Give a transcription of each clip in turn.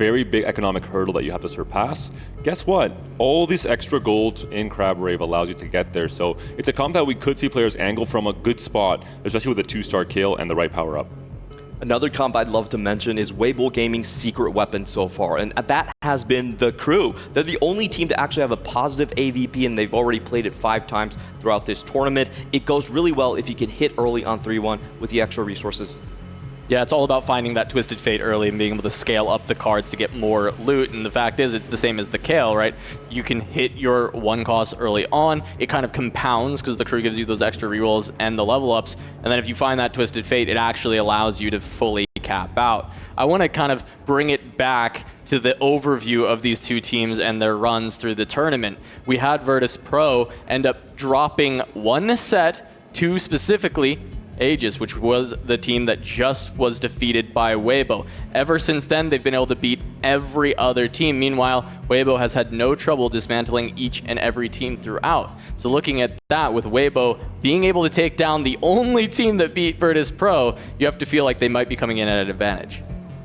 very big economic hurdle that you have to surpass. Guess what? All this extra gold in Crab Rave allows you to get there. So it's a comp that we could see players angle from a good spot, especially with a 2-star kill and the right power-up. Another comp I'd love to mention is Weibo Gaming's secret weapon so far, and that has been the crew. They're the only team to actually have a positive AVP, and they've already played it 5 times throughout this tournament. It goes really well if you can hit early on 3-1 with the extra resources. Yeah, it's all about finding that Twisted Fate early and being able to scale up the cards to get more loot. And the fact is, it's the same as the Kale, right? You can hit your 1 cost early on. It kind of compounds because the crew gives you those extra rerolls and the level ups. And then if you find that Twisted Fate, it actually allows you to fully cap out. I want to kind of bring it back to the overview of these 2 teams and their runs through the tournament. We had Virtus.pro end up dropping 1 set, 2 specifically, Aegis, which was the team that just was defeated by Weibo. Ever since then, they've been able to beat every other team. Meanwhile, Weibo has had no trouble dismantling each and every team throughout. So looking at that, with Weibo being able to take down the only team that beat Virtus.pro, you have to feel like they might be coming in at an advantage.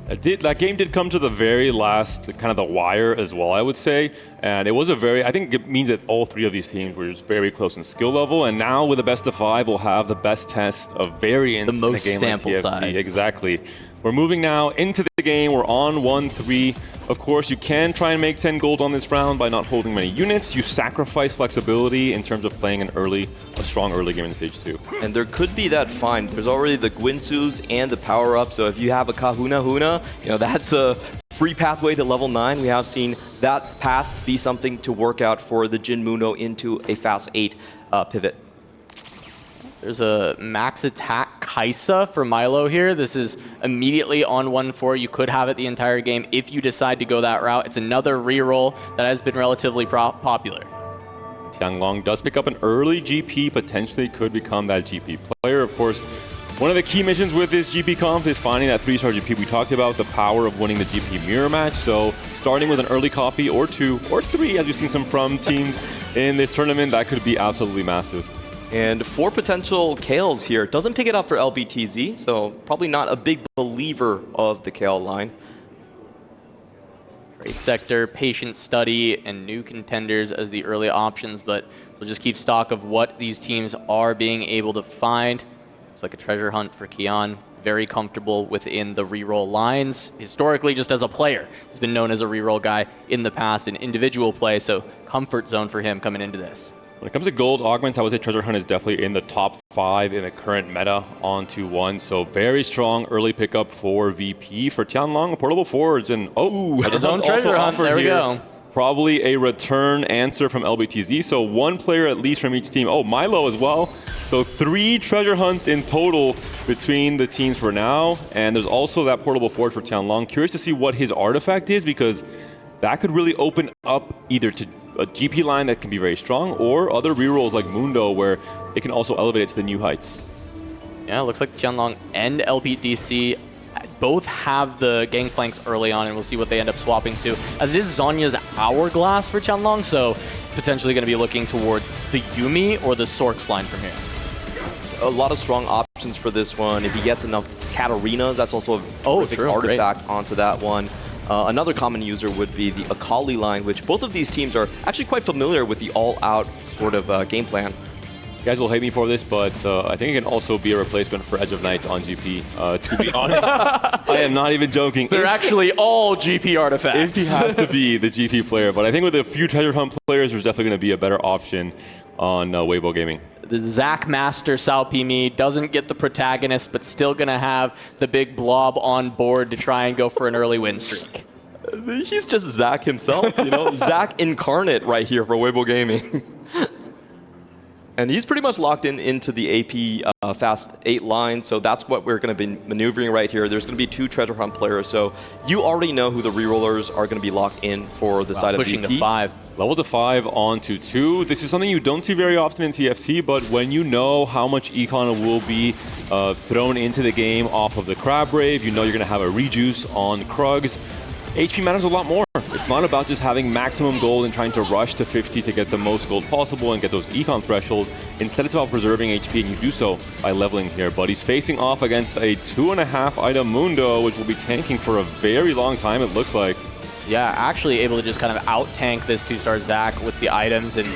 That game did come to the very last, kind of the wire as well, I would say. And it was I think it means that all 3 of these teams were just very close in skill level. And now with the best of 5, we'll have the best test of variance in a game sample like TFT. Size. Exactly. We're moving now into the game. We're on 1-3. Of course, you can try and make 10 gold on this round by not holding many units. You sacrifice flexibility in terms of playing a strong early game in stage 2. And there could be that find. There's already the Gwinsus and the power-up, so if you have a Kahuna Huna, that's a free pathway to level 9. We have seen that path be something to work out for the Jin Muno into a fast 8 pivot. There's a max attack Kaisa for Milo here. This is immediately on 1-4. You could have it the entire game if you decide to go that route. It's another reroll that has been relatively popular. Tianglong does pick up an early GP, potentially could become that GP player. Of course, one of the key missions with this GP comp is finding that 3-star GP. We talked about the power of winning the GP mirror match, so starting with an early copy or 2 or 3, as we've seen some from teams in this tournament, that could be absolutely massive. And 4 potential Kales here. Doesn't pick it up for LBTZ, so probably not a big believer of the Kale line. Trade sector, patient study, and new contenders as the early options, but we'll just keep stock of what these teams are being able to find. It's like a treasure hunt for Kian. Very comfortable within the reroll lines. Historically, just as a player, he's been known as a reroll guy in the past in individual play, so comfort zone for him coming into this. When it comes to gold augments, I would say Treasure Hunt is definitely in the top 5 in the current meta on 2-1. So very strong early pickup for VP for Tianlong, portable forwards, and his own Treasure Hunt. There we go. Probably a return answer from LBTZ. So 1 player at least from each team. Oh, Milo as well. So 3 Treasure Hunts in total between the teams for now. And there's also that portable forward for Tianlong. Curious to see what his artifact is, because that could really open up either to a GP line that can be very strong, or other rerolls like Mundo, where it can also elevate it to the new heights. Yeah, it looks like Tianlong and LPDC both have the Gangplanks early on, and we'll see what they end up swapping to. As it is Zonya's Hourglass for Tianlong, so potentially going to be looking towards the Yumi or the Sorks line from here. A lot of strong options for this one. If he gets enough Katarinas, that's also a terrific artifact onto that one. Another common user would be the Akali line, which both of these teams are actually quite familiar with the all-out sort of game plan. You guys will hate me for this, but I think it can also be a replacement for Edge of Night on GP. To be honest, I am not even joking. They're actually all GP artifacts. If he has to be the GP player, but I think with a few Treasure Hunt players, there's definitely going to be a better option on Weibo Gaming. The Zac Master Salpimi doesn't get the protagonist, but still going to have the big blob on board to try and go for an early win streak. He's just Zac himself, Zac incarnate right here for Weibo Gaming. And he's pretty much locked into the AP Fast 8 line, so that's what we're going to be maneuvering right here. There's going to be 2 Treasure Hunt players, so you already know who the rerollers are going to be locked in for the side of pushing VP. to 5. Level to 5 on to 2. This is something you don't see very often in TFT, but when you know how much econ will be thrown into the game off of the Crab Rave, you know you're going to have a rejuice on Krugs. HP matters a lot more. It's not about just having maximum gold and trying to rush to 50 to get the most gold possible and get those econ thresholds. Instead, it's about preserving HP, and you do so by leveling here. But he's facing off against a 2.5 item Mundo, which will be tanking for a very long time, it looks like. Yeah, actually able to just kind of out-tank this 2-star Zac with the items, and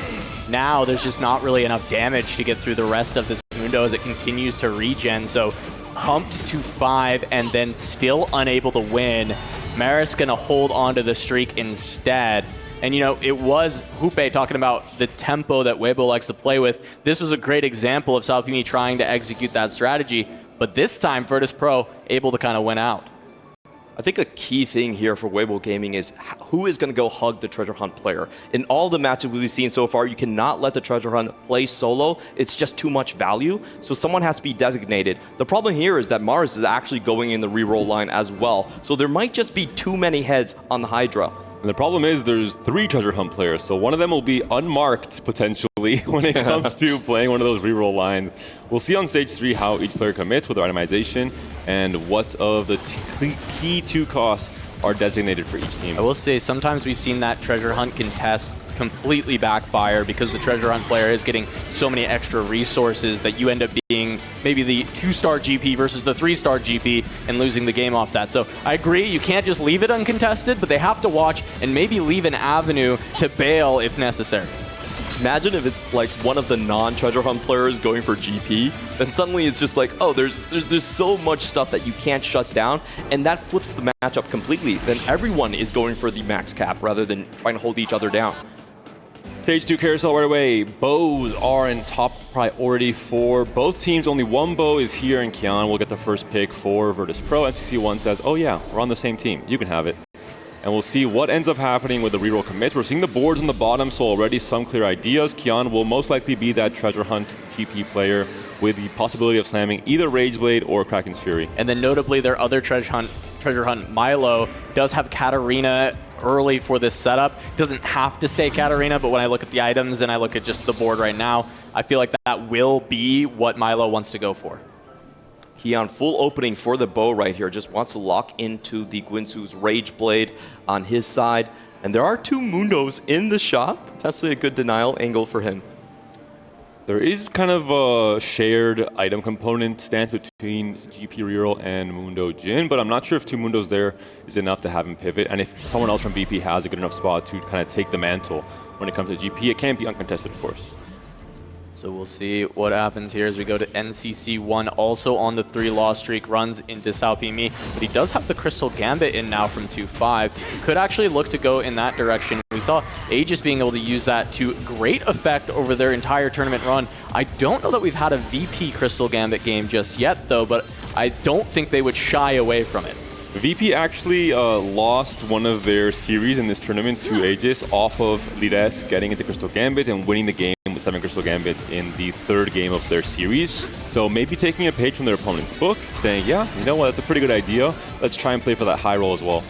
now there's just not really enough damage to get through the rest of this Mundo as it continues to regen. So pumped to 5 and then still unable to win. Maris gonna hold on to the streak instead. And you know, it was Hoope talking about the tempo that Weibo likes to play with. This was a great example of Salpimi trying to execute that strategy, but this time Virtus.pro able to kind of win out. I think a key thing here for Weibo Gaming is who is going to go hug the Treasure Hunt player. In all the matches we've seen so far, you cannot let the Treasure Hunt play solo. It's just too much value, so someone has to be designated. The problem here is that Mars is actually going in the reroll line as well, so there might just be too many heads on the Hydra. And the problem is there's 3 Treasure Hunt players, so one of them will be unmarked potentially when it comes to playing one of those reroll lines. We'll see on stage 3 how each player commits with their itemization and what of the key 2 costs are designated for each team. I will say sometimes we've seen that Treasure Hunt contest completely backfire because the Treasure Hunt player is getting so many extra resources that you end up being maybe the 2-star GP versus the 3-star GP and losing the game off that. So I agree, you can't just leave it uncontested, but they have to watch and maybe leave an avenue to bail if necessary. Imagine if it's like one of the non-Treasure Hunt players going for GP, then suddenly it's just like, oh, there's so much stuff that you can't shut down, and that flips the matchup completely. Then everyone is going for the max cap rather than trying to hold each other down. Stage 2 carousel right away. Bows are in top priority for both teams. Only one bow is here, and Kian will get the first pick for Virtus.pro. NCC1 says, oh yeah, we're on the same team. You can have it. And we'll see what ends up happening with the reroll commits. We're seeing the boards on the bottom, so already some clear ideas. Kian will most likely be that Treasure Hunt GP player with the possibility of slamming either Rageblade or Kraken's Fury. And then notably their other Treasure Hunt Milo does have Katarina early for this setup. Doesn't have to stay Katarina, but when I look at the items and I look at just the board right now, I feel like that will be what Milo wants to go for. Kian full opening for the bow right here, just wants to lock into the Guinsoo's Rageblade on his side. And there are 2 Mundos in the shop. Potentially a good denial angle for him. There is kind of a shared item component stance between GP reroll and Mundo Jin, but I'm not sure if 2 Mundos there is enough to have him pivot. And if someone else from BP has a good enough spot to kind of take the mantle when it comes to GP, it can't be uncontested, of course. So we'll see what happens here as we go to NCC1, also on the 3-loss streak, runs into Salpimi, but he does have the Crystal Gambit in now from 2-5. Could actually look to go in that direction. We saw Aegis being able to use that to great effect over their entire tournament run. I don't know that we've had a VP Crystal Gambit game just yet, though, but I don't think they would shy away from it. VP actually lost one of their series in this tournament to Aegis off of Lires getting into Crystal Gambit and winning the game with 7 Crystal Gambit in the 3rd game of their series. So maybe taking a page from their opponent's book, saying, yeah, you know what, that's a pretty good idea. Let's try and play for that high roll as well.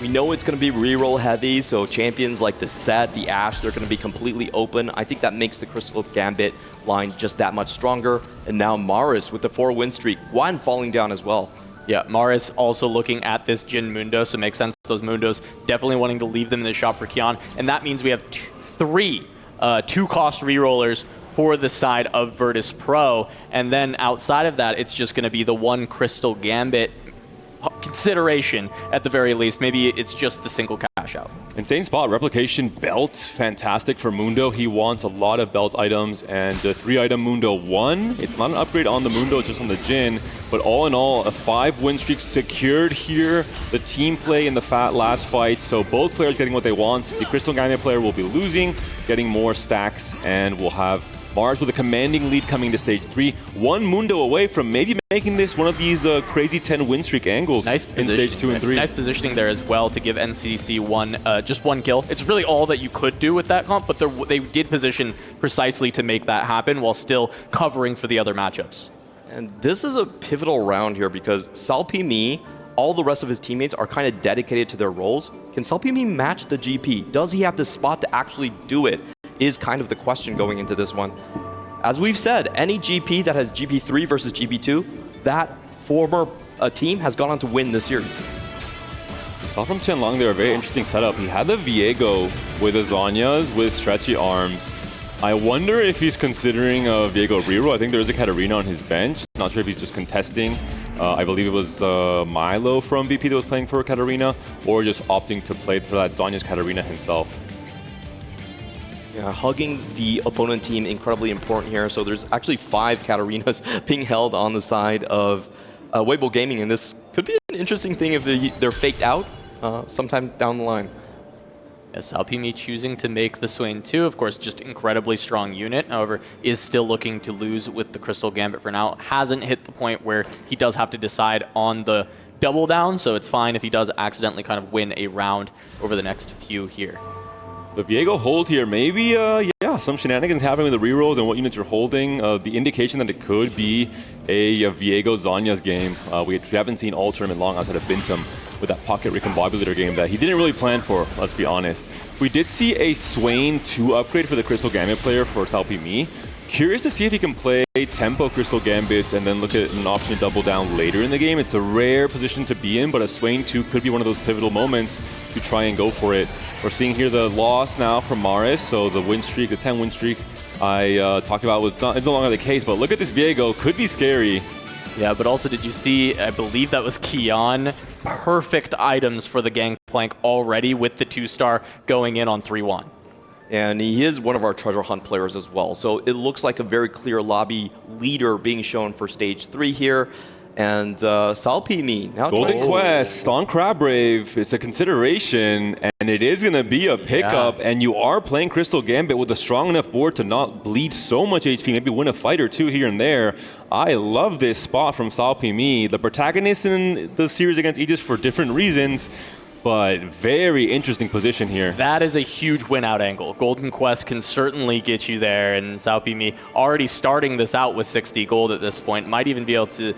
We know it's going to be reroll heavy, so champions like the Set, the Ashe, they're going to be completely open. I think that makes the Crystal Gambit line just that much stronger. And now Maris with the 4-win streak, 1 falling down as well. Yeah, Maris also looking at this Jin Mundo, so it makes sense those Mundos definitely wanting to leave them in the shop for Kian. And that means we have 3 2-cost rerollers for the side of Virtus.pro. And then outside of that, it's just going to be the 1 Crystal Gambit consideration at the very least. Maybe it's just the single cash out. Insane spot. Replication belt. Fantastic for Mundo. He wants a lot of belt items, and the 3-item Mundo 1. It's not an upgrade on the Mundo, it's just on the Jin. But all in all, a 5-win streak secured here. The team play in the last fight, so both players getting what they want. The Crystal Gambit player will be losing, getting more stacks, and we'll have Mars with a commanding lead coming to stage 3. 1 Mundo away from maybe making this one of these crazy 10-win streak angles in stage 2 and 3. Nice positioning there as well to give NCC1 just 1 kill. It's really all that you could do with that comp, but they did position precisely to make that happen while still covering for the other matchups. And this is a pivotal round here because Salpimi, all the rest of his teammates are kind of dedicated to their roles. Can Salpimi match the GP? Does he have the spot to actually do it? Is kind of the question going into this one. As we've said, any GP that has GP3 versus GP2, that former team has gone on to win the series. Saw from Qianlong there, a very interesting setup. He had the Viego with the Zhonya's with stretchy arms. I wonder if he's considering a Viego reroll. I think there is a Katarina on his bench. Not sure if he's just contesting. I believe it was Milo from VP that was playing for Katarina, or just opting to play for that Zhonya's Katarina himself. Yeah, hugging the opponent team, incredibly important here. So there's actually 5 Katarinas being held on the side of Weibo Gaming, and this could be an interesting thing if they're faked out sometime down the line. Yes, Alpimi choosing to make the Swain 2, of course, just incredibly strong unit. However, is still looking to lose with the Crystal Gambit for now. Hasn't hit the point where he does have to decide on the double down, so it's fine if he does accidentally kind of win a round over the next few here. The Viego hold here, maybe, yeah, some shenanigans happening with the rerolls and what units you're holding. The indication that it could be a Viego Zhonya's game. We haven't seen all tournament long outside of Bintum with that pocket recombobulator game that he didn't really plan for, let's be honest. We did see a Swain 2 upgrade for the Crystal Gambit player for Salpimi. Curious to see if he can play tempo Crystal Gambit and then look at an option to double down later in the game. It's a rare position to be in, but a Swain 2 could be one of those pivotal moments to try and go for it. We're seeing here the loss now from Maris, so the win streak, the 10 win streak I talked about was it's no longer the case, but look at this Viego, could be scary. Yeah, but also did you see, I believe that was Kion, perfect items for the Gangplank already with the 2-star going in on 3-1. And he is one of our treasure hunt players as well. So it looks like a very clear lobby leader being shown for stage 3 here. And Salpimi now Golden Quest on Crabbrave, it's a consideration, and it is going to be a pickup, and you are playing Crystal Gambit with a strong enough board to not bleed so much HP, maybe win a fight or two here and there. I love this spot from Salpimi, the protagonist in the series against Aegis for different reasons, but very interesting position here. That is a huge win-out angle. Golden Quest can certainly get you there, and Salpimi already starting this out with 60 gold at this point, might even be able to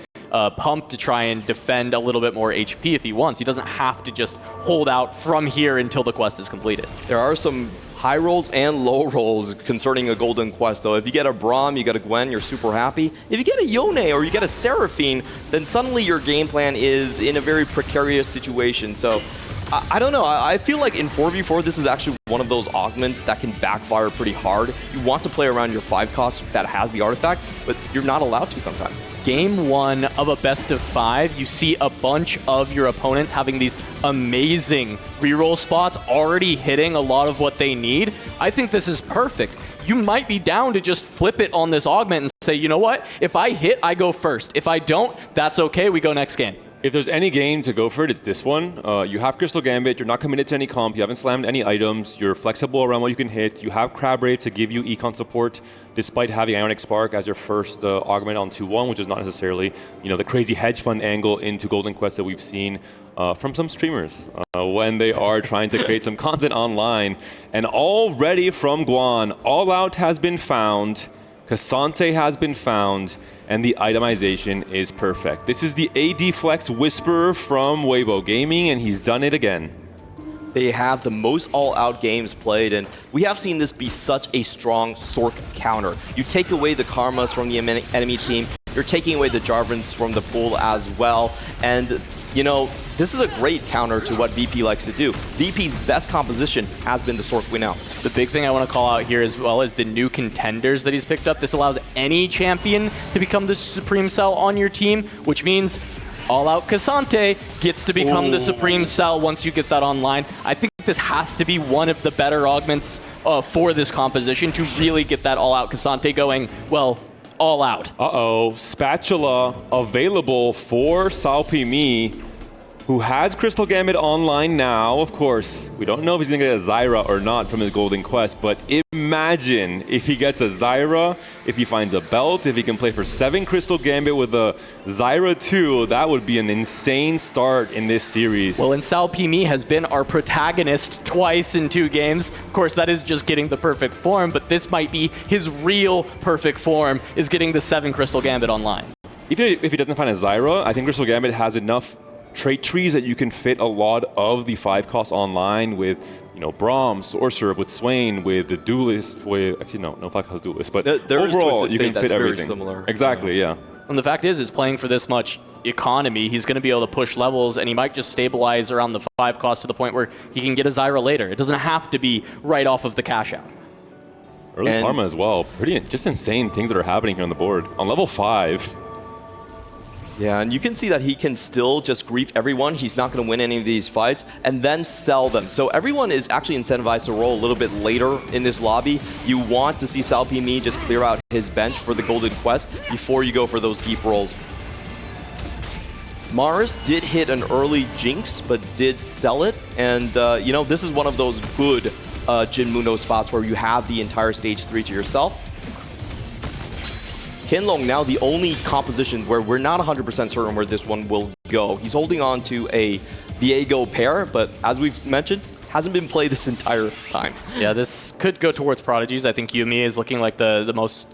pump to try and defend a little bit more HP if he wants. He doesn't have to just hold out from here until the quest is completed. There are some high rolls and low rolls concerning a Golden Quest, though. If you get a Braum, you get a Gwen, you're super happy. If you get a Yone or you get a Seraphine, then suddenly your game plan is in a very precarious situation. So I don't know. I feel like in 4v4, this is actually one of those augments that can backfire pretty hard. You want to play around your 5 cost that has the artifact, but you're not allowed to sometimes. Game 1 of a best of 5, you see a bunch of your opponents having these amazing reroll spots, already hitting a lot of what they need. I think this is perfect. You might be down to just flip it on this augment and say, you know what? If I hit, I go first. If I don't, that's okay. We go next game. If there's any game to go for it, it's this one. You have Crystal Gambit, you're not committed to any comp, you haven't slammed any items, you're flexible around what you can hit, you have Crabbrave to give you econ support, despite having Ionic Spark as your first augment on 2-1, which is not necessarily the crazy hedge fund angle into Golden Quest that we've seen from some streamers when they are trying to create some content online. And already from Guan, All Out has been found, Cassante has been found, and the itemization is perfect. This is the AD Flex Whisperer from Weibo Gaming, and he's done it again. They have the most all-out games played, and we have seen this be such a strong Sork counter. You take away the Karmas from the enemy team, you're taking away the Jarvans from the pool as well, and this is a great counter to what VP likes to do. VP's best composition has been the Sork win out. The big thing I want to call out here as well is the new contenders that he's picked up. This allows any champion to become the Supreme Cell on your team, which means All Out Cassante gets to become the Supreme Cell once you get that online. I think this has to be one of the better augments for this composition to really get that All Out Cassante going, well, all out. Uh-oh, Spatula available for Salpimi, who has Crystal Gambit online now. Of course, we don't know if he's going to get a Zyra or not from his Golden Quest, but imagine if he gets a Zyra, if he finds a belt, if he can play for 7 Crystal Gambit with a Zyra 2, that would be an insane start in this series. Well, and Salpimi has been our protagonist twice in 2 games. Of course, that is just getting the perfect form, but this might be his real perfect form, is getting the 7 Crystal Gambit online. Even if he doesn't find a Zyra, I think Crystal Gambit has enough trait trees that you can fit a lot of the 5 cost online with, Braum, Sorcerer, with Swain, with the Duelist, with, actually no 5 cost Duelist, but there overall is you can fit that's everything. Very similar. Exactly, yeah. And the fact is playing for this much economy, he's going to be able to push levels, and he might just stabilize around the 5 cost to the point where he can get a Zyra later. It doesn't have to be right off of the cash out. Early Karma as well. Pretty just insane things that are happening here on the board. On level 5. Yeah, and you can see that he can still just grief everyone. He's not going to win any of these fights and then sell them. So everyone is actually incentivized to roll a little bit later in this lobby. You want to see Salpimi just clear out his bench for the Golden Quest before you go for those deep rolls. Mars did hit an early Jinx, but did sell it. And, you know, this is one of those good Jin Mundo spots where you have the entire stage 3 to yourself. Tianlong now the only composition where we're not 100% certain where this one will go. He's holding on to a Viego pair, but as we've mentioned, hasn't been played this entire time. Yeah, this could go towards Prodigies. I think Yuumi is looking like the most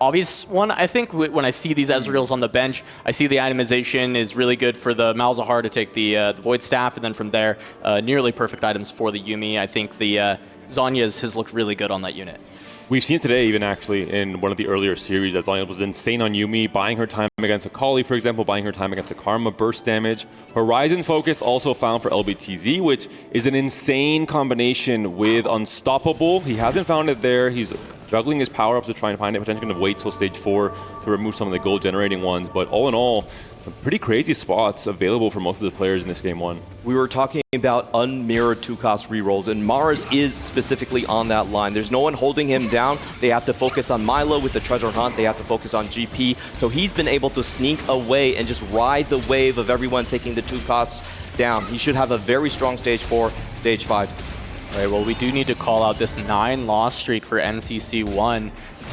obvious one. I think when I see these Ezreals on the bench, I see the itemization is really good for the Malzahar to take the Void Staff, and then from there, nearly perfect items for the Yuumi. I think the Zhonya's has looked really good on that unit. We've seen it today, even actually, in one of the earlier series, as Zhonja was insane on Yuumi, buying her time against Akali, for example, buying her time against the Karma, burst damage. Horizon Focus also found for LBTZ, which is an insane combination with Unstoppable. He hasn't found it there. He's juggling his power-ups to try and find it, potentially going to wait till stage 4 to remove some of the gold-generating ones. But all in all, some pretty crazy spots available for most of the players in this game 1. We were talking about unmirrored 2-cost rerolls, and Mars is specifically on that line. There's no one holding him down. They have to focus on Milo with the treasure hunt. They have to focus on GP. So he's been able to sneak away and just ride the wave of everyone taking the 2 costs down. He should have a very strong stage 4, stage 5. All right, well, we do need to call out this 9-loss streak for NCC1.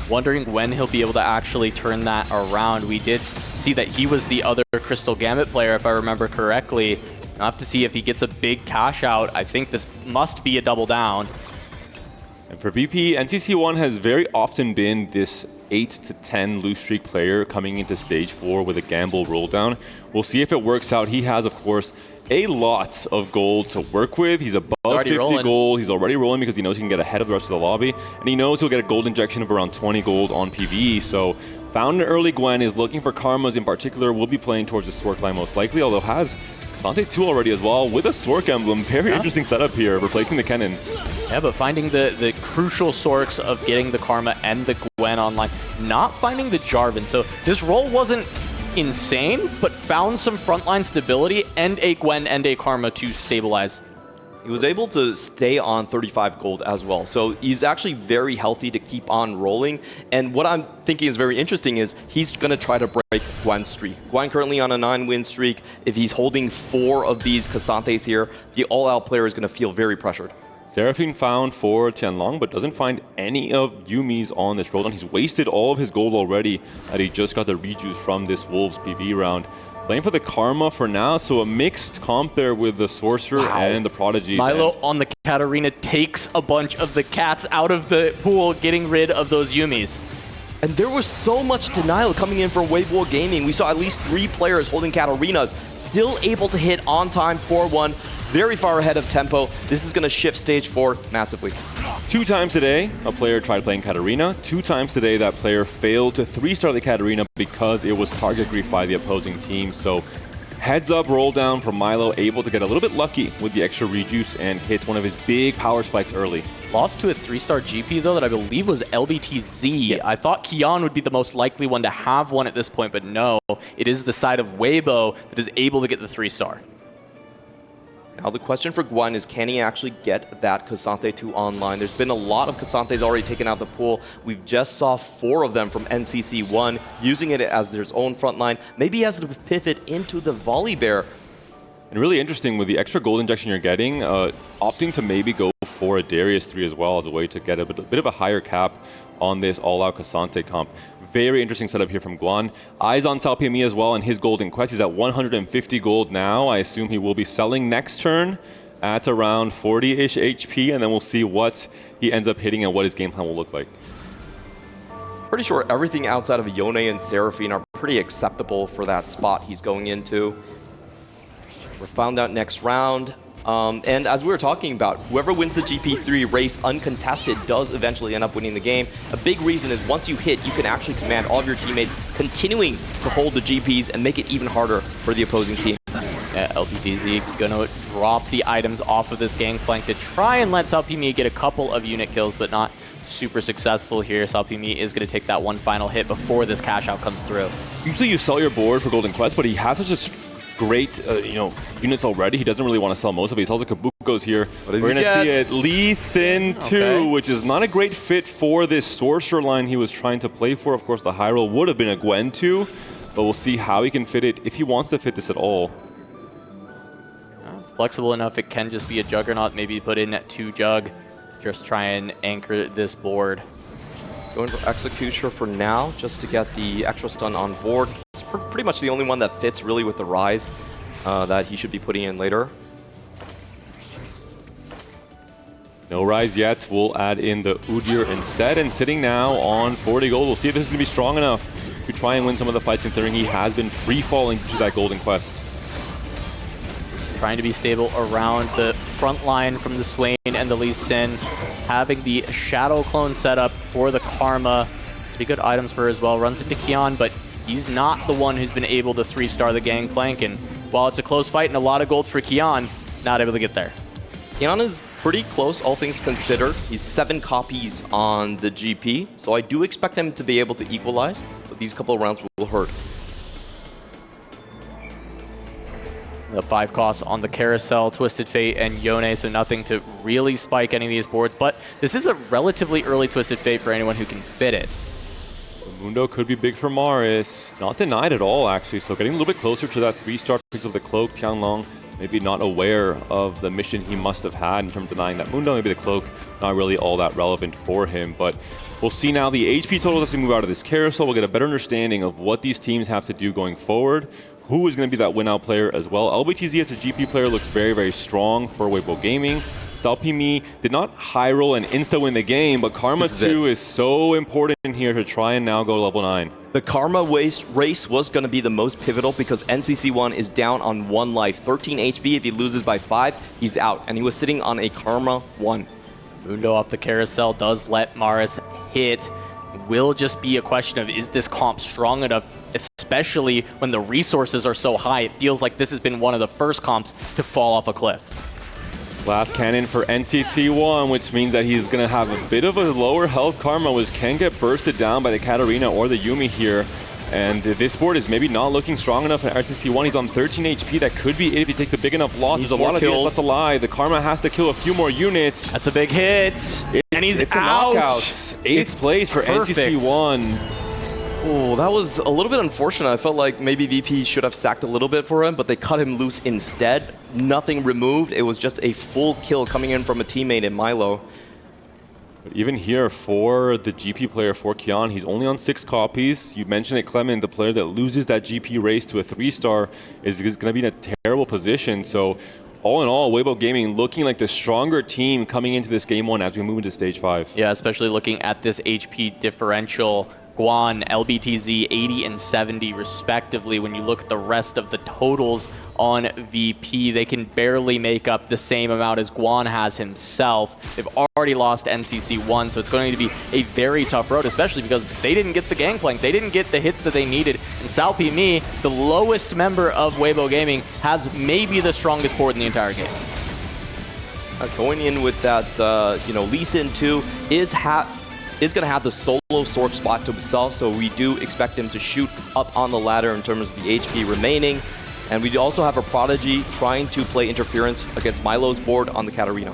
Wondering when he'll be able to actually turn that around. We did see that he was the other Crystal Gambit player, if I remember correctly. I'll have to see if he gets a big cash out. I think this must be a double down. And for VP, NCC1 has very often been this 8 to 10 lose streak player coming into stage 4 with a gamble roll down. We'll see if it works out. He has, of course, a lot of gold to work with. He's above 50 gold. He's already rolling because he knows he can get ahead of the rest of the lobby. And he knows he'll get a gold injection of around 20 gold on PvE. So found an early Gwen, is looking for Karmas in particular. Will be playing towards the Sork line most likely, although has Kasante 2 already as well with a Sork emblem. Very interesting setup here, replacing the Kennen. Yeah, but finding the crucial Sorks of getting the Karma and the Gwen online, not finding the Jarvan. So this roll wasn't insane, but found some frontline stability and a Gwen and a Karma to stabilize. He was able to stay on 35 gold as well. So he's actually very healthy to keep on rolling. And what I'm thinking is very interesting is he's going to try to break Gwen's streak. Gwen currently on a 9-win streak. If he's holding 4 of these Kasantes here, the all-out player is going to feel very pressured. Seraphine found for Tianlong, but doesn't find any of Yuumi's on this rolldown. He's wasted all of his gold already, and he just got the rejuice from this Wolves PV round. Playing for the Karma for now, so a mixed comp there with the Sorcerer and the Prodigy. Milo on the Katarina takes a bunch of the cats out of the pool, getting rid of those Yuumis. And there was so much denial coming in for Weibo Gaming. We saw at least 3 players holding Katarinas, still able to hit on time 4-1, very far ahead of tempo. This is going to shift stage 4 massively. 2 times today, a player tried playing Katarina. 2 times today, that player failed to 3-star the Katarina because it was target grief by the opposing team. So heads up roll down from Milo, able to get a little bit lucky with the extra rejuice and hit one of his big power spikes early. Lost to a 3-star GP, though, that I believe was LBTZ. Yeah. I thought Kian would be the most likely one to have one at this point, but no. It is the side of Weibo that is able to get the 3-star. Now the question for Gwen is, can he actually get that Kasante 2 online? There's been a lot of Kasantes already taken out the pool. We've just saw 4 of them from NCC1 using it as their own front line. Maybe he has to pivot into the Volibear. And really interesting with the extra gold injection you're getting, opting to maybe go for a Darius 3 as well as a way to get a bit of a higher cap on this all-out Kasante comp. Very interesting setup here from Guan. Eyes on Salpimi as well and his golden quest. He's at 150 gold now. I assume he will be selling next turn at around 40-ish HP, and then we'll see what he ends up hitting and what his game plan will look like. Pretty sure everything outside of Yone and Seraphine are pretty acceptable for that spot he's going into. We're found out next round. And as we were talking about, whoever wins the GP3 race uncontested does eventually end up winning the game. A big reason is once you hit, you can actually command all of your teammates continuing to hold the GPs and make it even harder for the opposing team. Yeah, LBTZ gonna drop the items off of this gangplank to try and let Salpimi get a couple of unit kills, but not super successful here. Salpimi is gonna take that one final hit before this cash out comes through. Usually you sell your board for Golden Quest, but he has such a great units already. He doesn't really want to sell most of it. He sells the Kabuko's here. We're going to see it. Lee Sin 2, which is not a great fit for this Sorcerer line he was trying to play for. Of course, the high roll would have been a Gwen 2, but we'll see how he can fit it, if he wants to fit this at all. It's flexible enough. It can just be a Juggernaut, maybe put in at 2 Jug. Just try and anchor this board. Going for Executioner for now, just to get the extra stun on board. It's pretty much the only one that fits really with the Rise that he should be putting in later. No Rise yet. We'll add in the Udyr instead, and sitting now on 40 gold. We'll see if this is going to be strong enough to try and win some of the fights, considering he has been free-falling to that Golden Quest. Just trying to be stable around the front line from the Swain and the Lee Sin. Having the Shadow Clone set up for the Karma. Pretty good items for her as well. Runs into Kian, but he's not the one who's been able to 3-star the Gangplank. And while it's a close fight and a lot of gold for Kian, not able to get there. Kian is pretty close, all things considered. He's 7 copies on the GP, so I do expect him to be able to equalize, but these couple of rounds will hurt. The 5 costs on the Carousel, Twisted Fate, and Yone, so nothing to really spike any of these boards. But this is a relatively early Twisted Fate for anyone who can fit it. Mundo could be big for Maris. Not denied at all, actually. So getting a little bit closer to that 3-star pick of the Cloak. Tianlong maybe not aware of the mission he must have had in terms of denying that Mundo. Maybe the Cloak not really all that relevant for him. But we'll see now the HP total as we move out of this carousel. We'll get a better understanding of what these teams have to do going forward. Who is going to be that win-out player as well. LBTZ as a GP player looks very, very strong for Weibo Gaming. Salpimi did not high roll and insta-win the game, but Karma 2 is so important here to try and now go level 9. The Karma race was going to be the most pivotal because NCC1 is down on 1 life. 13 HP. If he loses by 5, he's out. And he was sitting on a Karma 1. Mundo off the Carousel does let Maris hit. Will just be a question of, is this comp strong enough, especially when the resources are so high. It feels like this has been one of the first comps to fall off a cliff. Last cannon for NCC1, which means that he's going to have a bit of a lower health Karma, which can get bursted down by the Katarina or the Yumi here. And this board is maybe not looking strong enough for NCC1. He's on 13 HP. That could be it if he takes a big enough loss. There's a lot of kills left alive. The Karma has to kill a few more units. That's a big hit. And he's it's out. A knockout. 8th place for NCC1. Oh, that was a little bit unfortunate. I felt like maybe VP should have sacked a little bit for him, but they cut him loose instead. Nothing removed. It was just a full kill coming in from a teammate in Milo. But even here for the GP player for Kian, he's only on 6 copies. You mentioned it, Clement, the player that loses that GP race to a 3-star is going to be in a terrible position. So all in all, Weibo Gaming looking like the stronger team coming into this game 1 as we move into stage 5. Yeah, especially looking at this HP differential. Guan, LBTZ, 80 and 70 respectively. When you look at the rest of the totals on VP, they can barely make up the same amount as Guan has himself. They've already lost NCC1, so it's going to be a very tough road, especially because they didn't get the gangplank. They didn't get the hits that they needed. And Salpimi, the lowest member of Weibo Gaming, has maybe the strongest board in the entire game. Going in with that, Lee Sin 2 is going to have the solo Sork spot to himself, so we do expect him to shoot up on the ladder in terms of the HP remaining. And we also have a Prodigy trying to play interference against Milo's board on the Katarina.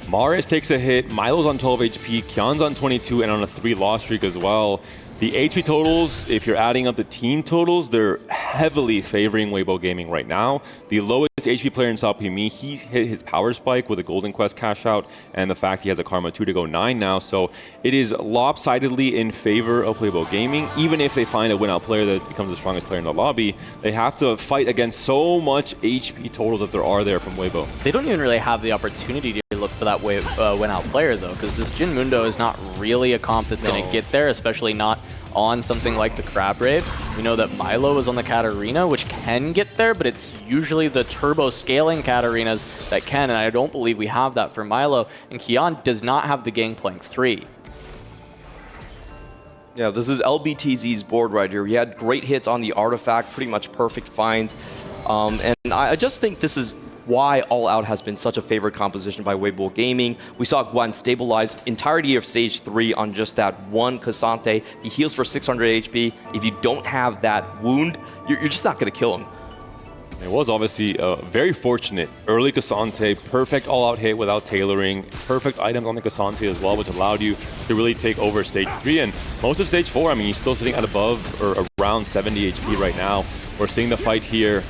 Maris takes a hit, Milo's on 12 HP, Kian's on 22 and on a 3 loss streak as well. The HP totals, if you're adding up the team totals, they're heavily favoring Weibo Gaming right now. The lowest HP player in Salpimi, he hit his power spike with a Golden Quest cash out, and the fact he has a Karma 2 to go 9 now. So it is lopsidedly in favor of Weibo Gaming. Even if they find a win-out player that becomes the strongest player in the lobby, they have to fight against so much HP totals that there are there from Weibo. They don't even really have the opportunity to look for that win-out player, though, because this Jin Mundo is not really a comp that's going to get there, especially not on something like the Crab Rave. We know that Milo is on the Katarina, which can get there, but it's usually the turbo scaling Katarinas that can, and I don't believe we have that for Milo. And Kian does not have the Gangplank 3. Yeah, this is LBTZ's board right here. He had great hits on the artifact, pretty much perfect finds. And I just think this is why All Out has been such a favorite composition by Weibo Gaming. We saw Guan stabilize entirety of stage 3 on just that one Cassante. He heals for 600 HP. If you don't have that wound, you're just not going to kill him. It was obviously very fortunate. Early Cassante, perfect all-out hit without tailoring, perfect items on the Cassante as well, which allowed you to really take over stage 3. And most of stage 4, I mean, he's still sitting at above or around 70 HP right now. We're seeing the fight here.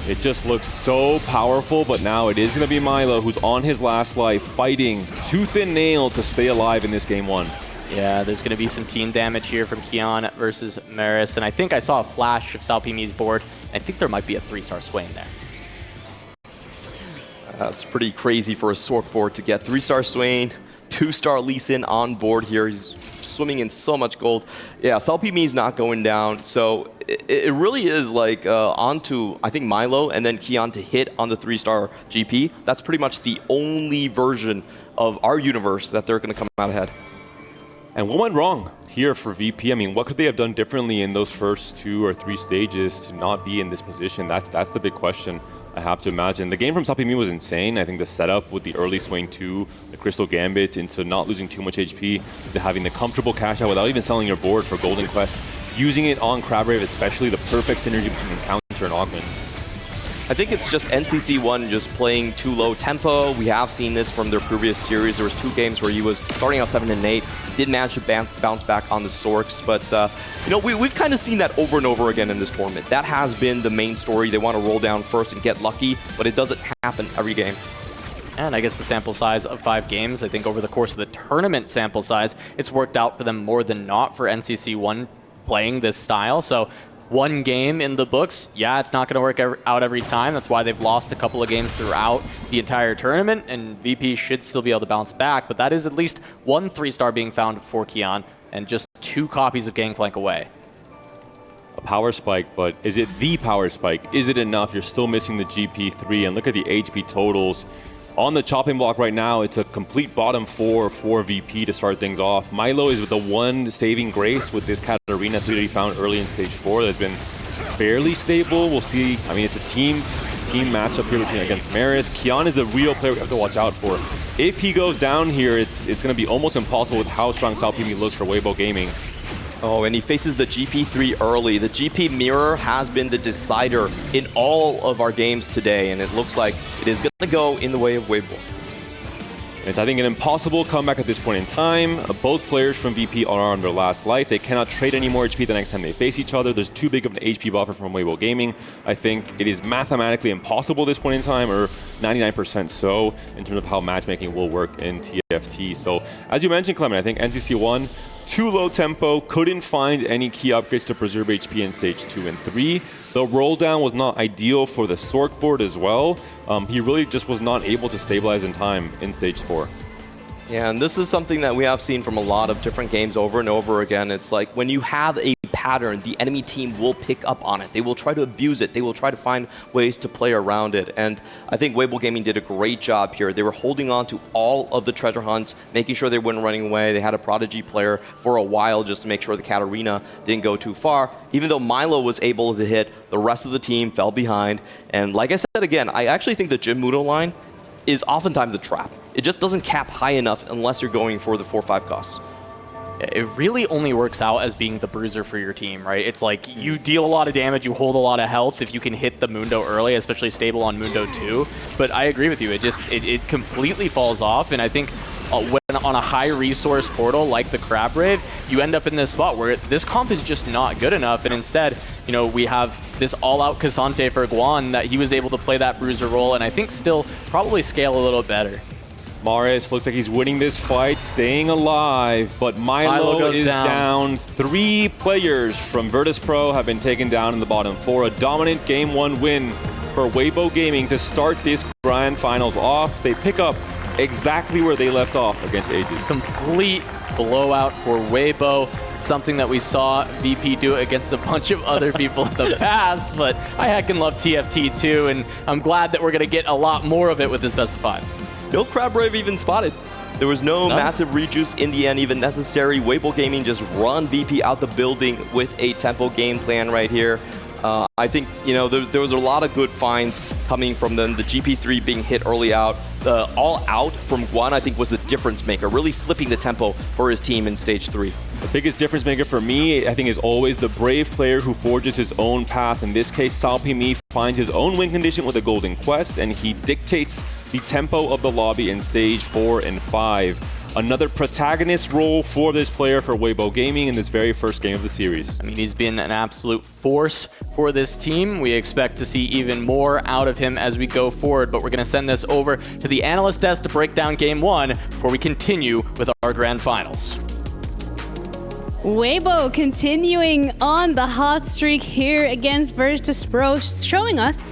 It just looks so powerful, but now it is going to be Milo who's on his last life, fighting tooth and nail to stay alive in this game 1. Yeah, there's going to be some team damage here from Kian versus Maris, and I think I saw a flash of Salpimi's board. I think there might be a 3-star Swain there. That's pretty crazy for a Sork board to get 3-star Swain, 2-star Lee Sin on board here. He's swimming in so much gold. Yeah, Salpimi's not going down, so it really is like onto, I think, Milo and then Kian to hit on the 3-star GP. That's pretty much the only version of our universe that they're going to come out ahead. And what went wrong here for VP? I mean, what could they have done differently in those first 2 or 3 stages to not be in this position? That's the big question, I have to imagine. The game from Salpimi was insane. I think the setup with the early Swain 2, the Crystal Gambit, into not losing too much HP, to having the comfortable cash out without even selling your board for Golden Quest, using it on Crab Rave especially, the perfect synergy between Encounter and Augment. I think it's just NCC1 just playing too low tempo. We have seen this from their previous series. There was 2 games where he was starting out 7 and 8, did manage to bounce back on the Sorks, but you know, we've kind of seen that over and over again in this tournament. That has been the main story. They want to roll down first and get lucky, but it doesn't happen every game. And I guess the sample size of 5 games, I think over the course of the tournament sample size, it's worked out for them more than not for NCC1 playing this style. So 1 game in the books, yeah, it's not going to work out every time. That's why they've lost a couple of games throughout the entire tournament, and VP should still be able to bounce back. But that is at least 1 3-star being found for Kian, and just 2 copies of Gangplank away. A power spike, but is it the power spike? Is it enough? You're still missing the GP3, and look at the HP totals. On the chopping block right now, it's a complete bottom 4 for VP to start things off. Milo is with the 1 saving grace with this Katarina 3 that he found early in stage 4 that's been fairly stable. We'll see. I mean, it's a team matchup here against Maris. Kian is a real player we have to watch out for. If he goes down here, it's going to be almost impossible with how strong Salpimi looks for Weibo Gaming. Oh, and he faces the GP3 early. The GP mirror has been the decider in all of our games today, and it looks like it is going to go in the way of Weibo. It's, I think, an impossible comeback at this point in time. Both players from VP are on their last life. They cannot trade any more HP the next time they face each other. There's too big of an HP buffer from Weibo Gaming. I think it is mathematically impossible at this point in time, or 99% so, in terms of how matchmaking will work in TFT. So, as you mentioned, Clement, I think NCC1, too low tempo, couldn't find any key upgrades to preserve HP in stage 2 and 3. The roll down was not ideal for the Sork board as well. He really just was not able to stabilize in time in stage 4. Yeah, and this is something that we have seen from a lot of different games over and over again. It's like when you have a pattern, the enemy team will pick up on it. They will try to abuse it. They will try to find ways to play around it. And I think Weibo Gaming did a great job here. They were holding on to all of the treasure hunts, making sure they weren't running away. They had a Prodigy player for a while just to make sure the Katarina didn't go too far. Even though Milo was able to hit, the rest of the team fell behind. And like I said again, I actually think the Jim Muto line is oftentimes a trap. It just doesn't cap high enough unless you're going for the 4-5 costs. It really only works out as being the bruiser for your team, right? It's like you deal a lot of damage, you hold a lot of health if you can hit the Mundo early, especially stable on Mundo 2. But I agree with you, it completely falls off, and I think when on a high resource portal like the Crab Rave, you end up in this spot where this comp is just not good enough, and instead, you know, we have this all-out Cassante for Guan that he was able to play that bruiser role, and I think still probably scale a little better. Maris looks like he's winning this fight, staying alive, but Milo goes is down. down. 3 players from Virtus.pro have been taken down in the bottom 4. A dominant Game 1 win for Weibo Gaming to start this Grand Finals off. They pick up exactly where they left off against Aegis. Complete blowout for Weibo. something that we saw VP do against a bunch of other people in the past, but I heckin' love TFT too, and I'm glad that we're going to get a lot more of it with this best of 5. No Crab Brave even spotted. There was no massive rejuice in the end even necessary. Weibo Gaming just run VP out the building with a tempo game plan right here. I think, you know, there was a lot of good finds coming from them. The GP3 being hit early out. The all out from Guan, I think, was a difference maker, really flipping the tempo for his team in stage 3. The biggest difference maker for me, I think, is always the brave player who forges his own path. In this case, Salpimi finds his own win condition with a golden quest, and he dictates the tempo of the lobby in stage 4 and 5. Another protagonist role for this player for Weibo Gaming in this very first game of the series. I mean, he's been an absolute force for this team. We expect to see even more out of him as we go forward, but we're going to send this over to the analyst desk to break down game 1 before we continue with our grand finals. Weibo continuing on the hot streak here against Virtus.pro, showing us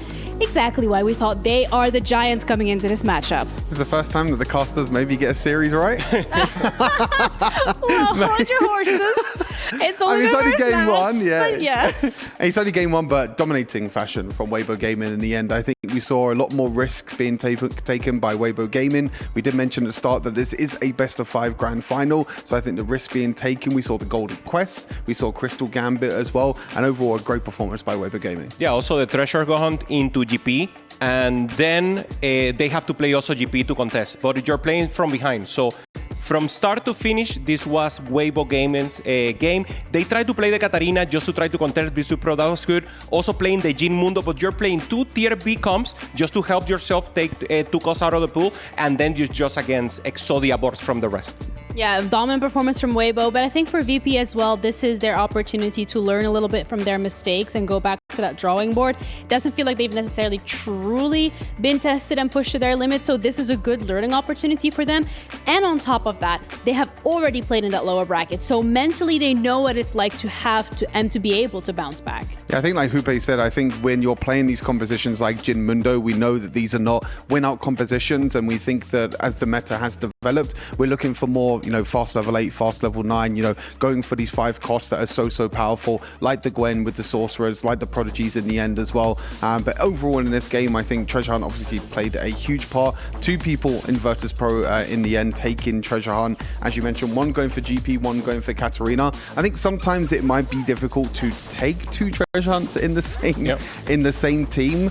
exactly why we thought they are the giants coming into this matchup. This is the first time that the casters maybe get a series right. Well, hold your horses. It's only, it's only game match, 1, yeah. But yes. It's only game 1, but dominating fashion from Weibo Gaming in the end. I think we saw a lot more risks being taken by Weibo Gaming. We did mention at the start that this is a best of 5 grand final, so I think the risk being taken, we saw the Golden Quest, we saw Crystal Gambit as well, and overall a great performance by Weibo Gaming. Yeah, also the treasure hunt into GP, and then they have to play also GP to contest, but you're playing from behind. So from start to finish, this was Weibo Gaming's game. They tried to play the Katarina just to try to contest Virtus.pro, that was good. Also playing the Jin Mundo, but you're playing 2 tier B comps just to help yourself take 2 costs out of the pool, and then you just against Exodia boards from the rest. Yeah, dominant performance from Weibo, but I think for VP as well, this is their opportunity to learn a little bit from their mistakes and go back to that drawing board. It doesn't feel like they've necessarily truly been tested and pushed to their limits, so this is a good learning opportunity for them. And on top of that, they have already played in that lower bracket, so mentally they know what it's like to have to and to be able to bounce back. Yeah, I think like Hupe said, I think when you're playing these compositions like Jin Mundo, we know that these are not win-out compositions, and we think that as the meta has developed, we're looking for more, you know, fast level 8, fast level 9, you know, going for these 5 costs that are so powerful, like the Gwen with the Sorcerers, like the Prodigies in the end as well. But overall in this game, I think Treasure Hunt obviously played a huge part. 2 people in Virtus.pro in the end taking Treasure Hunt. As you mentioned, 1 going for GP, 1 going for Katarina. I think sometimes it might be difficult to take 2 Treasure Hunts in the same team,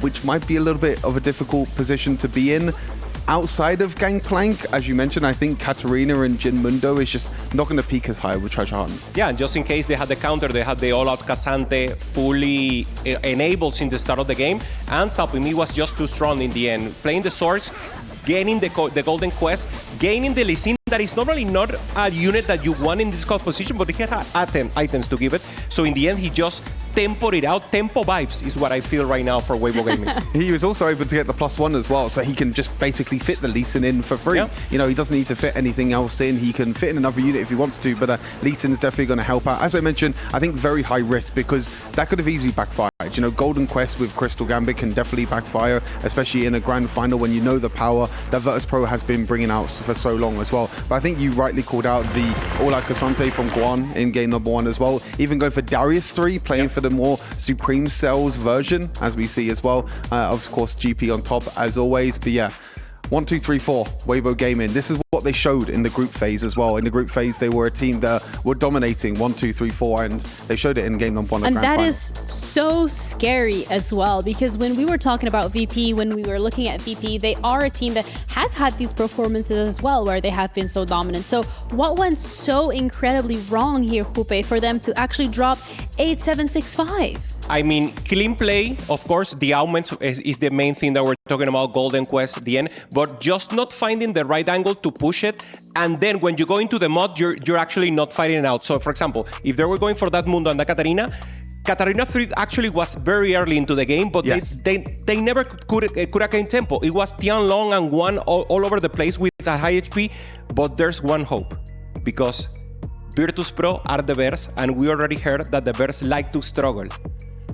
which might be a little bit of a difficult position to be in. Outside of Gangplank, as you mentioned, I think Katarina and Jin Mundo is just not going to peak as high with Treasure Hunt. Yeah, and just in case they had the counter, they had the all-out Casante fully enabled since the start of the game, and Salpimi was just too strong in the end. Playing the swords, gaining the Golden Quest, gaining the Lee Sin, that is normally not a unit that you want in this composition, but he had items to give it. So in the end, he just tempoed it out. Tempo vibes is what I feel right now for Weibo Gaming. He was also able to get the +1 as well, so he can just basically fit the Lee Sin in for free. Yeah. You know, he doesn't need to fit anything else in. He can fit in another unit if he wants to, but Lee Sin is definitely going to help out. As I mentioned, I think very high risk because that could have easily backfired. You know, Golden Quest with Crystal Gambit can definitely backfire, especially in a grand final when you know the power that Virtus.pro has been bringing out for so long as well. But I think you rightly called out the all-out Casante from Guan in game number 1 as well. Even go for Darius 3, playing for the more Supreme Cells version, as we see as well. Of course, GP on top as always. But yeah, 1, 2, 3, 4, Weibo Gaming. This is what they showed in the group phase as well. In the group phase, they were a team that were dominating 1, 2, 3, 4, and they showed it in game number 1. And that is so scary as well, because when we were talking about VP, when we were looking at VP, they are a team that has had these performances as well, where they have been so dominant. So what went so incredibly wrong here, Hupe, for them to actually drop 8-7-6-5? I mean, clean play, of course, the augment is the main thing that we're talking about, Golden Quest at the end, but just not finding the right angle to push it. And then when you go into the mod, you're actually not fighting it out. So, for example, if they were going for that Mundo and the Katarina 3 actually was very early into the game, but yes, they never could gain tempo. It was Tianlong and Guan all over the place with a high HP, but there's one hope, because Virtus.pro are the bears, and we already heard that the bears like to struggle.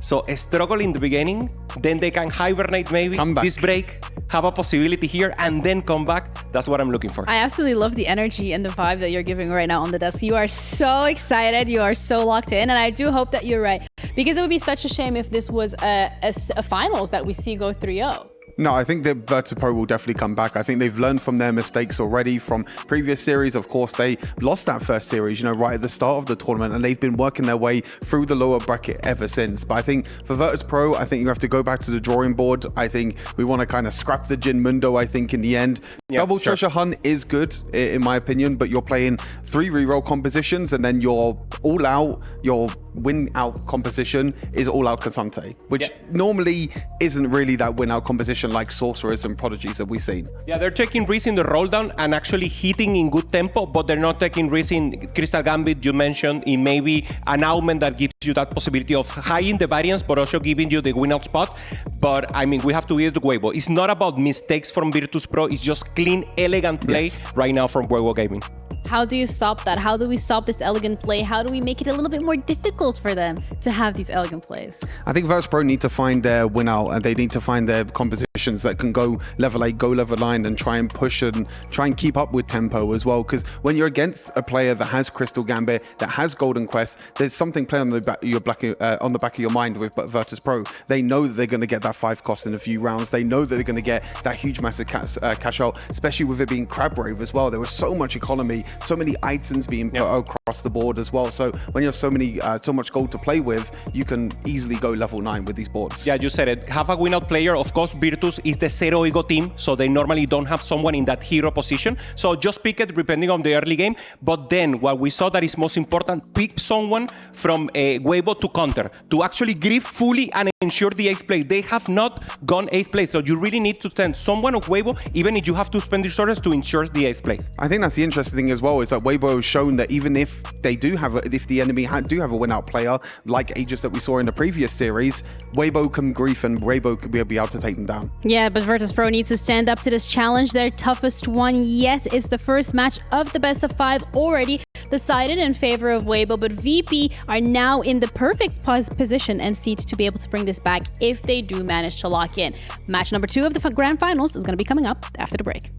So struggle in the beginning, then they can hibernate maybe, Come back. this break, have a possibility here, and then come back. That's what I'm looking for. I absolutely love the energy and the vibe that you're giving right now on the desk. You are so excited. You are so locked in. And I do hope that you're right. Because it would be such a shame if this was a finals that we see go 3-0. No, I think that Virtus.pro will definitely come back. I think they've learned from their mistakes already from previous series. Of course, they lost that first series, right at the start of the tournament, and they've been working their way through the lower bracket ever since. But I think for Virtus.pro, I think you have to go back to the drawing board. I think we want to kind of scrap the Jin Mundo, I think, in the end. Yeah, Double sure. treasure hunt is good, in my opinion, but you're playing 3 reroll compositions, and then your all-out, your win-out composition is all-out Casante, which normally isn't really that win-out composition like sorcerers and prodigies that we've seen. Yeah, they're taking risks in the roll down and actually hitting in good tempo, but they're not taking risks in Crystal Gambit, you mentioned, in maybe an augment that gives you that possibility of high in the variance, but also giving you the win out spot. But I mean, we have to give it to Weibo. It's not about mistakes from Virtus.pro, it's just clean, elegant play right now from Weibo Gaming. How do you stop that? How do we stop this elegant play? How do we make it a little bit more difficult for them to have these elegant plays? I think Virtus.pro need to find their win out, and they need to find their compositions that can go level 8, go level 9, and try and push and try and keep up with tempo as well. Because when you're against a player that has Crystal Gambit, that has Golden Quest, there's something playing on the back of your mind with Virtus.pro. They know that they're going to get that 5 cost in a few rounds. They know that they're going to get that huge massive cash out, especially with it being Crab Rave as well. There was so much economy, so many items being put across the board as well. So when you have so much gold to play with, you can easily go level 9 with these boards. Yeah, you said it. Have a win-out player. Of course, Virtus is the Zero Ego team, so they normally don't have someone in that hero position. So just pick it depending on the early game. But then what we saw that is most important, pick someone from Weibo to counter, to actually grief fully and ensure the 8th place. They have not gone 8th place, so you really need to send someone of Weibo, even if you have to spend resources to ensure the 8th place. I think that's the interesting thing as well, is that Weibo has shown that even if they do have, if the enemy do have a win-out player like Aegis that we saw in the previous series, Weibo can grief and Weibo could be able to take them down. Yeah, but Virtus.pro needs to stand up to this challenge. Their toughest one yet. It's the first match of the best of 5 already decided in favor of Weibo, but VP are now in the perfect position and seat to be able to bring this back if they do manage to lock in. Match number 2 of the grand finals is going to be coming up after the break.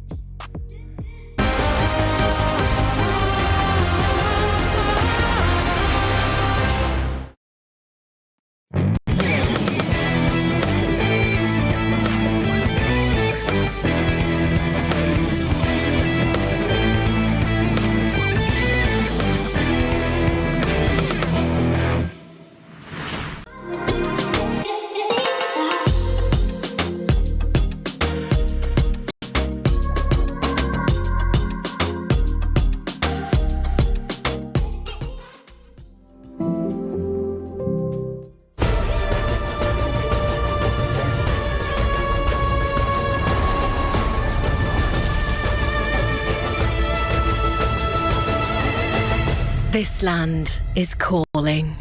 This land is calling.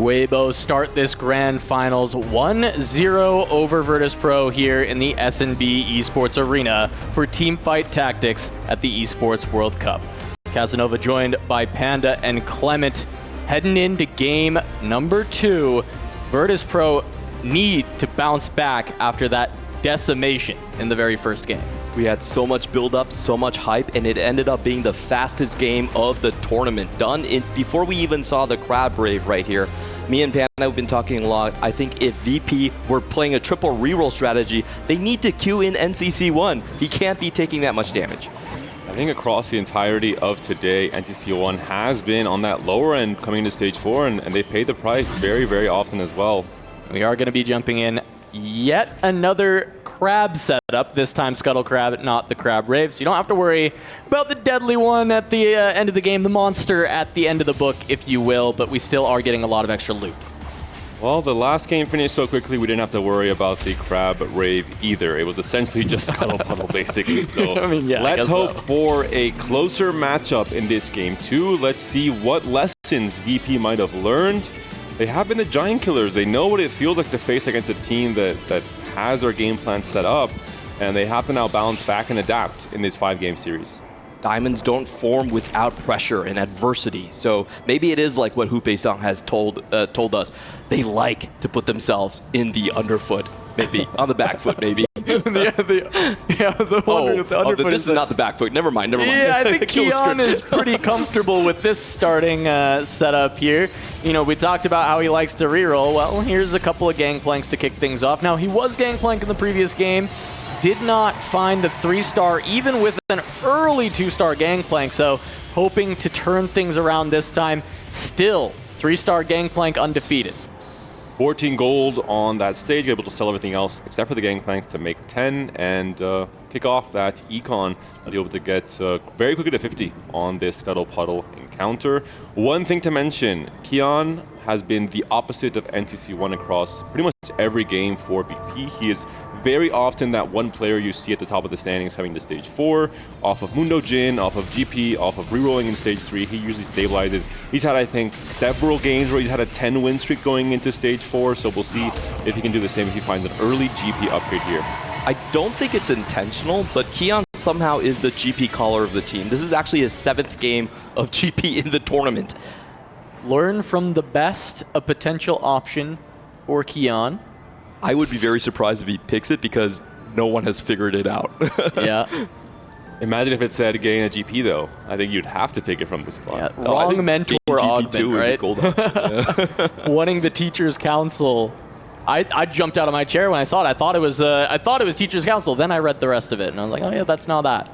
Weibo start this grand finals 1-0 over Virtus.pro here in the S&B Esports Arena for Teamfight Tactics at the Esports World Cup. Casanova joined by Panda and Clement heading into game number 2. Virtus.pro need to bounce back after that decimation in the very first game. We had so much build-up, so much hype, and it ended up being the fastest game of the tournament. Done before we even saw the crab rave right here. Me and Panda have been talking a lot. I think if VP were playing a triple reroll strategy, they need to queue in NCC1. He can't be taking that much damage. I think across the entirety of today, NCC1 has been on that lower end coming into stage 4, and they paid the price very, very often as well. We are going to be jumping in yet another crab setup, this time Scuttle Crab, not the Crab Rave. So you don't have to worry about the deadly one at the end of the game, the monster at the end of the book, if you will, but we still are getting a lot of extra loot. Well, the last game finished so quickly we didn't have to worry about the Crab Rave either. It was essentially just Scuttle Puddle, basically. So I mean, yeah, let's hope for a closer matchup in this game, too. Let's see what lessons VP might have learned. They have been the giant killers. They know what it feels like to face against a team that has their game plan set up, and they have to now bounce back and adapt in this 5-game series. Diamonds don't form without pressure and adversity. So maybe it is like what Hupe-san has told us. They like to put themselves in the underfoot, maybe on the back foot, maybe. The underfoot this is not the back foot. Never mind. Yeah, I think Keon is pretty comfortable with this starting setup here. You know, we talked about how he likes to reroll. Well, here's a couple of gangplanks to kick things off. Now, he was gangplank in the previous game. Did not find the 3-star, even with an early 2-star gangplank. So, hoping to turn things around this time. Still, 3-star gangplank undefeated. 14 gold on that stage, able to sell everything else except for the gangplanks to make 10 and kick off that econ. They'll be able to get very quickly to 50 on this Scuttle Puddle encounter. One thing to mention, Keon has been the opposite of NCC1 across pretty much every game for VP. He is very often that one player you see at the top of the standings coming to stage 4, off of Mundo Jin, off of GP, off of rerolling in stage 3. He usually stabilizes. He's had, I think, several games where he's had a 10-win streak going into stage 4, so we'll see if he can do the same if he finds an early GP upgrade here. I don't think it's intentional, but Keon somehow is the GP caller of the team. This is actually his 7th game of GP in the tournament. Learn from the best, a potential option for Keon. I would be very surprised if he picks it because no one has figured it out. Yeah. Imagine if it said gain a GP, though. I think you'd have to take it from the spot. Yeah, wrong mentor augment, right? Gold Wanting the teacher's counsel. I jumped out of my chair when I saw it. I thought it was teacher's counsel. Then I read the rest of it, and I was like, oh yeah, that's not that.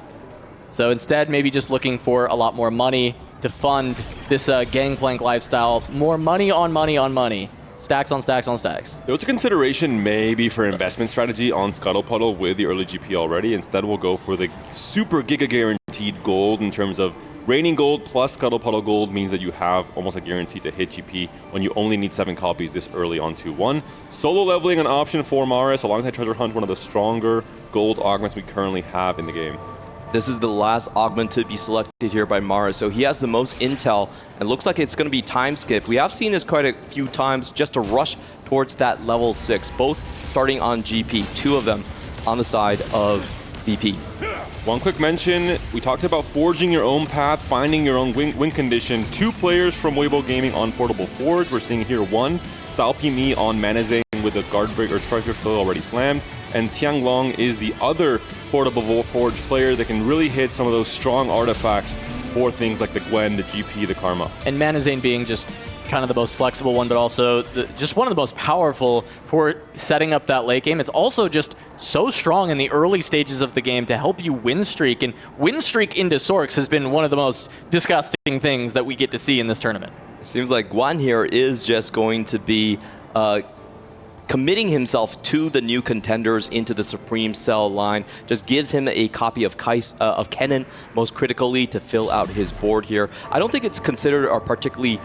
So instead, maybe just looking for a lot more money to fund this gangplank lifestyle. More money on money on money. Stacks on stacks on stacks. There was a consideration maybe for investment strategy on Scuttle Puddle with the early GP already. Instead, we'll go for the super giga guaranteed gold in terms of raining gold plus Scuttle Puddle gold means that you have almost a guarantee to hit GP when you only need 7 copies this early on 2-1. Solo leveling an option for Maris alongside Treasure Hunt, one of the stronger gold augments we currently have in the game. This is the last augment to be selected here by Mara, so he has the most intel. It looks like it's going to be time skip. We have seen this quite a few times, just to rush towards that level 6, both starting on GP, 2 of them on the side of VP. One quick mention, we talked about forging your own path, finding your own win condition. 2 players from Weibo Gaming on Portable Forge. We're seeing here one, Salpi Mi on Manazane with a guard break or striker fill already slammed, and Tiang Long is the other Portable Forge player that can really hit some of those strong artifacts for things like the Gwen, the GP, the Karma. And Manazane being just kind of the most flexible one, but also just one of the most powerful for setting up that late game. It's also just so strong in the early stages of the game to help you win streak, and win streak into Sorks has been one of the most disgusting things that we get to see in this tournament. It seems like Guan here is just going to be committing himself to the new contenders into the Supreme Cell line. Just gives him a copy of Kennen, most critically, to fill out his board here. I don't think it's considered a particularly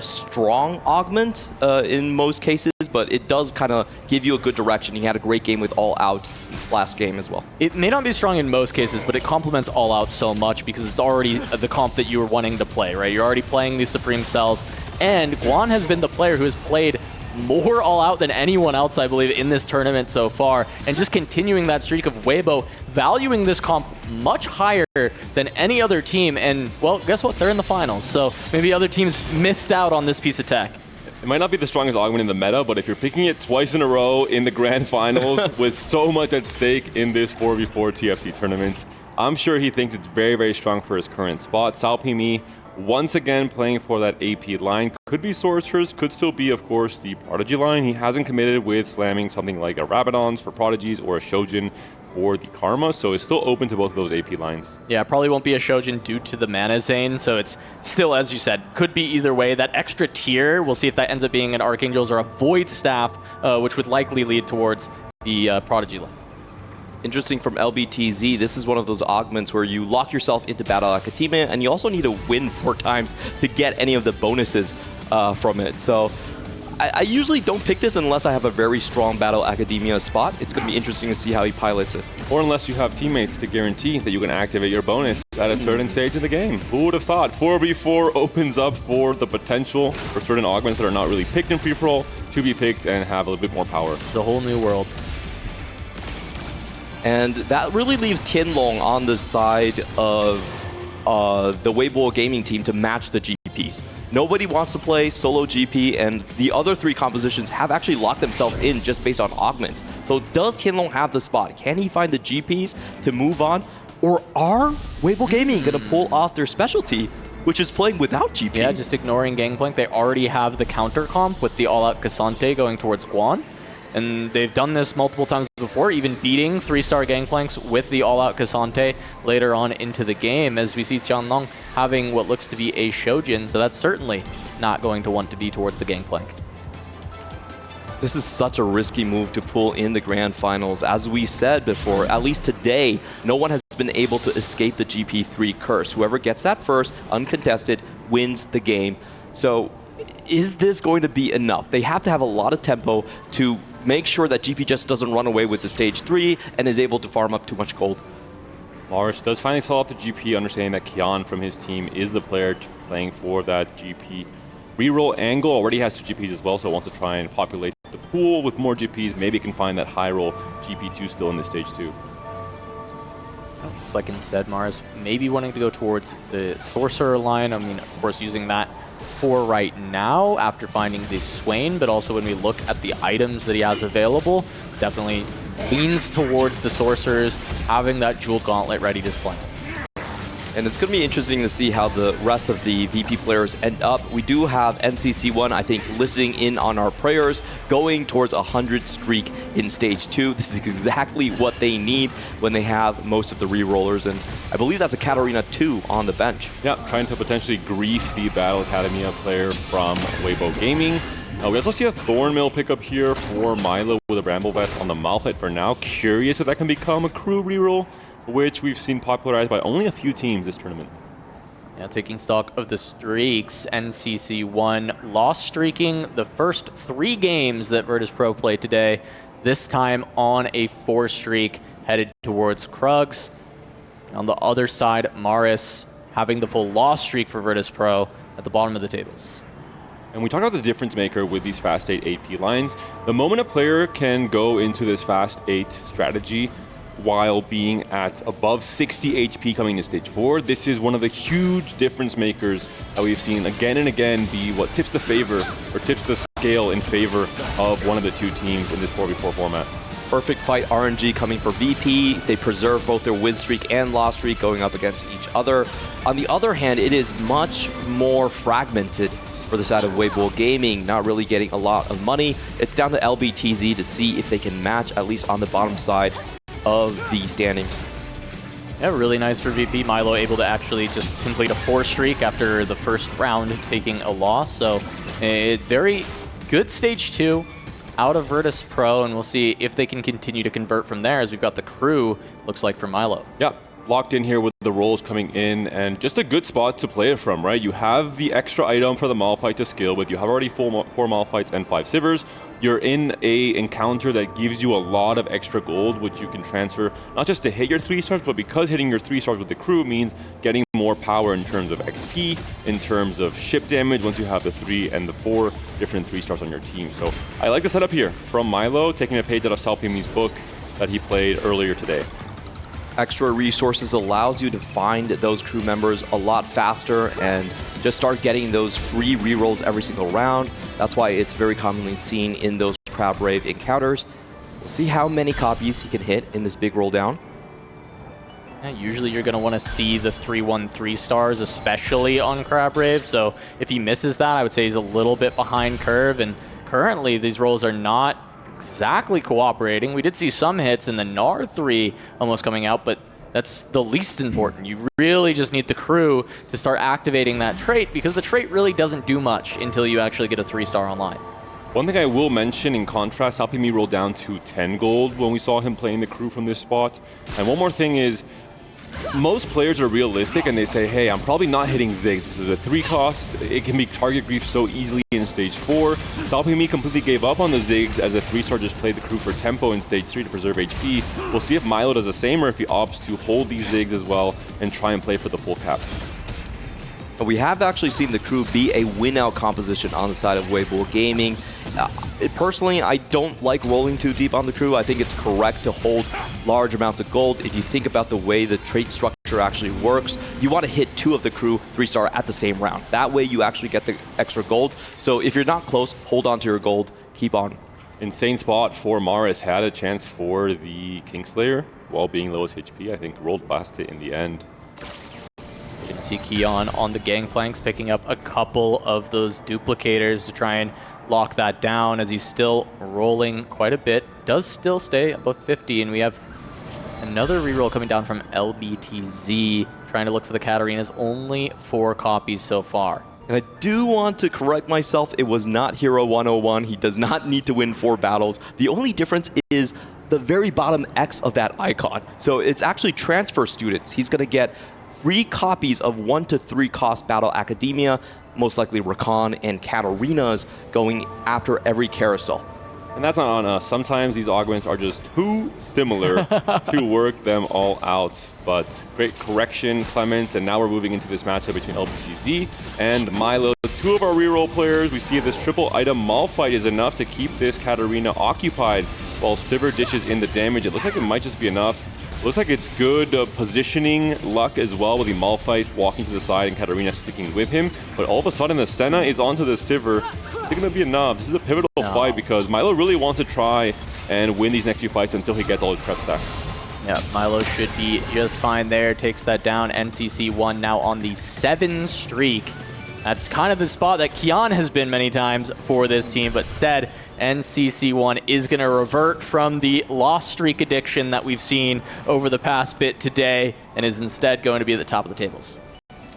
strong augment in most cases, plays, but it does kind of give you a good direction. He had a great game with All Out last game as well. It may not be strong in most cases, but it complements All Out so much because it's already the comp that you were wanting to play, right? You're already playing these Supreme Cells, and Guan has been the player who has played more All Out than anyone else, I believe, in this tournament so far, and just continuing that streak of Weibo, valuing this comp much higher than any other team, and, well, guess what? They're in the finals, so maybe other teams missed out on this piece of tech. It might not be the strongest augment in the meta, but if you're picking it twice in a row in the grand finals with so much at stake in this 4v4 TFT tournament, I'm sure he thinks it's very, very strong for his current spot. Salpimi, once again playing for that AP line. Could be Sorcerers, could still be, of course, the Prodigy line. He hasn't committed with slamming something like a Rabadons for Prodigies or a Shojin for the Karma, so it's still open to both of those AP lines. Yeah, probably won't be a Shojin due to the mana Zane, so it's still, as you said, could be either way. That extra tier, we'll see if that ends up being an Archangels or a Void Staff, which would likely lead towards the Prodigy line. Interesting from LBTZ, this is one of those augments where you lock yourself into Battle Academia, and you also need to win 4 times to get any of the bonuses from it. So I usually don't pick this unless I have a very strong Battle Academia spot. It's going to be interesting to see how he pilots it. Or unless you have teammates to guarantee that you can activate your bonus at a certain stage of the game. Who would have thought 4v4 opens up for the potential for certain augments that are not really picked in free-for-all to be picked and have a little bit more power. It's a whole new world. And that really leaves Tianlong on the side of the Weibo gaming team to match the GPs. Nobody wants to play solo GP, and the other 3 compositions have actually locked themselves in just based on augments. So does Tianlong have the spot? Can he find the GPs to move on? Or are Weibo Gaming going to pull off their specialty, which is playing without GP? Yeah, just ignoring Gangplank. They already have the counter comp with the all-out Cassante going towards Guan. And they've done this multiple times before, even beating 3-star Gangplanks with the all-out Cassante later on into the game, as we see Tianlong having what looks to be a Shojin, so that's certainly not going to want to be towards the Gangplank. This is such a risky move to pull in the grand finals. As we said before, at least today, no one has been able to escape the GP3 curse. Whoever gets that first, uncontested, wins the game. So is this going to be enough? They have to have a lot of tempo to make sure that GP just doesn't run away with the stage 3 and is able to farm up too much gold. Lars does finally sell out the GP, understanding that Kian from his team is the player playing for that GP reroll angle. Already has 2 GPs as well, so wants to try and populate the pool with more GPs. Maybe can find that high roll GP2 still in this stage 2. Looks like instead Mars maybe wanting to go towards the Sorcerer line. I mean, of course, using that for right now after finding the Swain, but also when we look at the items that he has available, definitely leans towards the Sorcerers, having that Jeweled Gauntlet ready to slam. And it's going to be interesting to see how the rest of the VP players end up. We do have NCC1, I think, listening in on our prayers, going towards a 100 streak in Stage 2. This is exactly what they need when they have most of the re-rollers, and I believe that's a Katarina 2 on the bench. Yeah, trying to potentially grief the Battle Academia player from Weibo Gaming. We also see a Thornmill pickup here for Milo with a Bramble Vest on the Malphite for now. Curious if that can become a crew reroll, which we've seen popularized by only a few teams this tournament. Yeah, taking stock of the streaks, NCC1 lost streaking the first 3 games that Virtus.pro played today, this time on a 4 streak headed towards Krugs. On the other side, Maris having the full loss streak for Virtus.pro at the bottom of the tables. And we talked about the difference maker with these Fast 8 AP lines. The moment a player can go into this Fast 8 strategy while being at above 60 HP coming to Stage 4, this is one of the huge difference makers that we've seen again and again be what tips the favor, or tips the scale in favor of one of the 2 teams in this 4v4 format. Perfect fight RNG coming for VP. They preserve both their win streak and loss streak going up against each other. On the other hand, it is much more fragmented for the side of Weibo Gaming, not really getting a lot of money. It's down to LBTZ to see if they can match, at least on the bottom side of the standings. Yeah, really nice for VP. Milo able to actually just complete a 4 streak after the first round taking a loss. So a very good Stage 2 out of Virtus.pro, and we'll see if they can continue to convert from there, as we've got the crew, looks like, for Milo. Yeah, locked in here with the the rolls coming in, and just a good spot to play it from, right? You have the extra item for the Malphite to scale with. You have already 4 Malphites and 5 Sivers. You're in a encounter that gives you a lot of extra gold, which you can transfer not just to hit your 3 stars, but because hitting your 3 stars with the crew means getting more power in terms of XP, in terms of ship damage once you have the 3 and the 4 different 3 stars on your team. So I like the setup here from Milo, taking a page out of Salpimi's book that he played earlier today. Extra resources allows you to find those crew members a lot faster and just start getting those free rerolls every single round. That's why it's very commonly seen in those Crab Rave encounters. We'll see how many copies he can hit in this big roll down. Yeah, usually you're going to want to see the 3-1 3 stars, especially on Crab Rave. So if he misses that, I would say he's a little bit behind curve. And currently, these rolls are not exactly cooperating. We did see some hits in the Gnar 3 almost coming out, but that's the least important. You really just need the crew to start activating that trait, because the trait really doesn't do much until you actually get a 3-star online. One thing I will mention in contrast, Salpimi rolled down to 10 gold when we saw him playing the crew from this spot. And one more thing is, most players are realistic and they say, hey, I'm probably not hitting Ziggs because of the 3 cost. It can be target grief so easily in stage 4. Salpimi completely gave up on the Ziggs as a 3-star just played the crew for tempo in stage 3 to preserve HP. We'll see if Milo does the same or if he opts to hold these Ziggs as well and try and play for the full cap. We have actually seen the crew be a win-out composition on the side of Weibo Gaming. Personally, I don't like rolling too deep on the crew. I think it's correct to hold large amounts of gold. If you think about the way the trait structure actually works, you want to hit 2 of the crew 3-star at the same round. That way you actually get the extra gold. So if you're not close, hold on to your gold, keep on. Insane spot for Maris. Had a chance for the Kingslayer while being lowest HP. I think rolled past it in the end. You can see Keon on the gangplanks picking up a couple of those duplicators to try and lock that down, as he's still rolling quite a bit. Does still stay above 50, and we have another reroll coming down from LBTZ, trying to look for the Katarinas. Only 4 copies so far. And I do want to correct myself. It was not Hero 101. He does not need to win 4 battles. The only difference is the very bottom X of that icon. So it's actually transfer students. He's going to get free copies of 1 to 3 cost Battle Academia, most likely Rakan and Katarinas, going after every carousel. And that's not on us. Sometimes these augments are just too similar to work them all out. But great correction, Clement. And now we're moving into this matchup between LBGZ and Milo. 2 of our reroll players. We see this triple item Malphite is enough to keep this Katarina occupied while Sivir dishes in the damage. It looks like it might just be enough. Looks like it's good positioning luck as well, with the Malphite walking to the side and Katarina sticking with him. But all of a sudden, the Senna is onto the Sivir. Is it going to be enough? This is a pivotal fight because Milo really wants to try and win these next few fights until he gets all his prep stacks. Yeah, Milo should be just fine there. Takes that down. NCC1 now on the 7 streak. That's kind of the spot that Kian has been many times for this team, but instead, NCC1 is going to revert from the lost streak addiction that we've seen over the past bit today, and is instead going to be at the top of the tables.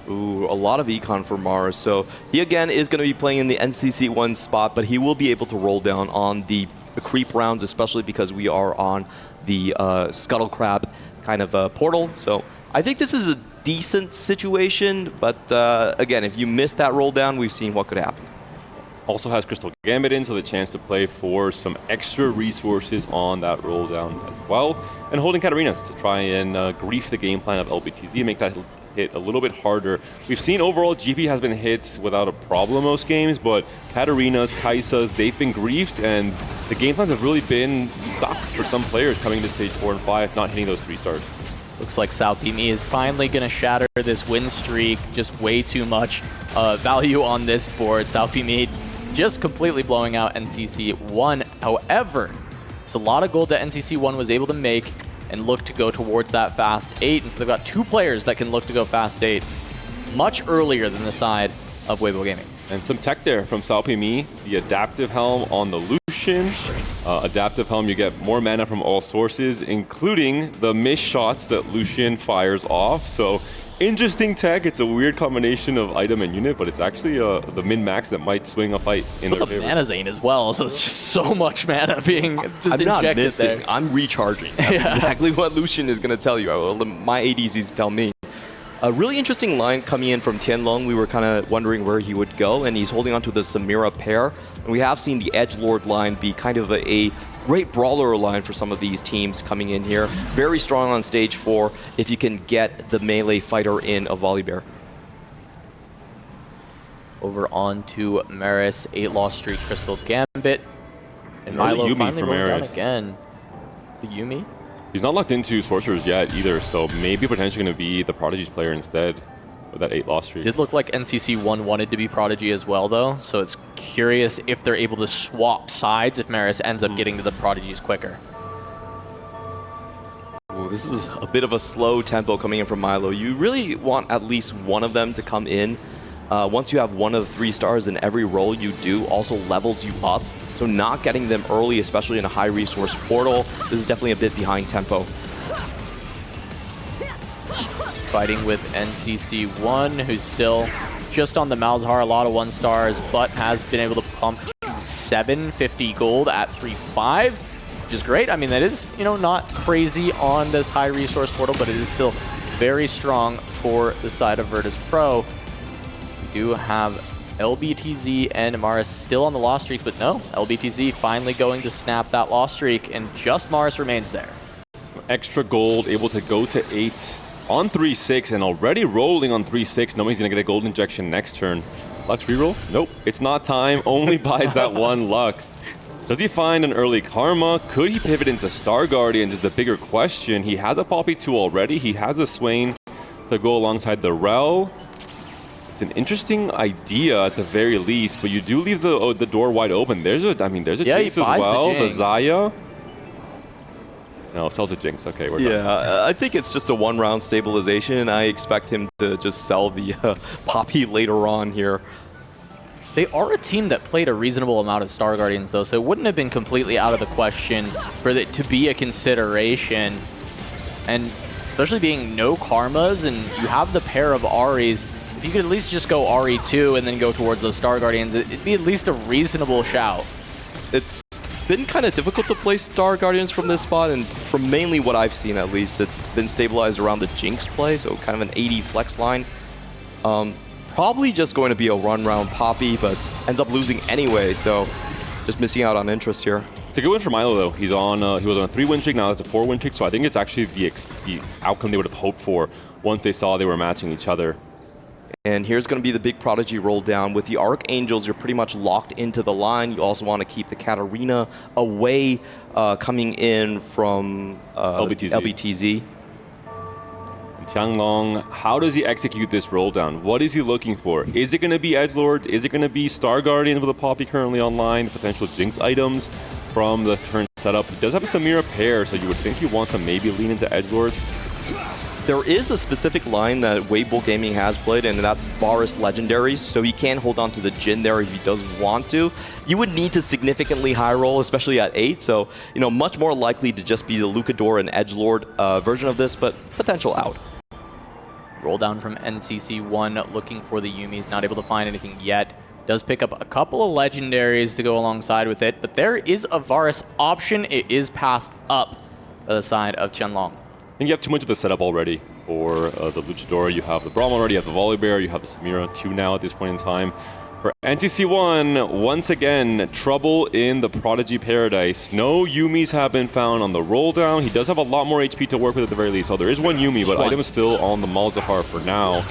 Ooh, a lot of econ for Mars. So he again is going to be playing in the NCC1 spot, but he will be able to roll down on the creep rounds, especially because we are on the Scuttle Crab kind of portal. So I think this is a decent situation, but again, if you miss that roll down, we've seen what could happen. Also has Crystal Gambit in, so the chance to play for some extra resources on that roll down as well. And holding Katarinas to try and grief the game plan of LBTZ, make that hit a little bit harder. We've seen overall GP has been hit without a problem most games, but Katarinas, Kaisas, they've been griefed, and the game plans have really been stuck for some players coming to stage 4 and 5, not hitting those 3 stars. Looks like Salpimi is finally going to shatter this win streak. Just way too much value on this board. Salpimi just completely blowing out NCC1. However, it's a lot of gold that NCC1 was able to make and look to go towards that fast 8. And so they've got 2 players that can look to go fast 8 much earlier than the side of Weibo Gaming. And some tech there from Salpimi. The Adaptive Helm on the Lucian. Adaptive Helm, you get more mana from all sources, including the missed shots that Lucian fires off. So interesting tech. It's a weird combination of item and unit, but it's actually the min-max that might swing a fight in their favor. The mana Zane as well, so it's just so much mana being just I'm not missing. there. I'm recharging. That's exactly what Lucian is going to tell you. My ADCs tell me. A really interesting line coming in from Tianlong. We were kind of wondering where he would go, and he's holding on to the Samira pair. And we have seen the Edgelord line be kind of a great brawler line for some of these teams coming in here. Very strong on stage 4 if you can get the melee fighter in a Volibear. Over on to Maris, 8-loss streak, Crystal Gambit. And Milo Yumi finally for rolling down Maris. again. The Yumi? He's not locked into Sorcerers yet either, so maybe potentially going to be the Prodigy's player instead with that 8-loss streak. Did look like NCC1 wanted to be Prodigy as well, though, so it's curious if they're able to swap sides if Maris ends up getting to the Prodigies quicker. Ooh, this is a bit of a slow tempo coming in from Milo. You really want at least one of them to come in. Once you have one of the 3 stars in every role you do, also levels you up. So not getting them early, especially in a high resource portal, this is definitely a bit behind tempo. Fighting with NCC1, who's still just on the Malzahar, a lot of 1 stars, but has been able to pump to 750 gold at 3.5, which is great. I mean, that is, you know, not crazy on this high resource portal, but it is still very strong for the side of Virtus.pro. We do have LBTZ and Maris still on the loss streak, but no, LBTZ finally going to snap that loss streak, and just Maris remains there. Extra gold, able to go to 8 on 3-6, and already rolling on 3-6, knowing he's going to get a gold injection next turn. Lux reroll? Nope, it's not time, only buys that 1 Lux. Does he find an early Karma? Could he pivot into Star Guardian is the bigger question. He has a Poppy 2 already, he has a Swain to go alongside the Rel. It's an interesting idea at the very least, but you do leave the door wide open. There's a Jinx as well. The Xayah. No, sells a Jinx. Okay, we're done. Yeah, I think it's just a 1-round stabilization. I expect him to just sell the Poppy later on here. They are a team that played a reasonable amount of Star Guardians, though, so it wouldn't have been completely out of the question for it to be a consideration. And especially being no Karmas, and you have the pair of Aries, if you could at least just go RE2 and then go towards those Star Guardians, it'd be at least a reasonable shout. It's been kind of difficult to play Star Guardians from this spot, and from mainly what I've seen at least, it's been stabilized around the Jinx play, so kind of an 80 flex line. Probably just going to be a run-round Poppy, but ends up losing anyway, so just missing out on interest here. It's a good win for Milo, though. He was on a 3-win streak, now it's a 4-win streak, so I think it's actually the outcome they would have hoped for once they saw they were matching each other. And here's going to be the big Prodigy roll down. With the Archangels, you're pretty much locked into the line. You also want to keep the Katarina away coming in from LBTZ. And Tianlong, how does he execute this roll down? What is he looking for? Is it going to be Edgelord? Is it going to be Star Guardian with a Poppy currently online? Potential Jinx items from the current setup. He does have a Samira pair, so you would think he wants to maybe lean into Edgelord. There is a specific line that Weibo Gaming has played, and that's Varus Legendaries, so he can hold on to the Jhin there if he does want to. You would need to significantly high roll, especially at 8, so much more likely to just be the Lucador and Edgelord version of this, but potential out. Roll down from NCC1, looking for the Yumis, not able to find anything yet. Does pick up a couple of Legendaries to go alongside with it, but there is a Varus option. It is passed up by the side of Tianlong. I think you have too much of a setup already for the Luchador. You have the Braum already, you have the Volibear, you have the Samira 2 now at this point in time. For NCC1, once again, trouble in the Prodigy Paradise. No Yumis have been found on the roll down. He does have a lot more HP to work with at the very least. So there is one Yumi, but item is still on the Malzahar for now.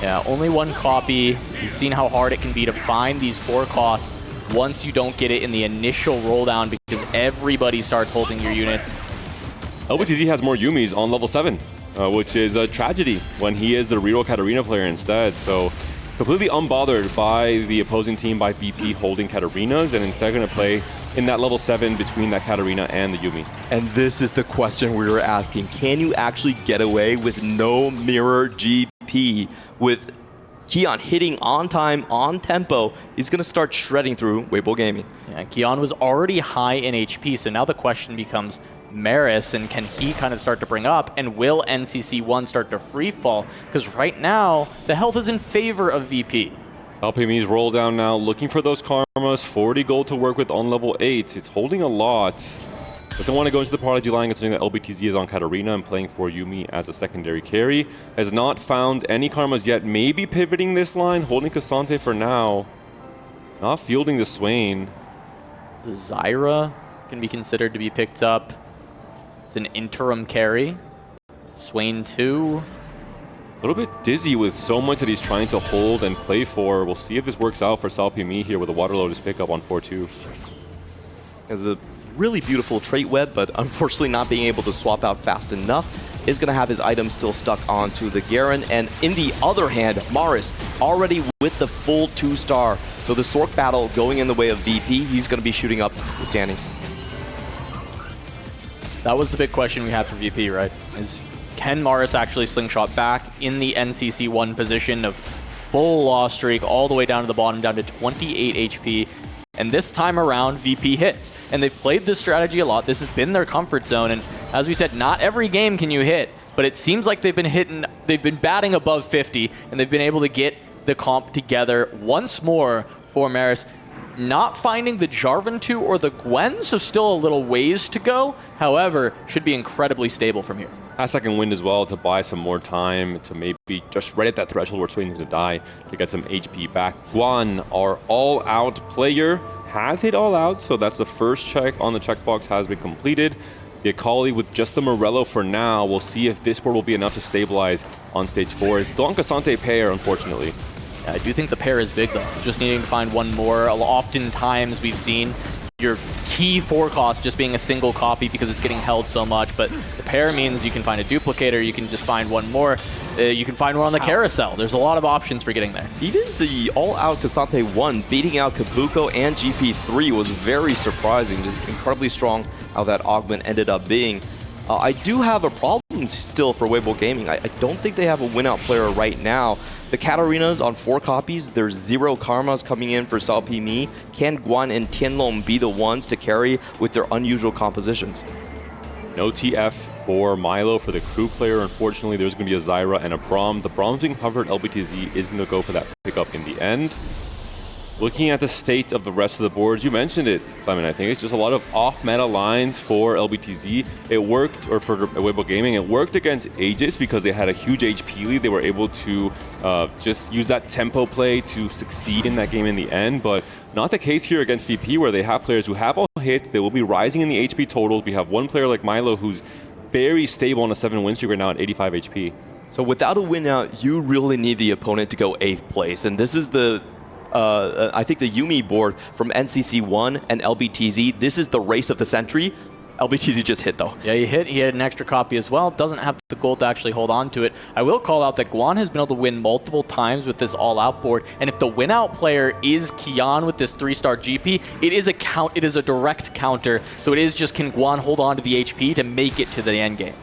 Yeah, only 1 copy. You've seen how hard it can be to find these 4 costs once you don't get it in the initial roll down, because everybody starts holding your units. LBTZ has more Yumis on level 7, which is a tragedy when he is the reroll Katarina player instead. So completely unbothered by the opposing team, by VP holding Katarinas, and instead going to play in that level 7 between that Katarina and the Yumi. And this is the question we were asking. Can you actually get away with no mirror GP? With Keon hitting on time, on tempo, he's going to start shredding through Weibo Gaming. Yeah, Keon was already high in HP, so now the question becomes Maris, and can he kind of start to bring up, and will NCC1 start to free fall? Because right now, the health is in favor of VP. Alpimi's roll down now, looking for those karmas, 40 gold to work with on level 8. It's holding a lot. Doesn't want to go into the Prodigy line considering that LBTZ is on Katarina and playing for Yuumi as a secondary carry. Has not found any Karmas yet. Maybe pivoting this line, holding Cassante for now. Not fielding the Swain. Zyra can be considered to be picked up. It's an interim carry. Swain 2. A little bit dizzy with so much that he's trying to hold and play for. We'll see if this works out for Salpimi here with a Water Lotus pickup on 4-2. Has a really beautiful trait web, but unfortunately not being able to swap out fast enough. Is going to have his items still stuck onto the Garen. And in the other hand, Maris already with the full 2-star. So the Sork battle going in the way of VP. He's going to be shooting up the standings. That was the big question we had for VP, right? Is can Maris actually slingshot back in the NCC1 position of full loss streak all the way down to the bottom, down to 28 HP? And this time around, VP hits. And they've played this strategy a lot. This has been their comfort zone. And as we said, not every game can you hit. But it seems like they've been batting above 50, and they've been able to get the comp together once more for Maris. Not finding the Jarvan 2 or the Gwen, so still a little ways to go. However, should be incredibly stable from here. A second wind as well to buy some more time to maybe just right at that threshold where Swain needs to die to get some HP back. Guan, our all-out player, has hit all out, so that's the first check on the checkbox has been completed. The Akali with just the Morello for now. We'll see if this board will be enough to stabilize on stage 4. It's still on Cassante pair, unfortunately. Yeah, I do think the pair is big, though. Just needing to find one more. Oftentimes we've seen your key forecast just being a single copy because it's getting held so much, but the pair means you can find a duplicator, you can just find one more, you can find one on the carousel. There's a lot of options for getting there. Even the all-out Cassante 1 beating out Kabuko and GP3 was very surprising, just incredibly strong how that augment ended up being. I do have a problem still for Weibo Gaming. I don't think they have a win-out player right now. The Katarinas on 4 copies, there's 0 Karmas coming in for Salpimi. Can Guan and Tianlong be the ones to carry with their unusual compositions? No TF for Milo for the crew player. Unfortunately, there's going to be a Zyra and a Braum. The Braum's being covered. LBTZ is going to go for that pickup in the end. Looking at the state of the rest of the boards, you mentioned it, Clement. I think it's just a lot of off-meta lines for LBTZ. It worked, or for Weibo Gaming, it worked against Aegis because they had a huge HP lead. They were able to just use that tempo play to succeed in that game in the end, but not the case here against VP, where they have players who have all hits. They will be rising in the HP totals. We have one player like Milo who's very stable on a 7-win streak right now at 85 HP. So without a win out, you really need the opponent to go 8th place, and this is the I think the Yuumi board from NCC1 and LBTZ, this is the race of the century. LBTZ just hit, though. Yeah, he hit. He had an extra copy as well. Doesn't have the gold to actually hold on to it. I will call out that Guan has been able to win multiple times with this all-out board. And if the win-out player is Kian with this 3-star GP, it is a count. It is a direct counter. So it is just, can Guan hold on to the HP to make it to the end game?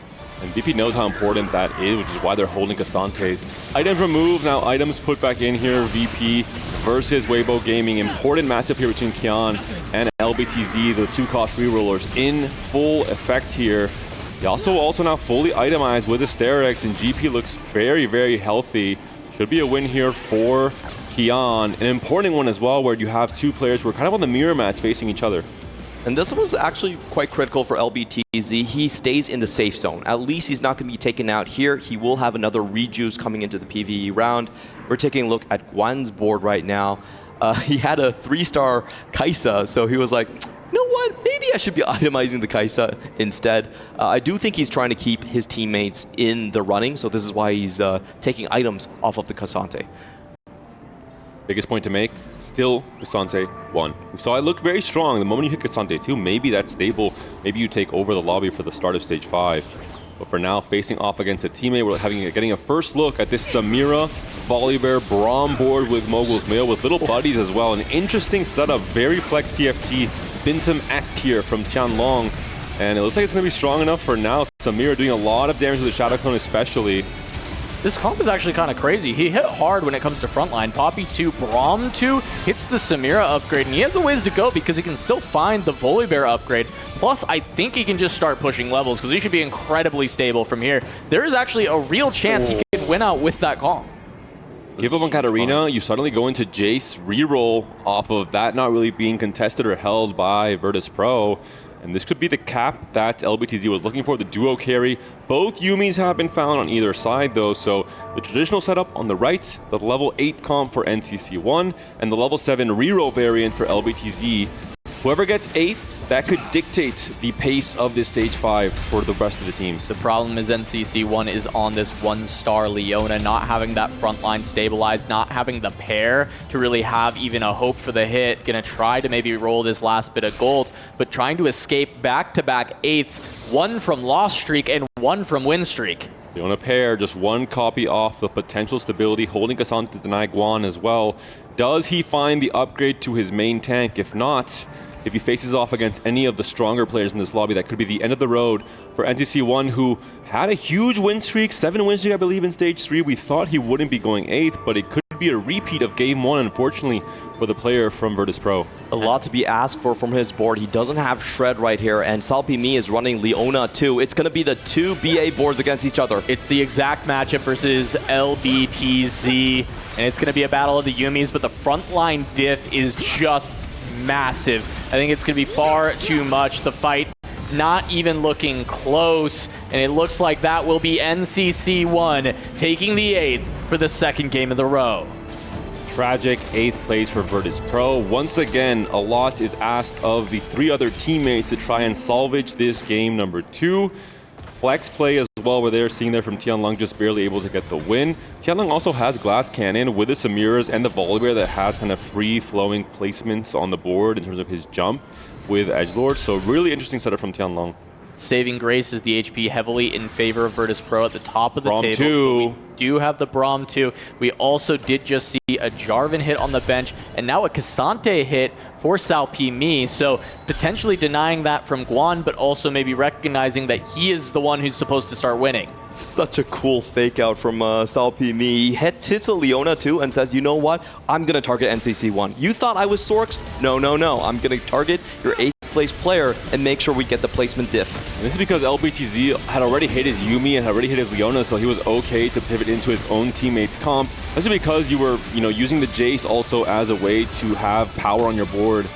And VP knows how important that is, which is why they're holding Cassante's. Items removed, now items put back in here. VP versus Weibo Gaming. Important matchup here between Kian and LBTZ, the 2-cost rerollers in full effect here. They also now fully itemized with the Sterex, and GP looks very, very healthy. Should be a win here for Kian. An important one as well, where you have 2 players who are kind of on the mirror match facing each other. And this was actually quite critical for LBTZ. He stays in the safe zone. At least he's not going to be taken out here. He will have another rejuice coming into the PvE round. We're taking a look at Guan's board right now. He had a 3-star Kaisa, so he was like, you know what? Maybe I should be itemizing the Kaisa instead. I do think he's trying to keep his teammates in the running, so this is why he's taking items off of the Cassante. Biggest point to make, still Cassante 1. We saw it look very strong. The moment you hit Cassante 2, maybe that's stable. Maybe you take over the lobby for the start of stage 5. But for now, facing off against a teammate, we're getting a first look at this Samira, Volibear, Braum board with Mogul's Mail with little buddies as well. An interesting setup, very flex TFT, Bintum-esque here from Tianlong. And it looks like it's going to be strong enough for now. Samira doing a lot of damage with the Shadow Clone especially. This comp is actually kind of crazy. He hit hard when it comes to frontline. Poppy 2, Braum 2 hits the Samira upgrade, and he has a ways to go because he can still find the Volibear upgrade. Plus, I think he can just start pushing levels because he should be incredibly stable from here. There is actually a real chance he can win out with that comp. Give up on Katarina, you suddenly go into Jace, reroll off of that not really being contested or held by Virtus.pro. And this could be the cap that LBTZ was looking for, the duo carry. Both Yumis have been found on either side though, so the traditional setup on the right, the level 8 comp for NCC1, and the level 7 reroll variant for LBTZ. Whoever gets 8th, that could dictate the pace of this stage 5 for the rest of the teams. The problem is NCC1 is on this 1-star Leona, not having that front line stabilized, not having the pair to really have even a hope for the hit. Gonna try to maybe roll this last bit of gold, but trying to escape back-to-back 8s, one from loss streak and one from win streak. Leona pair, just one copy off the potential stability, holding Kasante to deny Guan as well. Does he find the upgrade to his main tank? If not, if he faces off against any of the stronger players in this lobby, that could be the end of the road for NCC1, who had a huge win streak, 7 win streak, I believe, in stage 3. We thought he wouldn't be going 8th, but it could be a repeat of game 1, unfortunately, for the player from Virtus.pro. A lot to be asked for from his board. He doesn't have Shred right here, and Salpimi is running Leona too. It's going to be the 2 BA boards against each other. It's the exact matchup versus LBTZ, and it's going to be a battle of the Yumis, but the frontline diff is just massive. I think it's going to be far too much. The fight not even looking close, and it looks like that will be NCC1 taking the 8th for the 2nd game in the row. Tragic 8th place for Virtus.pro. Once again, a lot is asked of the 3 other teammates to try and salvage this game number 2. Flex play as well, where they're seeing there from Tianlong, just barely able to get the win. Tianlong also has Glass Cannon with the Samiras and the Volibear that has kind of free-flowing placements on the board in terms of his jump with Edgelord. So really interesting setup from Tianlong. Saving Grace is the HP heavily in favor of Virtus.pro at the top of the Braum table. 2. We do have the Braum 2. We also did just see a Jarvan hit on the bench, and now a Kasante hit for Salpimi. So potentially denying that from Guan, but also maybe recognizing that he is the one who's supposed to start winning. Such a cool fake out from Salpimi. He hits a Leona too and says, you know what? I'm going to target NCC1. You thought I was Sorks? No. I'm going to target your 8th place player and make sure we get the placement diff. And this is because LBTZ had already hit his Yuumi and had already hit his Leona, so he was okay to pivot into his own teammate's comp. This is because you were, using the Jace also as a way to have power on your board.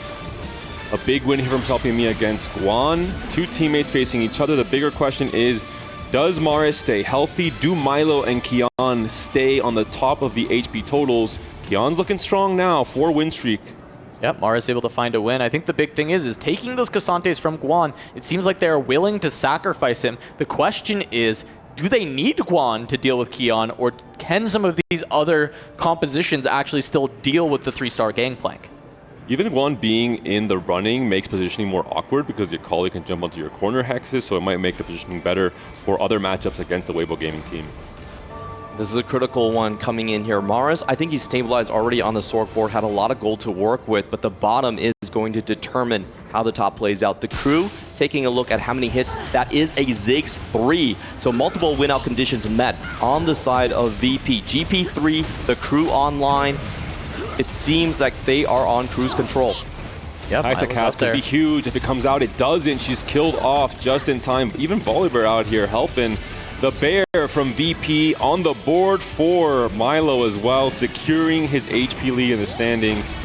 A big win here from Salpimi against Guan. 2 teammates facing each other. The bigger question is, does Maris stay healthy? Do Milo and Kian stay on the top of the HP totals? Kian's looking strong now, 4 win streak. Yep, Mara's able to find a win. I think the big thing is taking those Kasantes from Guan. It seems like they're willing to sacrifice him. The question is, do they need Guan to deal with Kian, or can some of these other compositions actually still deal with the 3-star Gangplank? Even Guan being in the running makes positioning more awkward because your colleague can jump onto your corner hexes, so it might make the positioning better for other matchups against the Weibo gaming team. This is a critical one coming in here. Maris, I think he's stabilized already on the Sork board, had a lot of gold to work with, but the bottom is going to determine how the top plays out. The crew taking a look at how many hits. That is a Ziggs 3. So multiple win-out conditions met on the side of VP. GP3, the crew online. It seems like they are on cruise control. Yep, Isaac Cast could be huge. If it comes out, it doesn't. She's killed off just in time. Even Boulevard out here helping. The Bear from VP on the board for Milo as well, securing his HP lead in the standings.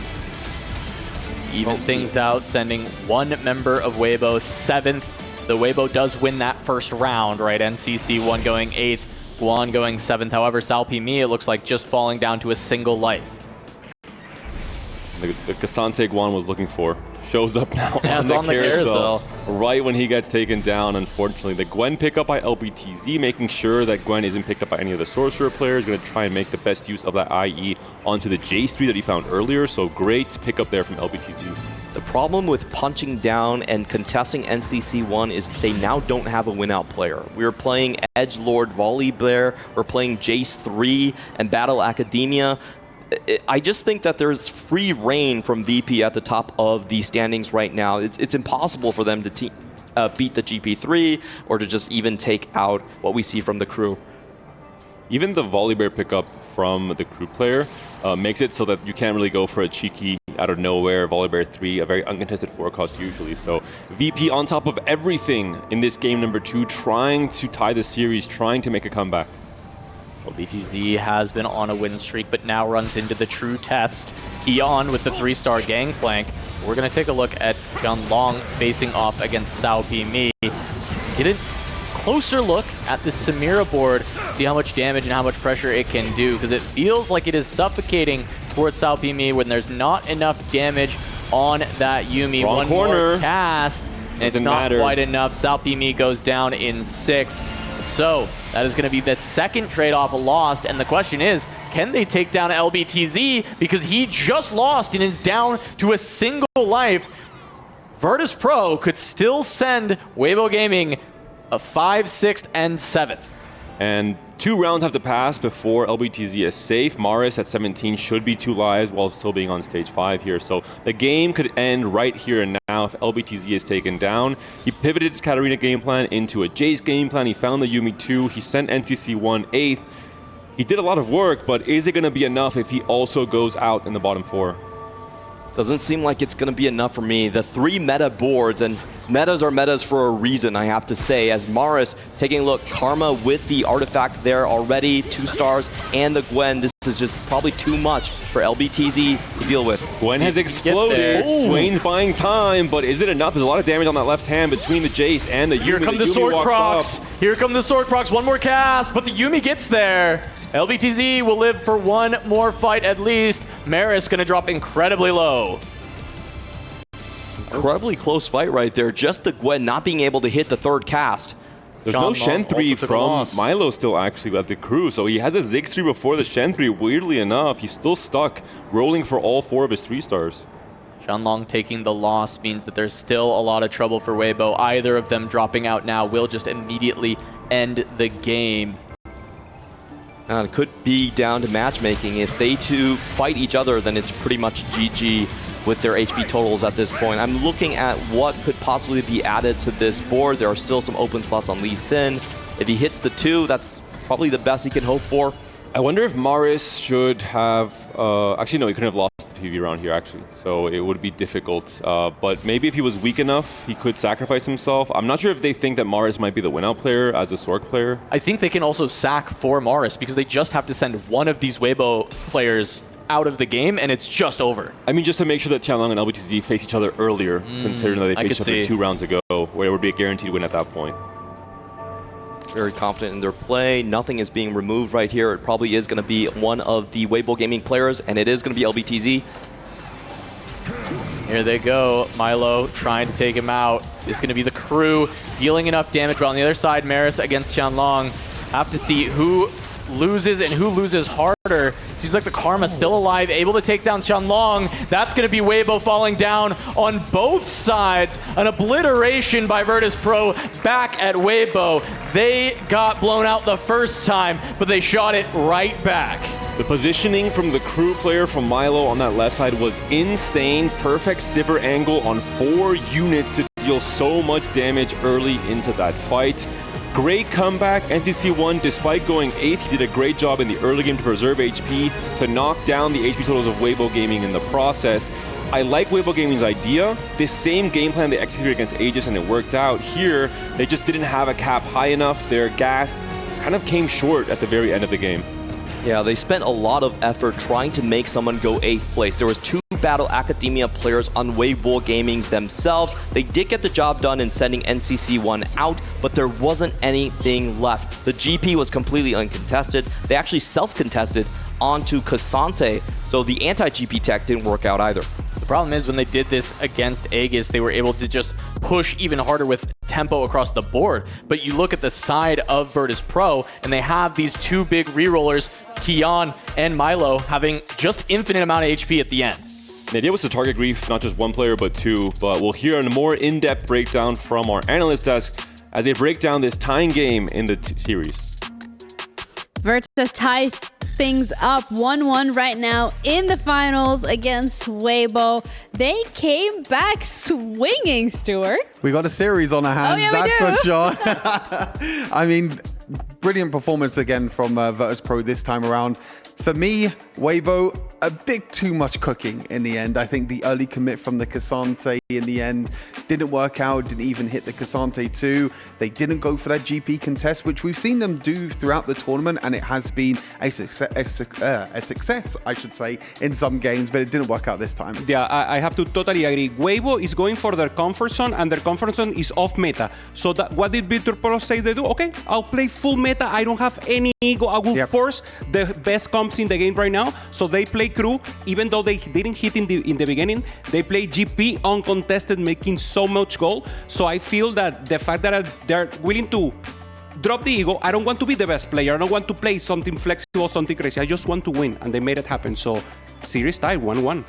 Even things out, sending one member of Weibo 7th. The Weibo does win that first round, right? NCC1 going 8th, Guan going 7th. However, Salpimi, it looks like just falling down to a single life. The Kasante Guan was looking for shows up now on the carousel. Right when he gets taken down, unfortunately. The Gwen pickup by LBTZ, making sure that Gwen isn't picked up by any of the Sorcerer players. Going to try and make the best use of that IE onto the Jace 3 that he found earlier. So great pickup there from LBTZ. The problem with punching down and contesting NCC1 is they now don't have a win-out player. We were playing Edgelord Volibear, we're playing Jace 3 and Battle Academia. I just think that there's free reign from VP at the top of the standings right now. It's impossible for them to beat the GP3 or to just even take out what we see from the crew. Even the Volibear pickup from the crew player makes it so that you can't really go for a cheeky, out of nowhere Volibear 3, a very uncontested 4 cost usually. So VP on top of everything in this game number 2, trying to tie the series, trying to make a comeback. Well, BTZ has been on a win streak, but now runs into the true test. Kian with the 3-star Gangplank. we're going to take a look at Long facing off against Sao Pi. Let's get a closer look at the Samira board, see how much damage and how much pressure it can do, because it feels like it is suffocating towards Sao Pi when there's not enough damage on that Yuumi. Wrong One corner. more cast, and it's not quite enough. Sao Pi goes down in 6th. So that is going to be the second trade-off lost, and the question is, can they take down LBTZ? Because he just lost and is down to a single life. Virtus.pro could still send Weibo Gaming a 5th, 6th, and 7th. And 2 rounds have to pass before LBTZ is safe. Maris at 17 should be 2 lives while still being on stage 5 here. So the game could end right here and now if LBTZ is taken down. He pivoted his Katarina game plan into a Jace game plan. He found the Yuumi 2. He sent NCC1 8th. He did a lot of work, but is it going to be enough if he also goes out in the bottom 4? Doesn't seem like it's going to be enough for me. The 3 meta boards, and metas are metas for a reason, I have to say. As Maris taking a look, Karma with the artifact there already, 2 stars, and the Gwen. This is just probably too much for LBTZ to deal with. Gwen has exploded. Swain's buying time, but is it enough? There's a lot of damage on that left hand between the Jace and the Yuumi. Here come the Sword Crocs. Here come the Sword Crocs. One more cast, but the Yuumi gets there. LBTZ will live for one more fight at least. Maris going to drop incredibly low. Incredibly close fight right there. Just the Gwen not being able to hit the 3rd cast. There's no Shen 3 from Milo still actually at the crew, so he has a Ziggs 3 before the Shen 3. Weirdly enough, he's still stuck, rolling for all 4 of his 3 stars. Long taking the loss means that there's still a lot of trouble for Weibo. Either of them dropping out now will just immediately end the game. It could be down to matchmaking. If they two fight each other, then it's pretty much GG with their HP totals at this point. I'm looking at what could possibly be added to this board. There are still some open slots on Lee Sin. If he hits the 2, that's probably the best he can hope for. I wonder if Maris should have... actually, no, he couldn't have lost the PV round here, actually. So it would be difficult. But maybe if he was weak enough, he could sacrifice himself. I'm not sure if they think that Maris might be the win-out player as a Sork player. I think they can also sack for Maris because they just have to send one of these Weibo players out of the game, and it's just over. I mean, just to make sure that Tianlong and LBTZ face each other earlier, considering that they faced each other 2 rounds ago, where it would be a guaranteed win at that point. Very confident in their play. Nothing is being removed right here. It probably is going to be one of the Weibo Gaming players, and it is going to be LBTZ. Here they go. Milo trying to take him out. It's going to be the crew dealing enough damage. But on the other side, Maris against Tianlong. Have to see who loses and who loses harder. Seems like the Karma still alive, able to take down Tianlong. That's going to be Weibo falling down on both sides. An obliteration by Virtus.pro back at Weibo. They got blown out the first time, but they shot it right back. The positioning from the crew player from Milo on that left side was insane. Perfect Sivir angle on 4 units to deal so much damage early into that fight. Great comeback. NCC1, despite going 8th, he did a great job in the early game to preserve HP, to knock down the HP totals of Weibo Gaming in the process. I like Weibo Gaming's idea. This same game plan they executed against Aegis and it worked out. Here, they just didn't have a cap high enough. Their gas kind of came short at the very end of the game. Yeah, they spent a lot of effort trying to make someone go 8th place. There was 2 Battle Academia players on Weibo Gaming's themselves. They did get the job done in sending NCC1 out, but there wasn't anything left. The GP was completely uncontested. They actually self-contested onto Cassante, so the anti-GP tech didn't work out either. The problem is when they did this against Aegis, they were able to just push even harder with tempo across the board. But you look at the side of Virtus.pro, and they have these 2 big rerollers, Kian and Milo, having just infinite amount of HP at the end. The idea was to target grief, not just 1 player, but 2. But we'll hear a more in-depth breakdown from our analyst desk as they break down this tying game in the series. Virtus ties things up 1-1 right now in the finals against Weibo. They came back swinging, Stuart. We got a series on our hands, Oh, yeah, that's for sure. I mean, brilliant performance again from Virtus.pro this time around. For me, Weibo, a bit too much cooking in the end. I think the early commit from the Cassante in the end didn't work out, didn't even hit the Cassante 2. They didn't go for that GP contest, which we've seen them do throughout the tournament, and it has been a success, I should say, in some games, but it didn't work out this time. Yeah, I have to totally agree. Weibo is going for their comfort zone, and their comfort zone is off meta. So what did Virtus.pro say they do? Okay, I'll play full meta. I don't have any ego. I will force the best comps in the game right now. So they play crew, even though they didn't hit in the beginning. They play GP uncontested, making so much goal. So I feel that the fact that they're willing to drop the ego. I don't want to be the best player. I don't want to play something flexible, something crazy. I just want to win, and they made it happen. So series tied 1-1.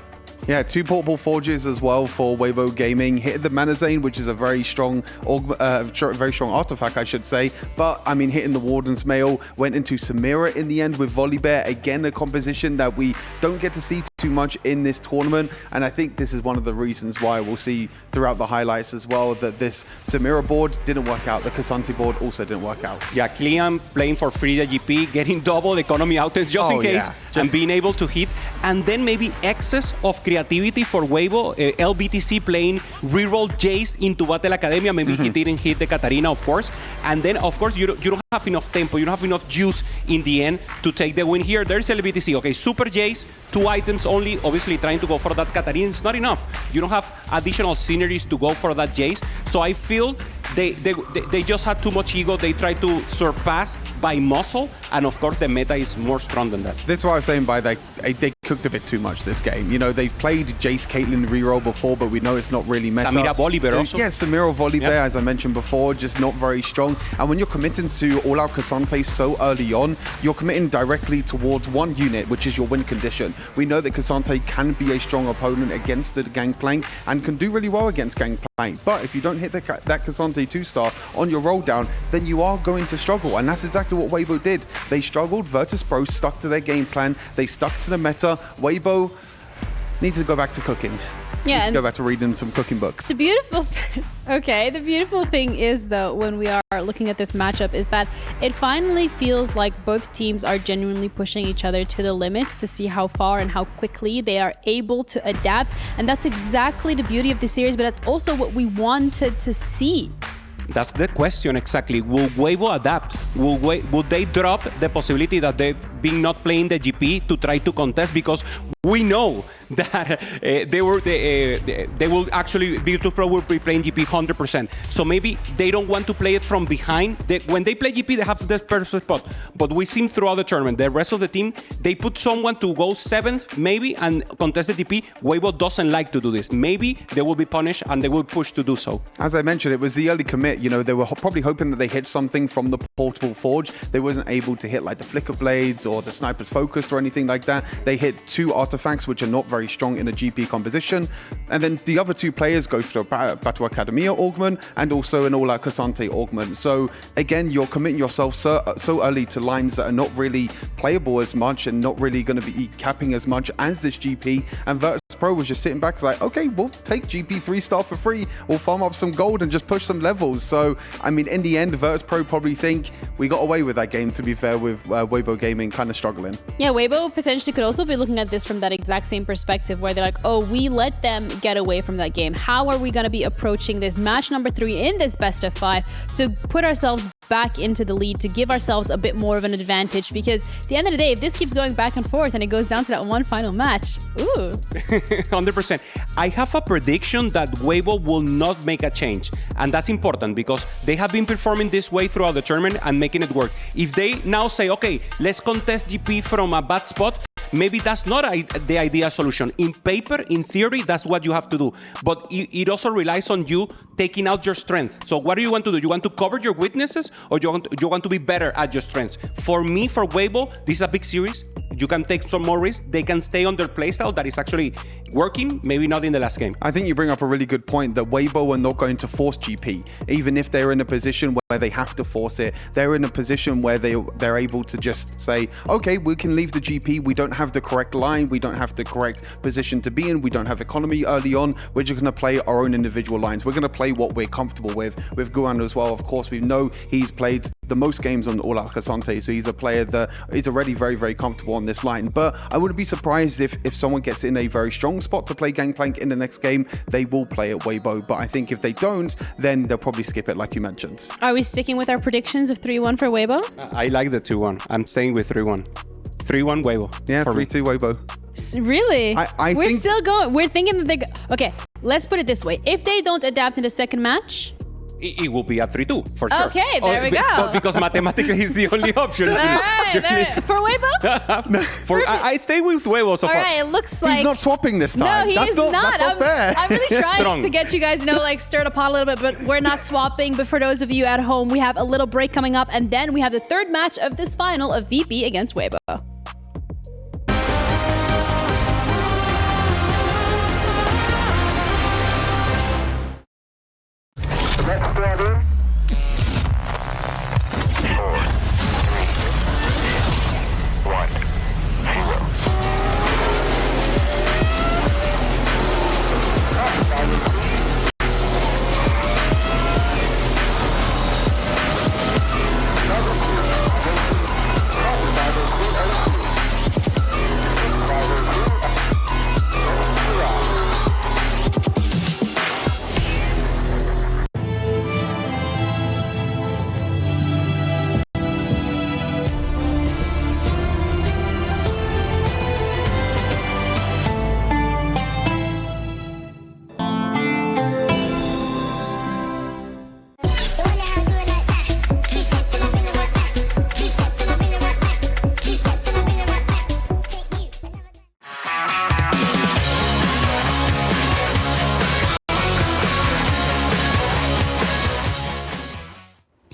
Yeah, 2 portable forges as well for Weibo Gaming. Hit the Manazane, which is a very strong artifact, I should say. But, I mean, hitting the Warden's Mail, went into Samira in the end with Volibear. Again, a composition that we don't get to see too much in this tournament. And I think this is one of the reasons why we'll see throughout the highlights as well that this Samira board didn't work out. The Cassante board also didn't work out. Yeah, Killian playing for free the GP, getting double economy outings just in case, and being able to hit. And then maybe excess of creativity for Weibo. LBTC playing reroll Jace into Battle Academia. Maybe he didn't hit the Katarina, of course. And then, of course, you don't have enough tempo. You don't have enough juice in the end to take the win here. There's LBTC. Okay, Super Jace, 2 items only. Obviously, trying to go for that Katarina is not enough. You don't have additional synergies to go for that Jace. So I feel they just had too much ego. They tried to surpass by muscle. And, of course, the meta is more strong than that. This is what I was saying by they cooked a bit too much this game. You know, they've played Jace Caitlyn reroll before, but we know it's not really meta. Samira Volibear also. Yeah, Samira Volibear, as I mentioned before, just not very strong. And when you're committing to all-out Cassante so early on, you're committing directly towards one unit, which is your win condition. We know that Cassante can be a strong opponent against the Gangplank and can do really well against Gangplank. But if you don't hit that Cassante 2-star on your roll down, then you are going to struggle. And that's exactly what Weibo did. They struggled. Virtus.pro stuck to their game plan. They stuck to the meta. Weibo needs to go back to cooking. Yeah, and go back to reading some cooking books. The beautiful the beautiful thing is, though, when we are looking at this matchup, is that it finally feels like both teams are genuinely pushing each other to the limits to see how far and how quickly they are able to adapt. And that's exactly the beauty of the series, but that's also what we wanted to see. That's the question exactly. Will Weibo adapt? Will they drop the possibility that they've been not playing the GP to try to contest? Because we know that they will actually, Virtus.pro will be playing GP 100%. So maybe they don't want to play it from behind. When they play GP, they have the perfect spot. But we've seen throughout the tournament, the rest of the team, they put someone to go 7th, maybe, and contest the GP. Weibo doesn't like to do this. Maybe they will be punished and they will push to do so. As I mentioned, it was the early commit. You know, they were probably hoping that they hit something from the portable forge. They wasn't able to hit like the flicker blades or the sniper's focused or anything like that. They hit 2 artifacts, which are not very strong in a GP composition. And then the other 2 players go for a Battle Academia augment and also an all-out Cassante augment. So again, you're committing yourself so early to lines that are not really playable as much and not really going to be capping as much as this GP. And Virtus.pro was just sitting back, it's like, okay, we'll take GP 3-star for free. We'll farm up some gold and just push some levels. So, I mean, in the end, Virtus.pro probably think we got away with that game, to be fair, with Weibo Gaming kind of struggling. Yeah, Weibo potentially could also be looking at this from that exact same perspective where they're like, oh, we let them get away from that game. How are we going to be approaching this match number 3 in this best of 5 to put ourselves back into the lead, to give ourselves a bit more of an advantage? Because at the end of the day, if this keeps going back and forth and it goes down to that one final match, ooh. 100%. I have a prediction that Weibo will not make a change. And that's important because they have been performing this way throughout the tournament and making it work. If they now say, okay, let's contest GP from a bad spot, maybe that's not the ideal solution. In paper, in theory, that's what you have to do. But it also relies on you taking out your strength. So what do you want to do? You want to cover your weaknesses or you want to be better at your strengths? For me, for Weibo, this is a big series. You can take some more risks. They can stay on their playstyle that is actually working, maybe not in the last game. I think you bring up a really good point that Weibo are not going to force GP. Even if they're in a position where they have to force it, they're in a position where they're able to just say, okay, we can leave the GP. We don't have the correct line. We don't have the correct position to be in. We don't have economy early on. We're just going to play our own individual lines. We're going to play what we're comfortable with Guan as well. Of course, we know he's played the most games on All Out Casante, so he's a player that is already very, very comfortable on this line. But I wouldn't be surprised if someone gets in a very strong spot to play Gangplank in the next game, they will play at Weibo. But I think if they don't, then they'll probably skip it like you mentioned. Are we sticking with our predictions of 3-1 for Weibo? I like the 2-1. I'm staying with 3-1. 3-1 Weibo. Yeah, 3-2 Weibo. Really? We're think... still going. We're thinking that they're... Okay, let's put it this way. If they don't adapt in the second match... It will be at 3-2 for sure. Okay, there we go. But because mathematically is the only option. All right, for Weibo? I stay with Weibo so far. All right, it looks like... He's not swapping this time. No, he's not. That's not fair. I'm really trying to get you guys, stir the pot a little bit, but we're not swapping. But for those of you at home, we have a little break coming up, and then we have the third match of this final of VP against Weibo.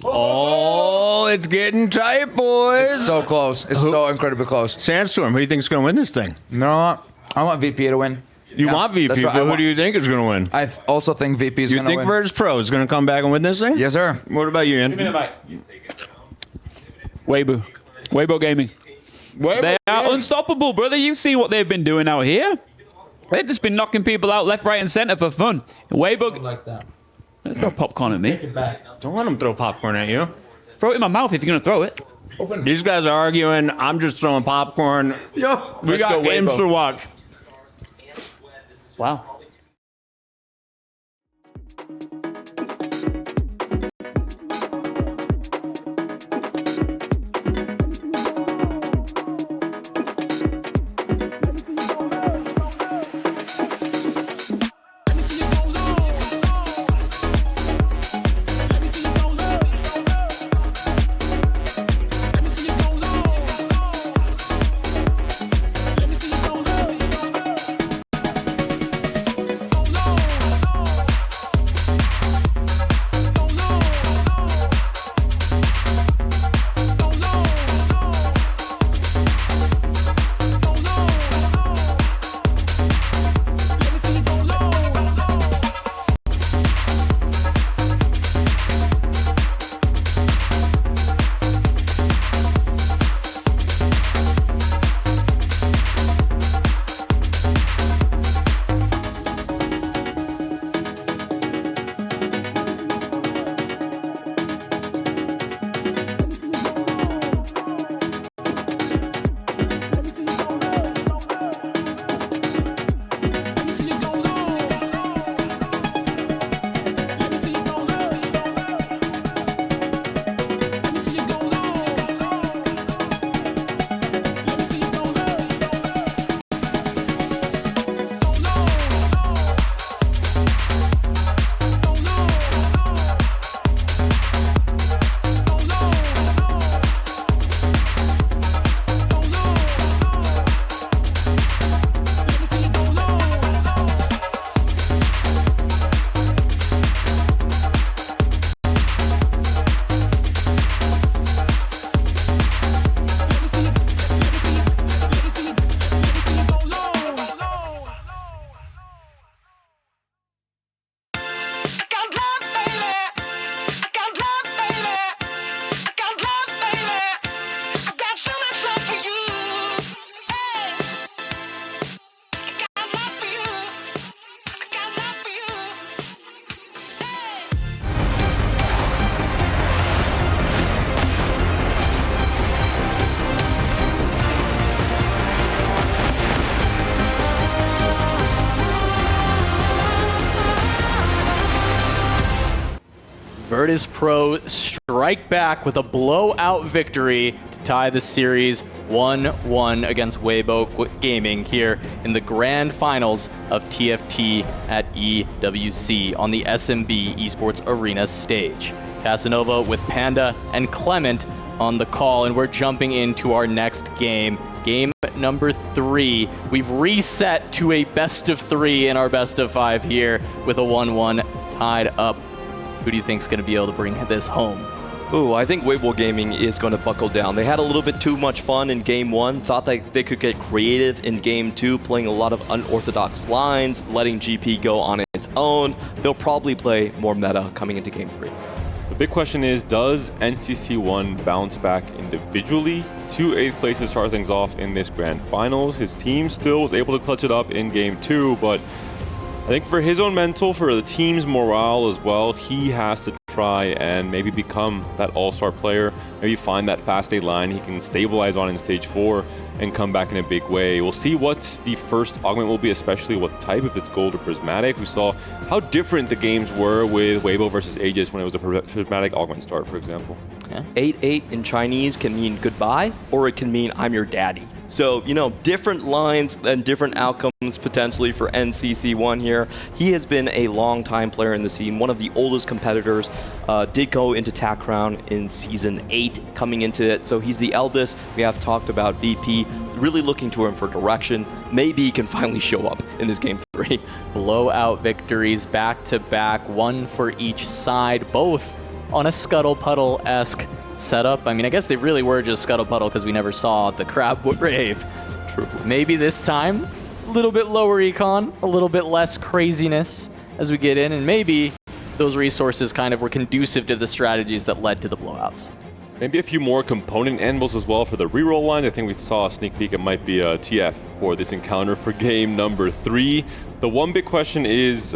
Oh, it's getting tight, boys. It's so close. It's so incredibly close. Sandstorm, who do you think is going to win this thing? No, I want VP to win. You want VP, that's right. but who do you think is going to win? I also think VP is You going to think win. Virtus.pro is going to come back and win this thing? Yes, sir. What about you, Ian? Weibo. Weibo Gaming. They are unstoppable, brother. You've seen what they've been doing out here. They've just been knocking people out left, right, and center for fun. Weibo... Like that. Don't throw popcorn at me. Don't let them throw popcorn at you. Throw it in my mouth if you're going to throw it. These guys are arguing. I'm just throwing popcorn. Yo, we got games to watch. Wow. Virtus.pro strike back with a blowout victory to tie the series 1-1 against Weibo Gaming here in the grand finals of TFT at EWC on the SMB Esports Arena stage. Casanova with Panda and Clement on the call, and we're jumping into our next game. Game number 3. We've reset to a best of 3 in our best of 5 here with a 1-1 tied up. Who do you think is going to be able to bring this home? Ooh, I think Weibo Gaming is going to buckle down. They had a little bit too much fun in Game 1, thought that they could get creative in Game 2, playing a lot of unorthodox lines, letting GP go on its own. They'll probably play more meta coming into Game 3. The big question is, does NCC1 bounce back individually to 8th place to start things off in this grand finals? His team still was able to clutch it up in Game 2, but I think for his own mental, for the team's morale as well, he has to try and maybe become that all-star player, maybe find that fast 8 line he can stabilize on in stage 4 and come back in a big way. We'll see what the first augment will be, especially what type, if it's gold or prismatic. We saw how different the games were with Weibo versus Aegis when it was a prismatic augment start, for example. 8-8 in Chinese can mean goodbye, or it can mean I'm your daddy. So, you know, different lines and different outcomes potentially for NCC1 here. He has been a long-time player in the scene, one of the oldest competitors, did go into TAC Crown in Season 8 coming into it, so he's the eldest. We have talked about VP, really looking to him for direction. Maybe he can finally show up in this Game 3. Blowout victories back-to-back, one for each side, both on a Scuttle Puddle-esque setup. I mean, I guess they really were just Scuttle Puddle because we never saw the crab rave. True. Maybe this time, a little bit lower econ, a little bit less craziness as we get in, and maybe those resources kind of were conducive to the strategies that led to the blowouts. Maybe a few more component anvils as well for the reroll line. I think we saw a sneak peek. It might be a TF for this encounter for game number 3. The one big question is,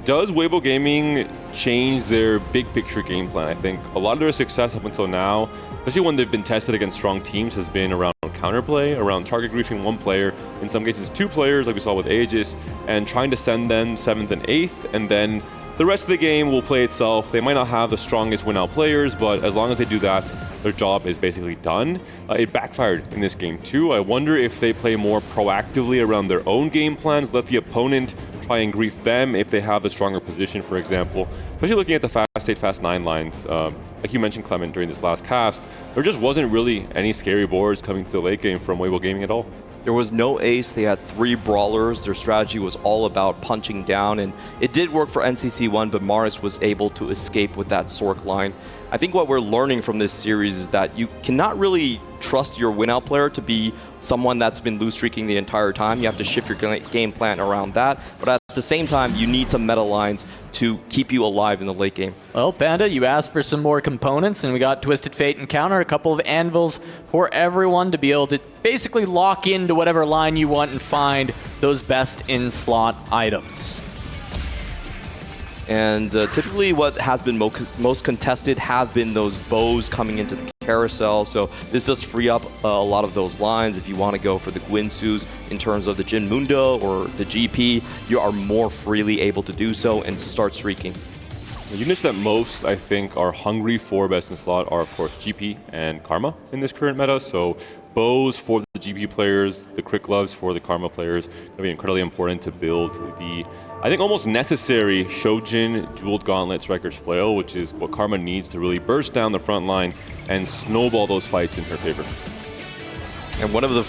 does Weibo Gaming change their big picture game plan? I think a lot of their success up until now, especially when they've been tested against strong teams, has been around counterplay, around target griefing one player, in some cases 2 players like we saw with Aegis, and trying to send them 7th and 8th, and then the rest of the game will play itself. They might not have the strongest win-out players, but as long as they do that, their job is basically done. It backfired in this game too. I wonder if they play more proactively around their own game plans, let the opponent try and grief them if they have a stronger position, for example. Especially looking at the fast 8, fast 9 lines. Like you mentioned, Clement, during this last cast, there just wasn't really any scary boards coming to the late game from Weibo Gaming at all. There was no ace. They had 3 brawlers. Their strategy was all about punching down, and it did work for NCC1, but Maris was able to escape with that Sork line. I think what we're learning from this series is that you cannot really trust your win-out player to be someone that's been lose streaking the entire time. You have to shift your game plan around that, but at the same time, you need some meta lines to keep you alive in the late game. Well, Panda, you asked for some more components, and we got Twisted Fate Encounter, a couple of anvils for everyone to be able to basically lock into whatever line you want and find those best in-slot items. And typically what has been most contested have been those bows coming into the carousel, so this does free up a lot of those lines. If you want to go for the Gwinsus in terms of the Jin Mundo or the GP, you are more freely able to do so and start streaking. The units that most, I think, are hungry for best in slot are, of course, GP and Karma in this current meta. So bows for the GP players, the crit gloves for the Karma players, that'll be incredibly important to build the, I think, almost necessary Shojin Jeweled Gauntlet Striker's Flail, which is what Karma needs to really burst down the front line and snowball those fights in her favor. And one of the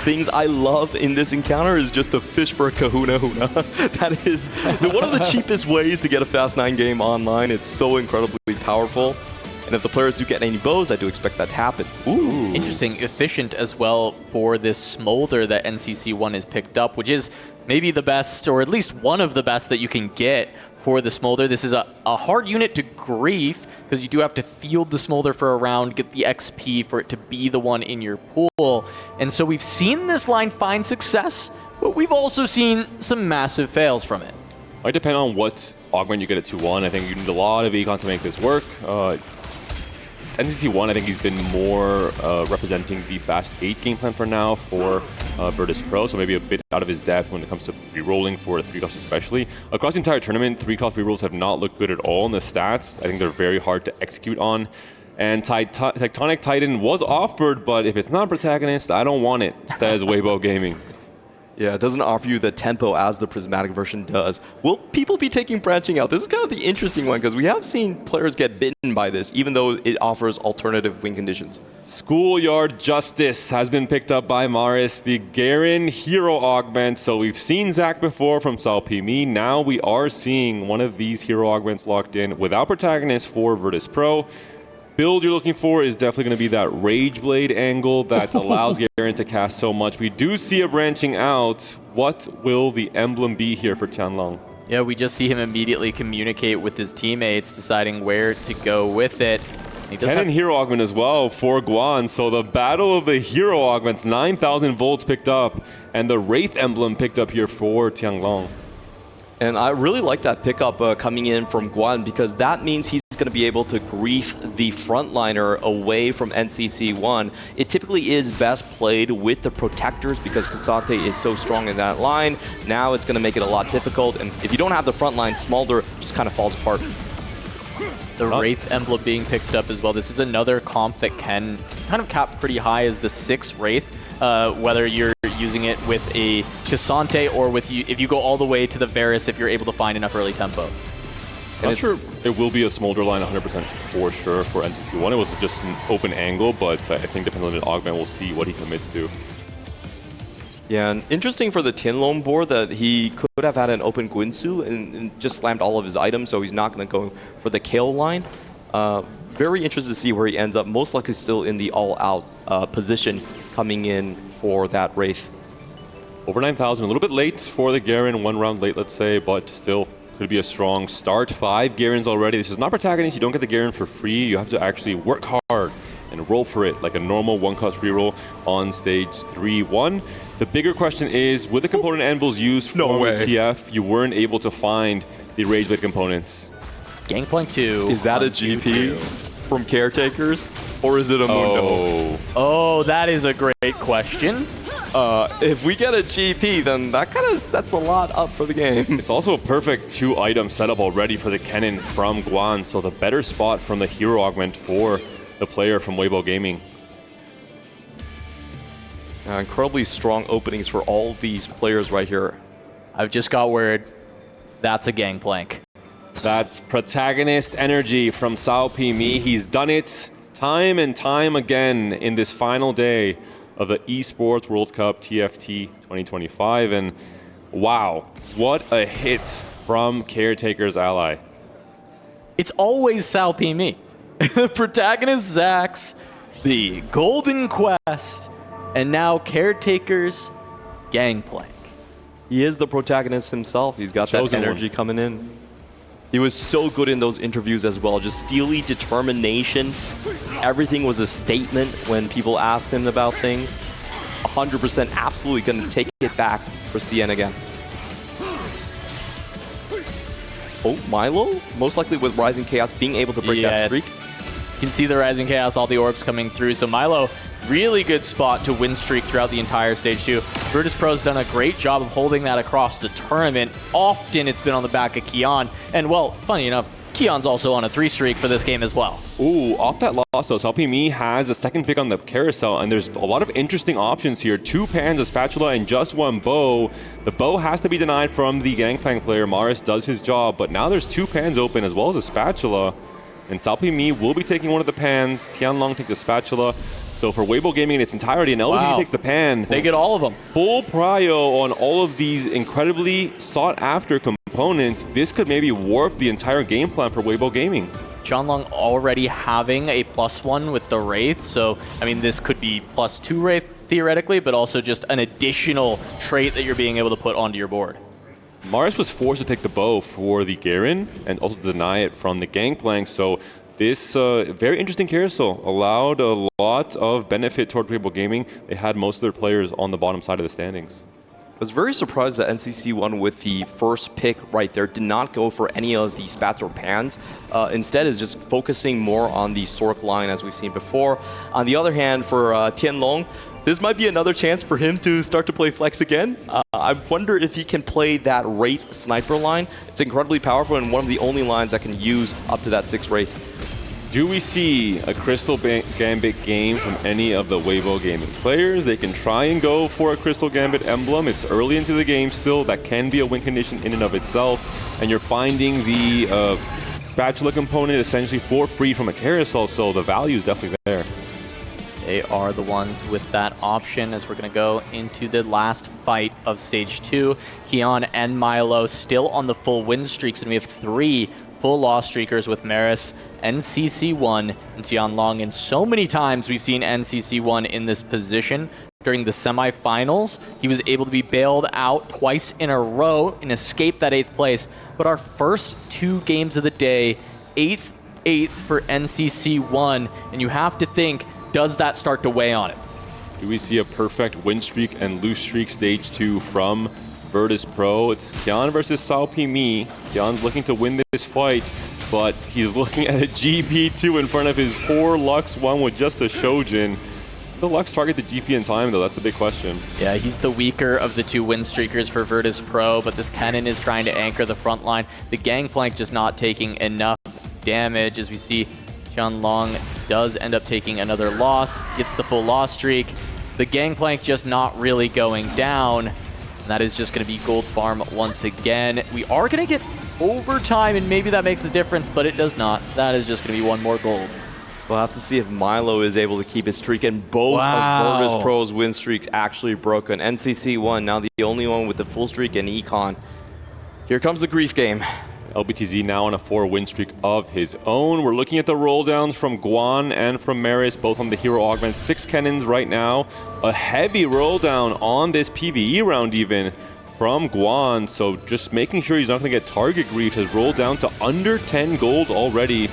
things I love in this encounter is just to fish for a Kahuna Huna. That is one of the cheapest ways to get a Fast 9 game online. It's so incredibly powerful. And if the players do get any bows, I do expect that to happen. Ooh. Interesting. Efficient as well for this Smolder that NCC1 has picked up, which is maybe the best, or at least one of the best that you can get for the Smolder. This is a hard unit to grief, because you do have to field the Smolder for a round, get the XP for it to be the one in your pool. And so we've seen this line find success, but we've also seen some massive fails from it. Might depend on what augment you get at 2-1. I think you need a lot of econ to make this work. NCC1, I think he's been more representing the fast 8 game plan for now. For Virtus.pro, so maybe a bit out of his depth when it comes to re-rolling for 3-cost especially. Across the entire tournament, 3-cost re-rolls have not looked good at all in the stats. I think they're very hard to execute on. And Tectonic Titan was offered, but if it's not Protagonist, I don't want it, says Weibo Gaming. Yeah, it doesn't offer you the tempo as the prismatic version does. Will people be taking branching out? This is kind of the interesting one because we have seen players get bitten by this, even though it offers alternative win conditions. Schoolyard Justice has been picked up by Maris, the Garen hero augment. So we've seen Zach before from Salpimi. Now we are seeing one of these hero augments locked in without Protagonist for Virtus.pro. Build you're looking for is definitely going to be that Rage Blade angle that allows Garen to cast so much. We do see a branching out. What will the emblem be here for Tianlong? Yeah, we just see him immediately communicate with his teammates, deciding where to go with it. Cannon hero augment as well for Guan. So the battle of the hero augments, 9,000 volts picked up, and the Wraith emblem picked up here for Tianlong. And I really like that pickup coming in from Guan because that means he's going to be able to grief the frontliner away from NCC1. It typically is best played with the protectors because Kasate is so strong in that line. Now it's going to make it a lot difficult, and if you don't have the front line, Smolder just kind of falls apart. The Wraith emblem being picked up as well. This is another comp that can kind of cap pretty high as the 6 Wraith. Whether you're using it with a Cassante or with if you go all the way to the Varus if you're able to find enough early tempo. I'm not sure it will be a Smolder line 100% for sure for NCC1. It was just an open angle, but I think depending on the augment, we'll see what he commits to. Yeah, and interesting for the Tianlong board that he could have had an open Guinsu and just slammed all of his items, so he's not going to go for the Kale line. Very interested to see where he ends up. Most likely still in the all-out position coming in for that Wraith. Over 9,000, a little bit late for the Garen, 1 round late, let's say, but still could be a strong start. 5 Garens already. This is not Protagonist. You don't get the Garen for free. You have to actually work hard and roll for it like a normal 1-cost reroll on stage 3-1. The bigger question is, with the component anvils used for TF, you weren't able to find the Rage Blade components. Gangplank 2. Is that a GP from Caretakers? Or is it a Mundo? Oh, that is a great question. If we get a GP, then that kind of sets a lot up for the game. It's also a perfect 2-item setup already for the Kennen from Guan, so the better spot from the hero augment for the player from Weibo Gaming. Incredibly strong openings for all these players right here. I've just got word that's a Gangplank. That's Protagonist energy from Sao Pimi. He's done it time and time again in this final day of the Esports World Cup TFT 2025. And wow, what a hit from Caretaker's ally. It's always Sao Pimi. The protagonist Zax, the Golden Quest, and now Caretaker's Gangplank. He is the protagonist himself. He's got that energy coming in. He was so good in those interviews as well. Just steely determination. Everything was a statement when people asked him about things. 100% absolutely going to take it back for CN again. Oh, Milo? Most likely with Rising Chaos being able to break that streak. You can see the Rising Chaos, all the orbs coming through. So Milo, really good spot to win streak throughout the entire stage 2. Virtus.pro's done a great job of holding that across the tournament. Often it's been on the back of Kion. And well, funny enough, Kion's also on a 3 streak for this game as well. Ooh, off that loss though, Salpimi has a second pick on the carousel, and there's a lot of interesting options here. 2 pans, a spatula, and just 1 bow. The bow has to be denied from the Gangplank player. Maris does his job, but now there's 2 pans open as well as a spatula. And Salpimi will be taking one of the pans. Tianlong takes the spatula. So for Weibo Gaming in its entirety, and LBT takes the pan. They get all of them. Full prio on all of these incredibly sought-after components. This could maybe warp the entire game plan for Weibo Gaming. Tianlong already having a +1 with the Wraith, so I mean this could be +2 Wraith theoretically, but also just an additional trait that you're being able to put onto your board. Maris was forced to take the bow for the Garen and also deny it from the Gangplank, so this very interesting carousel allowed a lot of benefit toward Weibo Gaming. They had most of their players on the bottom side of the standings. I was very surprised that NCC1 with the first pick right there did not go for any of the spats or pans. Instead is just focusing more on the Sork line as we've seen before. On the other hand, for Tianlong, This might be another chance for him to start to play flex again. I wonder if he can play that Wraith sniper line. It's incredibly powerful and one of the only lines that can use up to that 6 Wraith. Do we see a Crystal Gambit game from any of the Weibo gaming players? They can try and go for a Crystal Gambit emblem. It's early into the game still. That can be a win condition in and of itself. And you're finding the spatula component essentially for free from a carousel, so the value is definitely there. They are the ones with that option as we're going to go into the last fight of Stage 2. Keon and Milo still on the full win streaks, and we have 3 full loss streakers with Maris, NCC1, and Tianlong. And so many times we've seen NCC1 in this position. During the semifinals, he was able to be bailed out twice in a row and escape that 8th place. But our first 2 games of the day, 8th for NCC1, and you have to think, does that start to weigh on it? Do we see a perfect win streak and lose streak Stage 2 from Virtus.pro? It's Kian versus Salpimi. Kian's looking to win this fight, but he's looking at a GP2 in front of his poor Lux 1 with just a Shojin. The Lux target the GP in time, though? That's the big question. Yeah, he's the weaker of the 2 win streakers for Virtus.pro, but this Kennen is trying to anchor the front line. The Gangplank just not taking enough damage, as we see Tianlong does end up taking another loss, gets the full loss streak. The Gangplank just not really going down. That is just going to be gold farm once again. We are going to get overtime, and maybe that makes the difference, but it does not. That is just going to be 1 more gold. We'll have to see if Milo is able to keep his streak, and both of Virtus.pro's win streaks actually broken. NCC1 now the only one with the full streak, and Econ. Here comes the grief game. LBTZ now on a 4 win streak of his own. We're looking at the roll downs from Guan and from Maris, both on the hero augment. 6 cannons right now. A heavy roll down on this PvE round even from Guan. So just making sure he's not going to get target grief has rolled down to under 10 gold already.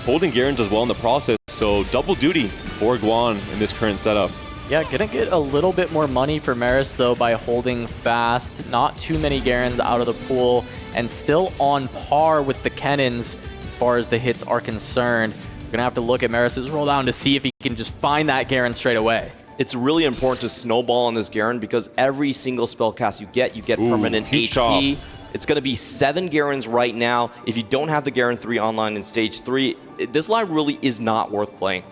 Holding Garens as well in the process. So double duty for Guan in this current setup. Yeah, gonna get a little bit more money for Maris though by holding fast. Not too many Garens out of the pool, and still on par with the Kennons as far as the hits are concerned. We're gonna have to look at Maris's roll down to see if he can just find that Garen straight away. It's really important to snowball on this Garen because every single spell cast you get permanent HP. It's going to be 7 Garens right now. If you don't have the Garen 3 online in Stage 3, this line really is not worth playing.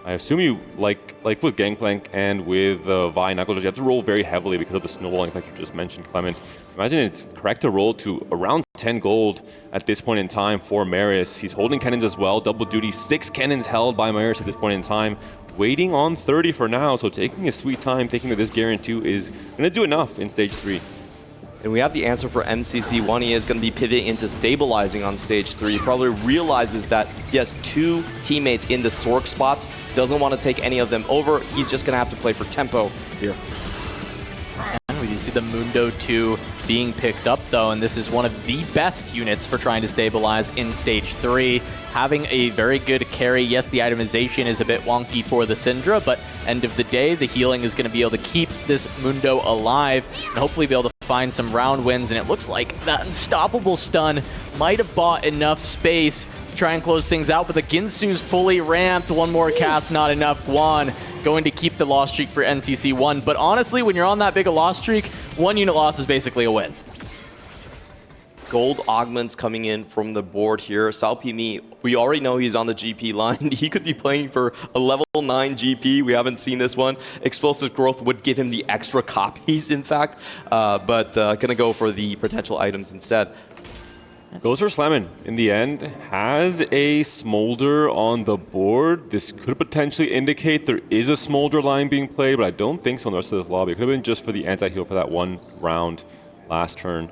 I assume you, like with Gangplank and with Vi Knuckles, you have to roll very heavily because of the snowballing like you just mentioned, Clement. Imagine it's correct to roll to around 10 gold at this point in time for Maris. He's holding cannons as well, double duty, 6 cannons held by Maris at this point in time. Waiting on 30 for now, so taking his sweet time, thinking that this Garen 2 is going to do enough in Stage 3. And we have the answer for NCC1. He is going to be pivoting into stabilizing on Stage 3. He probably realizes that he has 2 teammates in the Sork spots, doesn't want to take any of them over. He's just going to have to play for tempo here. And we do see the Mundo 2 being picked up though, and this is one of the best units for trying to stabilize in Stage 3. Having a very good carry. Yes, the itemization is a bit wonky for the Syndra, but end of the day, the healing is going to be able to keep this Mundo alive and hopefully be able to find some round wins. And it looks like that unstoppable stun might have bought enough space to try and close things out, but the Ginsu's fully ramped. 1 more cast, not enough. Guan going to keep the loss streak for NCC1. But honestly, when you're on that big a loss streak, 1 unit loss is basically a win. Gold augments coming in from the board here. Salpimi, we already know he's on the GP line. He could be playing for a level 9 GP. We haven't seen this one. Explosive growth would give him the extra copies, in fact, but gonna go for the potential items instead. Goes for Slammin in the end. Has a Smolder on the board. This could potentially indicate there is a Smolder line being played, but I don't think so in the rest of this lobby. It could have been just for the anti-heal for that 1 round last turn.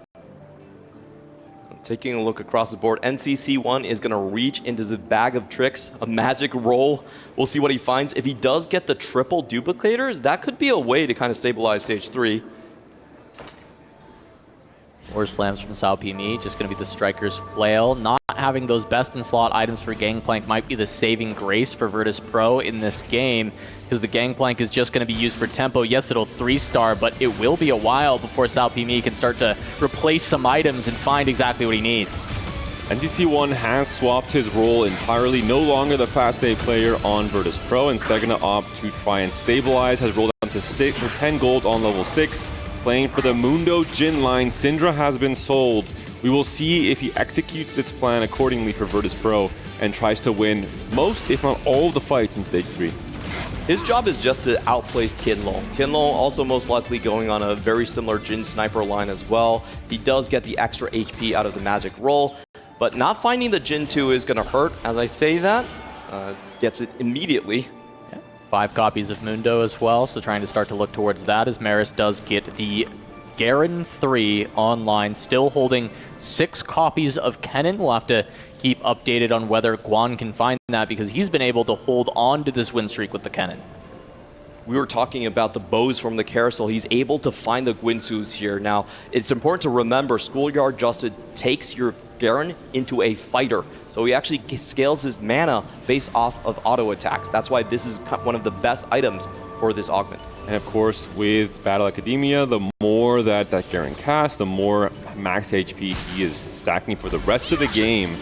Taking a look across the board, NCC1 is going to reach into the bag of tricks, a magic roll. We'll see what he finds. If he does get the triple duplicators, that could be a way to kind of stabilize Stage 3. More slams from Salpimi, just going to be the Striker's Flail. Not having those best-in-slot items for Gangplank might be the saving grace for Virtus.pro in this game, because the Gangplank is just going to be used for tempo. Yes, it'll 3-star, but it will be a while before Salpimi can start to replace some items and find exactly what he needs. NTC1 has swapped his role entirely, no longer the fast A player on Virtus.pro, instead going to opt to try and stabilize, has rolled down to 10 gold on level 6, playing for the Mundo Jin line. Syndra has been sold. We will see if he executes its plan accordingly for Virtus.pro and tries to win most, if not all, of the fights in Stage 3. His job is just to outplace Tianlong. Tianlong also most likely going on a very similar Jin sniper line as well. He does get the extra HP out of the magic roll, but not finding the Jin 2 is going to hurt. As I say that, gets it immediately. 5 copies of Mundo as well, so trying to start to look towards that as Maris does get the Garen 3 online, still holding 6 copies of Kennen. We'll have to keep updated on whether Guan can find that because he's been able to hold on to this win streak with the Kennen. We were talking about the bows from the carousel. He's able to find the Guinsus here. Now, it's important to remember Schoolyard Justin takes your Garen into a fighter. So he actually scales his mana based off of auto attacks. That's why this is one of the best items for this augment. And of course, with Battle Academia, the more that Garen casts, the more max HP he is stacking for the rest of the game.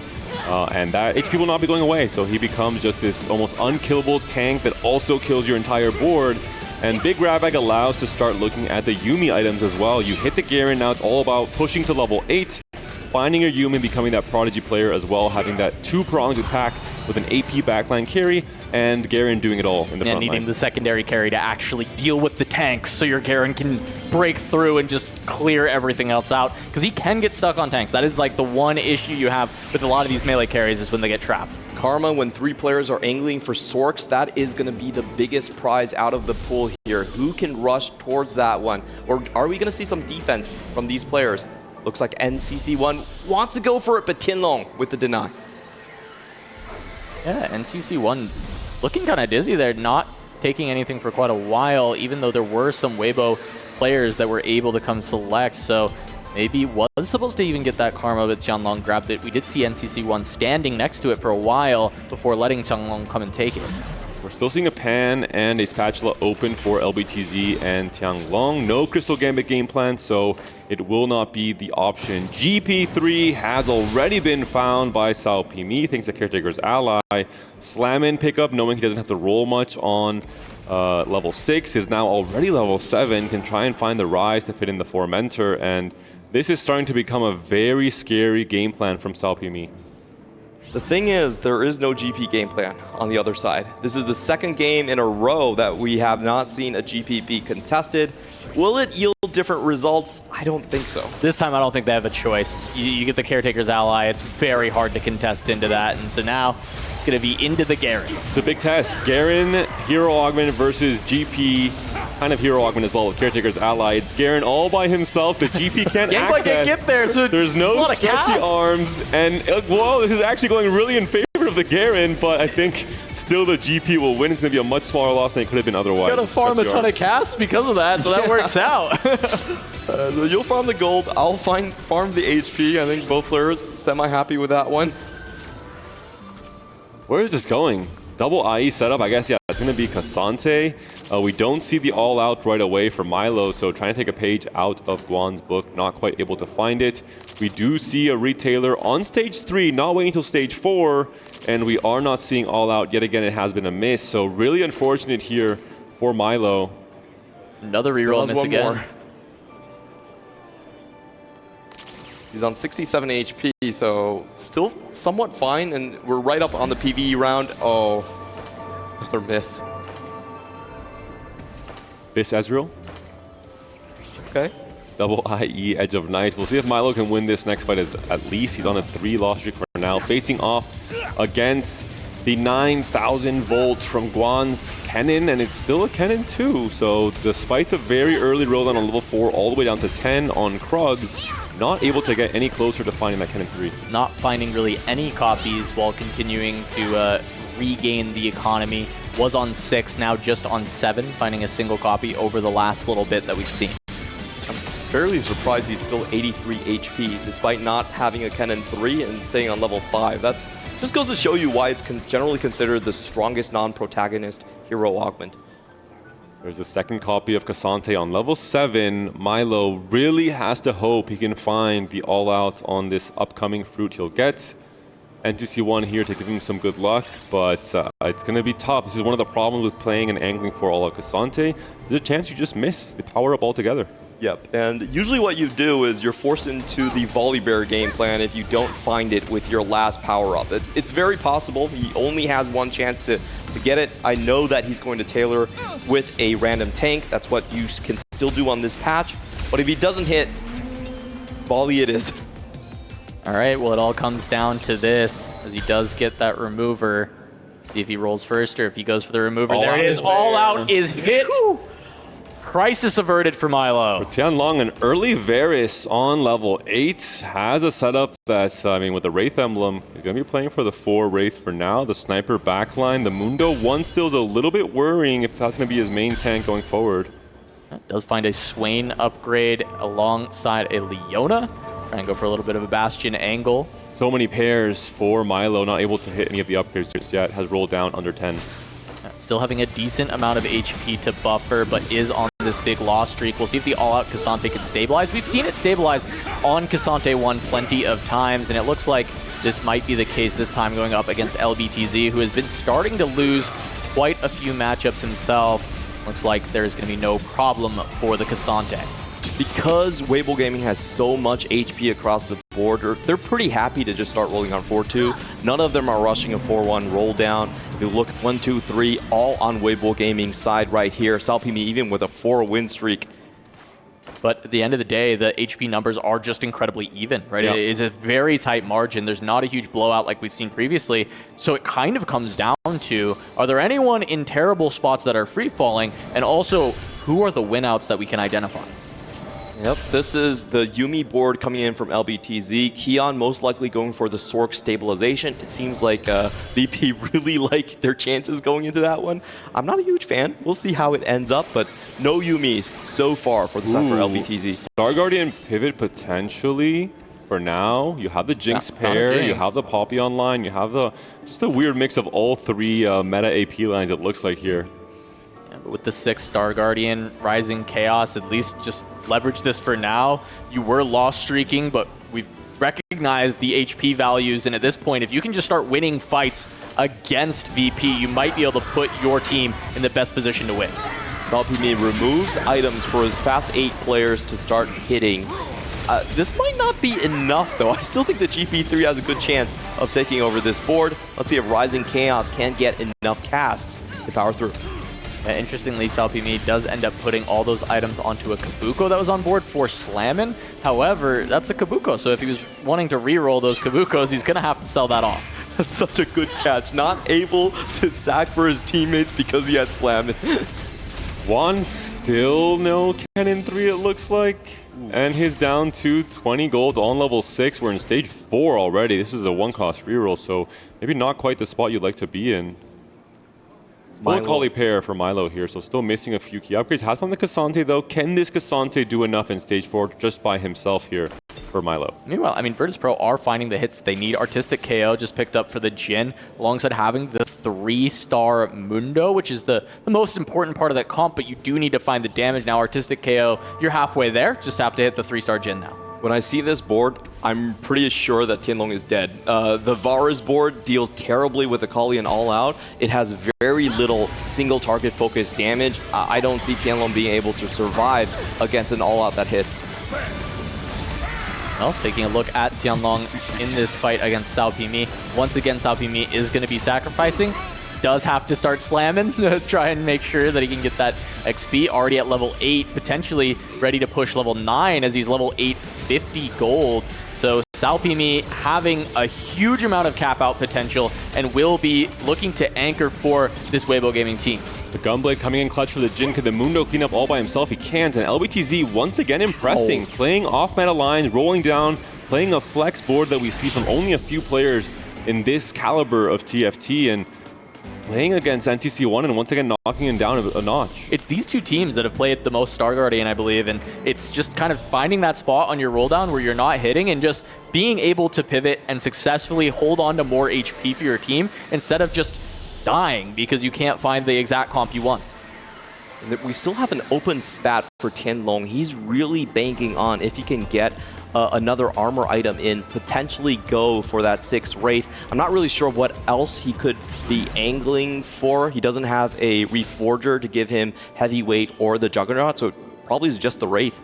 And that HP will not be going away, so he becomes just this almost unkillable tank that also kills your entire board. And Big Ravag allows to start looking at the Yuumi items as well. You hit the Garen, now it's all about pushing to level 8, finding your Yuumi, becoming that Prodigy player as well, having that 2-pronged attack with an AP backline carry, and Garen doing it all in the front line. Needing the secondary carry to actually deal with the tanks so your Garen can break through and just clear everything else out. Because he can get stuck on tanks. That is like the one issue you have with a lot of these melee carries is when they get trapped. Karma, when 3 players are angling for Sorks, that is going to be the biggest prize out of the pool here. Who can rush towards that one? Or are we going to see some defense from these players? Looks like NCC1 wants to go for it, but Tianlong with the deny. Yeah, NCC1 looking kind of dizzy there, not taking anything for quite a while, even though there were some Weibo players that were able to come select. So maybe was supposed to even get that Karma, but Tianlong grabbed it. We did see NCC1 standing next to it for a while before letting Tianlong come and take it. We're still seeing a Pan and a Spatula open for LBTZ and Tianlong. No Crystal Gambit game plan, so it will not be the option. GP3 has already been found by Sao Pimi, thanks to Caretaker's ally. Slam-in pickup, knowing he doesn't have to roll much on level 6, is now already level 7, can try and find the Rise to fit in the Formentor, and this is starting to become a very scary game plan from Sao Pimi. The thing is, there is no GP game plan on the other side. This is the second game in a row that we have not seen a GP be contested. Will it yield different results? I don't think so. This time I don't think they have a choice. You get the Caretaker's ally, it's very hard to contest into that, and so now it's going to be into the Garen. It's a big test. Garen, Hero Augment versus GP, kind of Hero Augment as well with Caretaker's ally. It's Garen all by himself. The GP can't access. Can't get there, so there's no stretchy arms, and well, this is actually going really in favor of the Garen, but I think still the GP will win. It's going to be a much smaller loss than it could have been otherwise. You got to farm a ton of casts because of that, so that works out. You'll farm the gold. I'll farm the HP. I think both players semi-happy with that one. Where is this going? Double IE setup, I guess, yeah, it's going to be Cassante. We don't see the all-out right away for Milo, so trying to take a page out of Guan's book, not quite able to find it. We do see a retailer on stage 3, not waiting until stage 4, and we are not seeing all-out. Yet again, it has been a miss, so really unfortunate here for Milo. Another reroll miss again. More. He's on 67 HP, so still somewhat fine, and we're right up on the PvE round. Oh, another miss. Miss Ezreal. Okay. Double IE, Edge of Night. We'll see if Milo can win this next fight. At least he's on a 3-loss streak for now, facing off against the 9,000 volts from Guan's Kennen, and it's still a Kennen too. So despite the very early roll down on level 4, all the way down to 10 on Krugs, not able to get any closer to finding that Kennen 3. Not finding really any copies while continuing to regain the economy. Was on 6, now just on 7, finding a single copy over the last little bit that we've seen. I'm fairly surprised he's still 83 HP, despite not having a Kennen 3 and staying on level 5. That's just goes to show you why it's generally considered the strongest non-protagonist hero augment. There's a second copy of Cassante on level 7. Milo really has to hope he can find the all-out on this upcoming fruit he'll get. NTC1 here to give him some good luck, but it's going to be tough. This is one of the problems with playing and angling for all-out Cassante. There's a chance you just miss the power-up altogether. Yep, and usually what you do is you're forced into the volley bear game plan if you don't find it with your last power-up. It's very possible. He only has one chance to get it. I know that he's going to tailor with a random tank. That's what you can still do on this patch. But if he doesn't hit, volley it is. All right, well, it all comes down to this, as he does get that remover. See if he rolls first or if he goes for the remover. There it is. All out is hit. Crisis averted for Milo. Tianlong, an early Varus on level 8, has a setup that, I mean, with the Wraith emblem, you're going to be playing for the 4 Wraith for now. The sniper backline, the Mundo 1 still is a little bit worrying if that's going to be his main tank going forward. Does find a Swain upgrade alongside a Leona. Try and go for a little bit of a Bastion angle. So many pairs for Milo, not able to hit any of the upgrades just yet, has rolled down under 10. Still having a decent amount of HP to buffer, but is on this big loss streak. We'll see if the all-out Cassante can stabilize. We've seen it stabilize on Cassante 1 plenty of times, and it looks like this might be the case this time going up against LBTZ, who has been starting to lose quite a few matchups himself. Looks like there's going to be no problem for the Cassante. Because Weibo Gaming has so much HP across the board, they're pretty happy to just start rolling on 4-2. None of them are rushing a 4-1 roll down. You look 1-2-3, all on Weibo Gaming's side right here. Salpimi even with a 4-win streak. But at the end of the day, the HP numbers are just incredibly even, right? Yeah. It is a very tight margin. There's not a huge blowout like we've seen previously. So it kind of comes down to, are there anyone in terrible spots that are free-falling? And also, who are the win-outs that we can identify? Yep, this is the Yuumi board coming in from LBTZ. Keon most likely going for the Sork stabilization. It seems like VP really like their chances going into that one. I'm not a huge fan. We'll see how it ends up, but no Yuumis so far for the side for LBTZ. Star Guardian pivot potentially for now. You have the Jinx pair, Jinx. you have the Poppy online, you have the just a weird mix of all 3 meta AP lines it looks like here. With the 6 Star Guardian, Rising Chaos, at least just leverage this for now. You were loss streaking, but we've recognized the HP values, and at this point, if you can just start winning fights against VP, you might be able to put your team in the best position to win. Salpimi removes items for his fast 8 players to start hitting. This might not be enough, though. I still think that GP3 has a good chance of taking over this board. Let's see if Rising Chaos can get enough casts to power through. Interestingly, Salpimi does end up putting all those items onto a Kabuko that was on board for Slammin'. However, that's a Kabuko, so if he was wanting to re-roll those Kabukos, he's going to have to sell that off. That's such a good catch. Not able to sack for his teammates because he had Slammin'. Juan still no Cannon 3 it looks like. And he's down to 20 gold on level 6. We're in stage 4 already. This is a 1-cost reroll, so maybe not quite the spot you'd like to be in. Still a Kali pair for Milo here, so still missing a few key upgrades. Has found the Cassante though. Can this Cassante do enough in stage 4 just by himself here for Milo? Meanwhile, I mean, Virtus.pro are finding the hits that they need. Artistic KO just picked up for the Jhin, alongside having the 3-star Mundo, which is the most important part of that comp, but you do need to find the damage. Now, Artistic KO, you're halfway there. Just have to hit the 3-star Jhin now. When I see this board, I'm pretty sure that Tianlong is dead. The Varus board deals terribly with Akali and All Out. It has very little single target focused damage. I don't see Tianlong being able to survive against an All Out that hits. Well, taking a look at Tianlong in this fight against Salpimi. Once again, Salpimi is going to be sacrificing. Does have to start slamming to try and make sure that he can get that XP. Already at level 8, potentially ready to push level 9 as he's level 850 gold. So Salpimi having a huge amount of cap out potential and will be looking to anchor for this Weibo Gaming team. The Gunblade coming in clutch for the Jhin. Could the Mundo clean up all by himself? He can't. And LBTZ once again impressing. Playing off meta lines, rolling down, playing a flex board that we see from only a few players in this caliber of TFT. And playing against NTC1 and once again knocking him down a notch. It's these two teams that have played the most Star Guardian, I believe, and it's just kind of finding that spot on your roll down where you're not hitting and just being able to pivot and successfully hold on to more HP for your team instead of just dying because you can't find the exact comp you want. We still have an open spat for Tianlong. He's really banking on if he can get another armor item in, potentially go for that 6th Wraith. I'm not really sure what else he could be angling for. He doesn't have a Reforger to give him heavyweight or the Juggernaut, so probably is just the Wraith.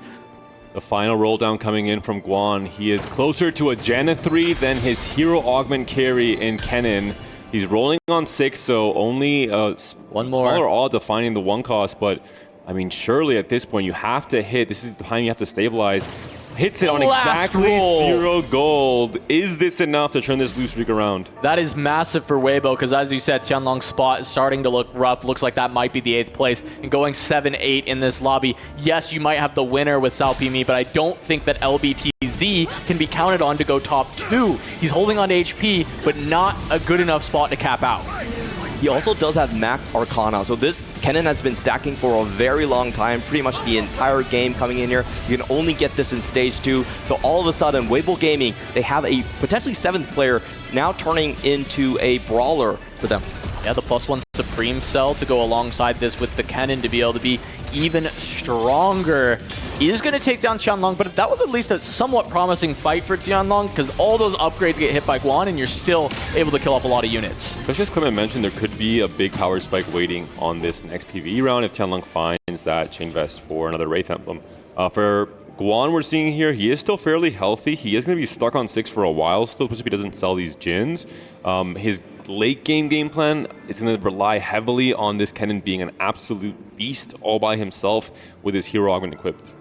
The final roll down coming in from Guan. He is closer to a Janna 3 than his hero augment carry in Kennen. He's rolling on 6, so only one more. Smaller odds of finding the 1 cost, but I mean, surely at this point you have to hit. This is the time you have to stabilize. Hits it on exactly 0 gold. Is this enough to turn this loose streak around? That is massive for Weibo, because as you said, Tianlong's spot is starting to look rough. Looks like that might be the 8th place. And going 7-8 in this lobby, yes, you might have the winner with Salpimi, but I don't think that LBTZ can be counted on to go top 2. He's holding on to HP, but not a good enough spot to cap out. He also does have maxed Arcana, so this Kennen has been stacking for a very long time, pretty much the entire game coming in here. You can only get this in stage 2, so all of a sudden, Weibo Gaming, they have a potentially 7th player now turning into a brawler for them. Yeah, the +1 Supreme Cell to go alongside this with the Kennen to be able to be even stronger. He is going to take down Tianlong, but that was at least a somewhat promising fight for Tianlong, because all those upgrades get hit by Guan, and you're still able to kill off a lot of units. Especially as Clement mentioned, there could be a big power spike waiting on this next PvE round if Tianlong finds that Chain Vest for another Wraith Emblem. For Guan, we're seeing here, he is still fairly healthy. He is going to be stuck on 6 for a while still, especially if he doesn't sell these Jins. His late game plan, it's going to rely heavily on this Kennen being an absolute beast all by himself with his hero augment equipped.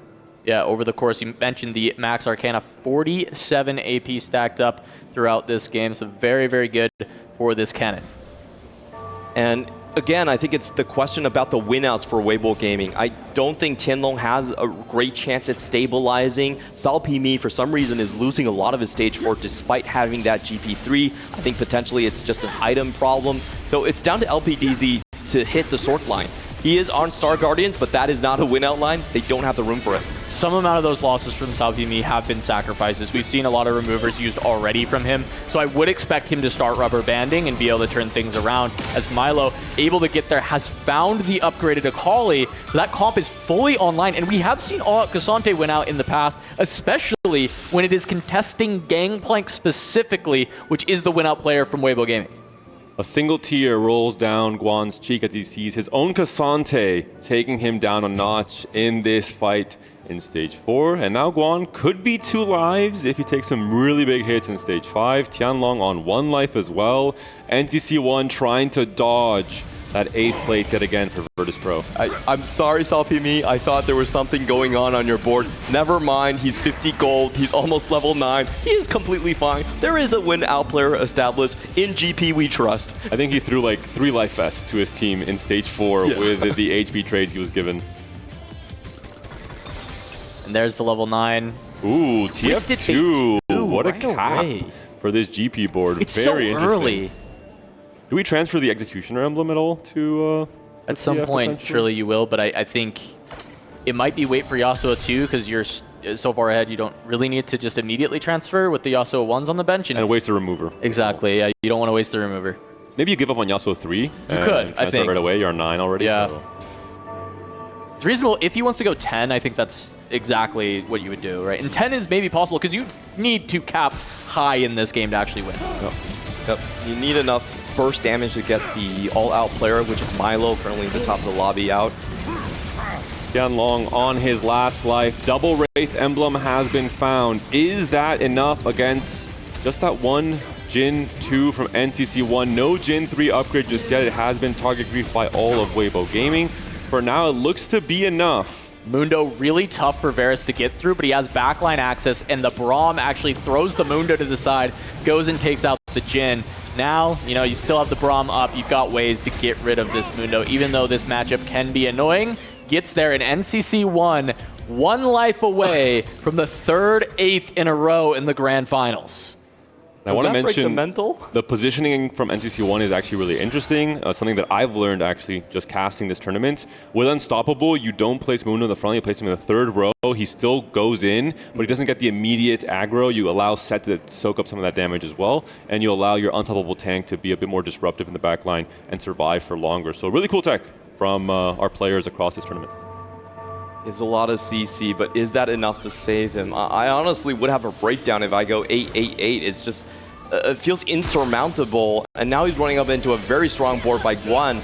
Yeah, over the course, you mentioned the max Arcana, 47 AP stacked up throughout this game, so very, very good for this Kennen. And again, I think it's the question about the winouts for Weibo Gaming. I don't think Tianlong has a great chance at stabilizing. Salpimi, for some reason, is losing a lot of his stage 4 despite having that GP3. I think potentially it's just an item problem. So it's down to LPDZ to hit the sort line. He is on Star Guardians, but that is not a win-out line. They don't have the room for it. Some amount of those losses from Salpimi have been sacrifices. We've seen a lot of removers used already from him, so I would expect him to start rubber banding and be able to turn things around, as Milo, able to get there, has found the upgraded Akali. That comp is fully online, and we have seen All-Out Cassante win out in the past, especially when it is contesting Gangplank specifically, which is the win-out player from Weibo Gaming. A single tear rolls down Guan's cheek as he sees his own Cassante taking him down a notch in this fight in Stage 4. And now Guan could be 2 lives if he takes some really big hits in Stage 5. Tianlong on 1 life as well. NCC1 trying to dodge that 8th place yet again for Virtus.pro. I'm sorry, Salpimi. I thought there was something going on your board. Never mind. He's 50 gold. He's almost level 9. He is completely fine. There is a win-out player established. In GP, we trust. I think he threw like 3 life vests to his team in Stage 4 with the HP trades he was given. And there's the level 9. Ooh, TF2. What a cap away for this GP board. It's very so interesting. early. Do we transfer the Executioner emblem at all to At some point, surely you will, but I think it might be wait for Yasuo 2, because you're so far ahead you don't really need to just immediately transfer with the Yasuo 1s on the bench. And waste the remover. Exactly, yeah, you don't want to waste the remover. Maybe you give up on Yasuo 3. You could, I think. Right away, you're 9 already. Yeah. So. It's reasonable. If he wants to go 10, I think that's exactly what you would do, right? And 10 is maybe possible, because you need to cap high in this game to actually win. Yep. You need enough burst damage to get the all-out player, which is Milo, currently at the top of the lobby, out. Tianlong on his last life. Double Wraith emblem has been found. Is that enough against just that one Jin 2 from NCC1? No Jin 3 upgrade just yet. It has been target griefed by all of Weibo Gaming. For now, it looks to be enough. Mundo really tough for Varus to get through, but he has backline access, and the Braum actually throws the Mundo to the side, goes and takes out the Jin. Now, you know, you still have the Braum up. You've got ways to get rid of this Mundo, even though this matchup can be annoying. Gets there in NCC1, 1 life away from the 3rd 8th in a row in the Grand Finals. I want to mention the the positioning from NCC1 is actually really interesting. Something that I've learned actually just casting this tournament. With Unstoppable, you don't place Mundo in the front, you place him in the 3rd row. He still goes in, but he doesn't get the immediate aggro. You allow Set to soak up some of that damage as well, and you allow your Unstoppable tank to be a bit more disruptive in the backline and survive for longer. So really cool tech. from our players across this tournament. It's a lot of CC, but is that enough to save him? I honestly would have a breakdown if I go 8-8-8. It's just, it feels insurmountable. And now he's running up into a very strong board by Guan.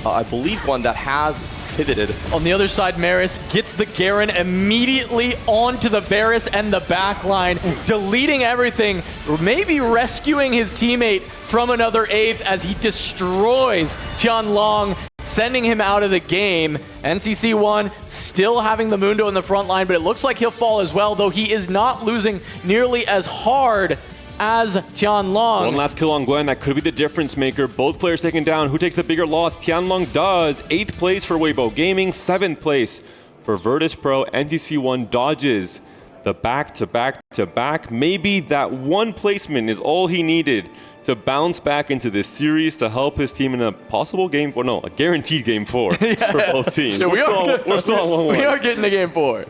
I believe Guan that has pivoted. On the other side, Maris gets the Garen immediately onto the Varus and the backline, deleting everything, maybe rescuing his teammate from another 8th as he destroys Tianlong, sending him out of the game. NCC1 still having the Mundo in the front line, but it looks like he'll fall as well, though he is not losing nearly as hard as Tianlong. One last kill on Gwen. That could be the difference maker. Both players taken down. Who takes the bigger loss? Tianlong does. 8th place for Weibo Gaming. 7th place for Virtus.pro. NCC1 dodges the back-to-back-to-back. Maybe that one placement is all he needed to bounce back into this series to help his team in a possible game, or no, a guaranteed game 4 for both teams. Yeah, we're still on 1-1. We are getting to game 4.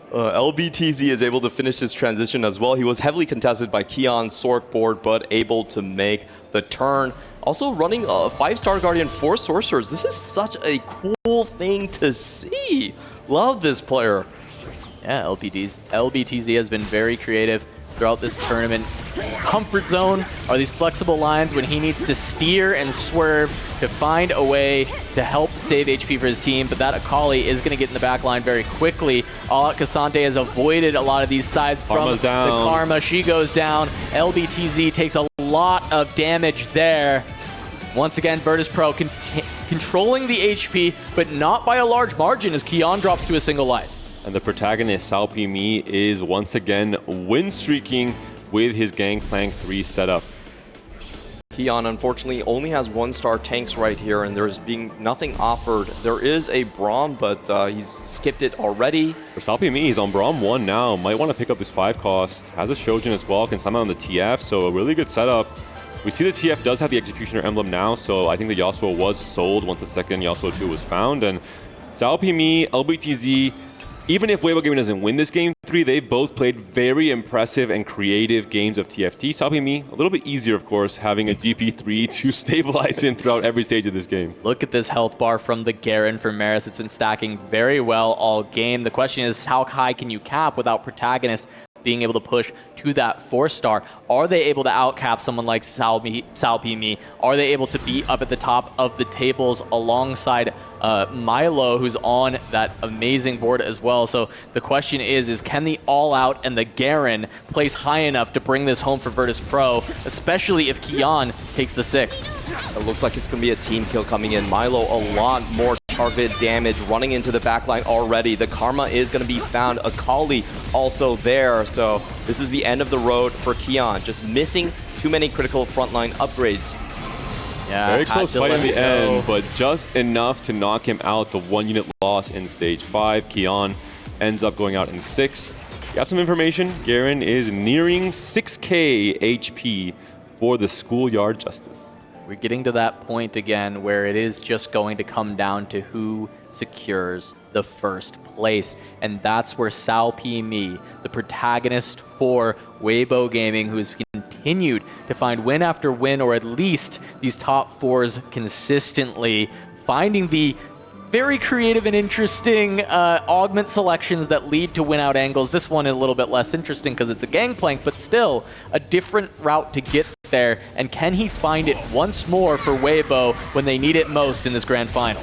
LBTZ is able to finish his transition as well. He was heavily contested by Keon Sork board, but able to make the turn. Also running a 5-star Guardian, 4 Sorcerers. This is such a cool thing to see. Love this player. Yeah, LBTZ has been very creative throughout this tournament. His comfort zone are these flexible lines when he needs to steer and swerve to find a way to help save HP for his team, but that Akali is going to get in the back line very quickly. All Out Cassante has avoided a lot of these sides from the Karma. She goes down. LBTZ takes a lot of damage there. Once again, Virtus.pro controlling the HP, but not by a large margin as Keon drops to a single life. And the protagonist, Salpimi, is once again win streaking with his Gangplank 3 setup. Keon, unfortunately, only has 1-star tanks right here, and there's being nothing offered. There is a Braum, but he's skipped it already. For Salpimi, he's on Braum 1 now. Might want to pick up his 5 cost. Has a Shojin as well, can summon on the TF, so a really good setup. We see the TF does have the Executioner emblem now, so I think the Yasuo was sold once the second Yasuo 2 was found. And Salpimi, LBTZ, even if Weibo Gaming doesn't win this game 3, they've both played very impressive and creative games of TFT. Salpimi, a little bit easier, of course, having a GP3 to stabilize him throughout every stage of this game. Look at this health bar from the Garen for Maris. It's been stacking very well all game. The question is, how high can you cap without Protagonist being able to push to that 4-star? Are they able to outcap someone like Salpimi? Are they able to be up at the top of the tables alongside Milo, who's on that amazing board as well? So the question is can the All Out and the Garen place high enough to bring this home for Virtus.pro, especially if Keon takes the 6th? It looks like it's going to be a team kill coming in. Milo, a lot more targeted damage running into the backline already. The Karma is going to be found. Akali also there. So this is the end of the road for Keon. Just missing too many critical frontline upgrades. Yeah, very close fight in the end, but just enough to knock him out. The 1-unit loss in stage 5. Keon ends up going out in 6th. Got some information. Garen is nearing 6k HP for the Schoolyard Justice. We're getting to that point again where it is just going to come down to who secures the first place. And that's where Salpimi, the protagonist for Weibo Gaming, who has continued to find win after win, or at least these top 4s consistently, finding the very creative and interesting augment selections that lead to win out angles. This one is a little bit less interesting because it's a gangplank, but still a different route to get there. And can he find it once more for Weibo when they need it most in this grand final?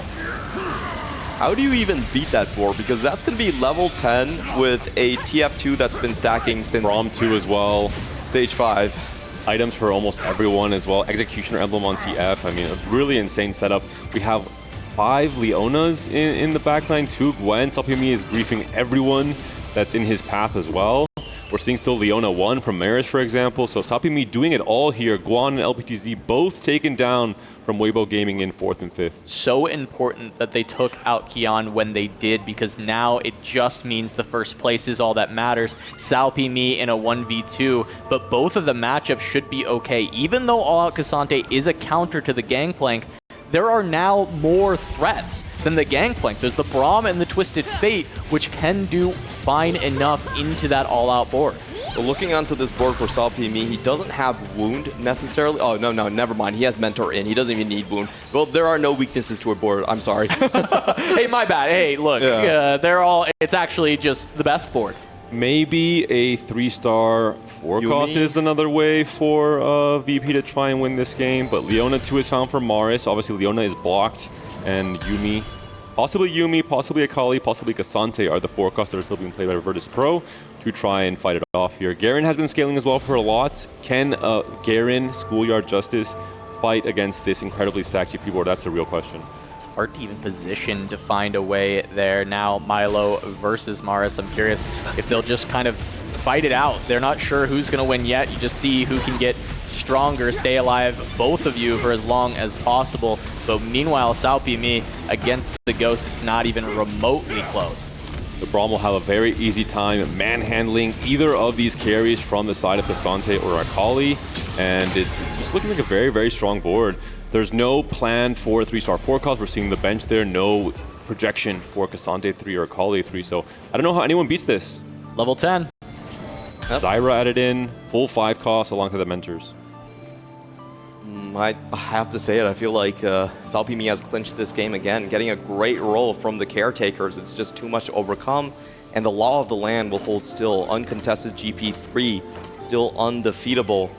How do you even beat that board? Because that's going to be level 10 with a TF2 that's been stacking since Braum 2 as well. Stage 5. Items for almost everyone as well. Executioner emblem on TF. I mean, a really insane setup. We have 5 Leonas in the backline, 2 Gwen. Salpimi is griefing everyone that's in his path as well. We're seeing still Leona 1 from Maris, for example. So Salpimi doing it all here. Guan and LPTZ both taken down from Weibo Gaming in 4th and 5th. So important that they took out Keon when they did, because now it just means the first place is all that matters. Salpimi in a 1v2, but both of the matchups should be okay. Even though All Out Cassante is a counter to the Gangplank, there are now more threats than the Gangplank. There's the Braum and the Twisted Fate, which can do fine enough into that all-out board. Looking onto this board for Salpimi, he doesn't have Wound necessarily. Oh, no, never mind. He has Mentor in. He doesn't even need Wound. Well, there are no weaknesses to a board. I'm sorry. Hey, my bad. Hey, look, they're all, it's actually just the best board. Maybe a 3-star 4-cost is another way for VP to try and win this game, but Leona 2 is found for Maris. Obviously, Leona is blocked, and Yumi, possibly Akali, possibly Cassante are the 4-costs that are still being played by Virtus.pro to try and fight it off here. Garen has been scaling as well for a lot. Can Garen, Schoolyard Justice, fight against this incredibly stacked GP board? That's a real question. It's hard to even position to find a way there. Now Milo versus Maris. I'm curious if they'll just kind of fight it out. They're not sure who's going to win yet. You just see who can get stronger, stay alive, both of you, for as long as possible. But meanwhile, Salpimi against the Ghost, it's not even remotely close. The Braum will have a very easy time manhandling either of these carries from the side of Cassante or Akali, and it's just looking like a very, very strong board. There's no plan for 3-star 4-cost. We're seeing the bench there, no projection for Cassante 3 or Akali 3, so I don't know how anyone beats this. Level 10. Zyra added in, full 5-cost alongside the Mentors. I have to say it. I feel like Salpimi has clinched this game again, getting a great roll from the caretakers. It's just too much to overcome, and the law of the land will hold still. Uncontested GP3, still undefeatable.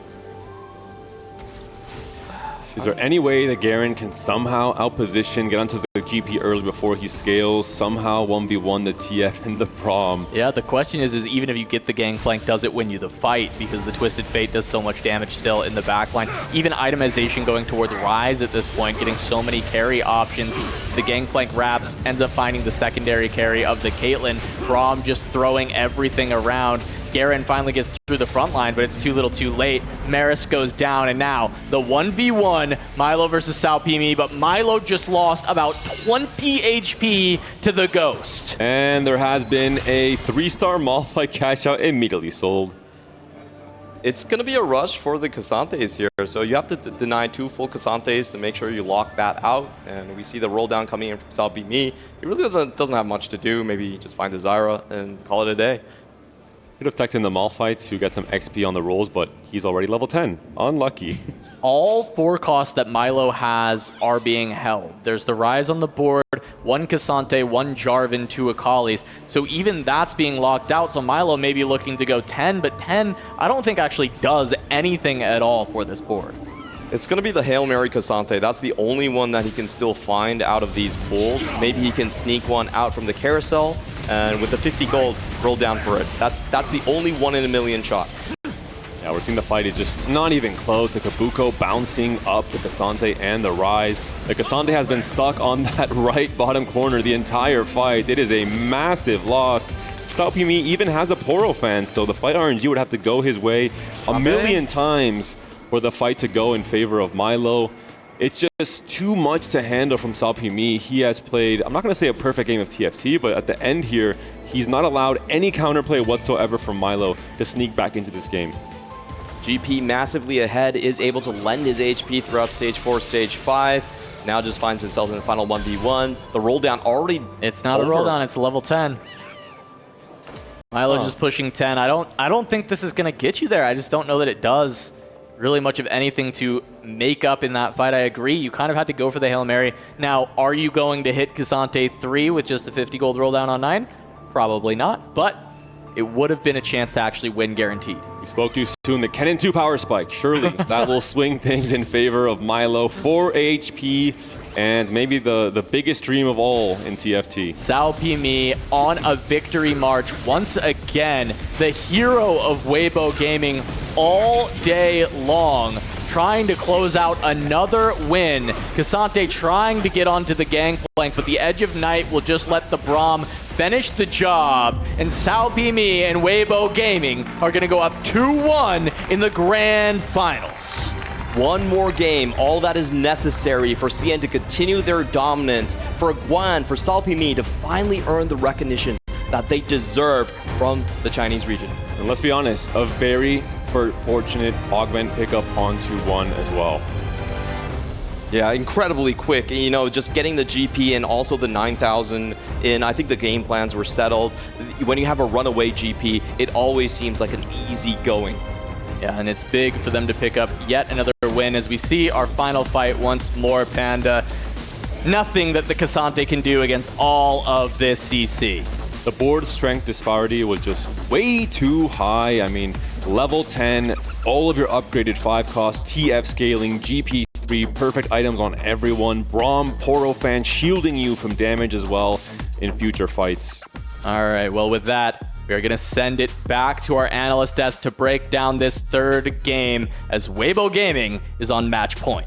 Is there any way that Garen can somehow outposition, get onto the GP early before he scales, somehow 1v1 the TF and the Braum? Yeah, the question is even if you get the Gangplank, does it win you the fight? Because the Twisted Fate does so much damage still in the backline. Even itemization going towards Ryze at this point, getting so many carry options. The Gangplank wraps, ends up finding the secondary carry of the Caitlyn. Braum just throwing everything around. Garen finally gets through the front line, but it's too little too late. Maris goes down, and now the 1v1, Milo versus Salpimi, but Milo just lost about 20 HP to the Ghost. And there has been a 3-star Malphite cash out immediately sold. It's going to be a rush for the Cassantes here, so you have to deny 2 full Cassantes to make sure you lock that out. And we see the roll down coming in from Salpimi. He really doesn't have much to do. Maybe just find the Zyra and call it a day. Could have teched in the Malphite to get some XP on the rolls, but he's already level 10. Unlucky. All 4 costs that Milo has are being held. There's the Ryze on the board, 1 Cassante, 1 Jarvan, 2 Akalis. So even that's being locked out. So Milo may be looking to go 10, but 10 I don't think actually does anything at all for this board. It's going to be the Hail Mary Cassante. That's the only one that he can still find out of these pools. Maybe he can sneak one out from the carousel, and with the 50 gold, roll down for it. That's the only 1 in a million shot. Yeah, we're seeing the fight is just not even close. The Kabuko bouncing up the Cassante and the Ryze. The Cassante has been stuck on that right bottom corner the entire fight. It is a massive loss. Salpimi even has a Poro fan, so the fight RNG would have to go his way a million times for the fight to go in favor of Milo. It's just too much to handle from Salpimi. He has played, I'm not going to say a perfect game of TFT, but at the end here, he's not allowed any counterplay whatsoever from Milo to sneak back into this game. GP massively ahead, is able to lend his HP throughout Stage 4, Stage 5. Now just finds himself in the final 1v1. The roll down already It's not over. a roll down, it's level 10. Milo just pushing 10. I don't think this is going to get you there. I just don't know that it does really much of anything to make up in that fight. I agree. You kind of had to go for the Hail Mary. Now, are you going to hit Cassante 3 with just a 50 gold roll down on 9? Probably not, but it would have been a chance to actually win guaranteed. We spoke too soon. The Kennen 2 power spike. Surely that will swing things in favor of Milo. 4 HP and maybe the biggest dream of all in TFT. Salpimi on a victory march once again. The hero of Weibo Gaming all day long, trying to close out another win. Cassante trying to get onto the Gangplank, but the Edge of Night will just let the Braum finish the job, and Salpimi and Weibo Gaming are going to go up 2-1 in the grand finals. One more game, all that is necessary for CN to continue their dominance, for Guan, for Salpimi to finally earn the recognition that they deserve from the Chinese region. And let's be honest, a very fortunate augment pickup onto 1 as well. Yeah, incredibly quick. You know, just getting the GP and also the 9,000 in. I think the game plans were settled. When you have a runaway GP, it always seems like an easy going. Yeah, and it's big for them to pick up yet another win as we see our final fight once more, Panda. Nothing that the Casante can do against all of this CC. The board strength disparity was just way too high. I mean, level 10, all of your upgraded 5 cost, TF scaling, GP3, perfect items on everyone, Braum, Poro fan shielding you from damage as well in future fights. All right, well with that, we are gonna send it back to our analyst desk to break down this third game as Weibo Gaming is on match point.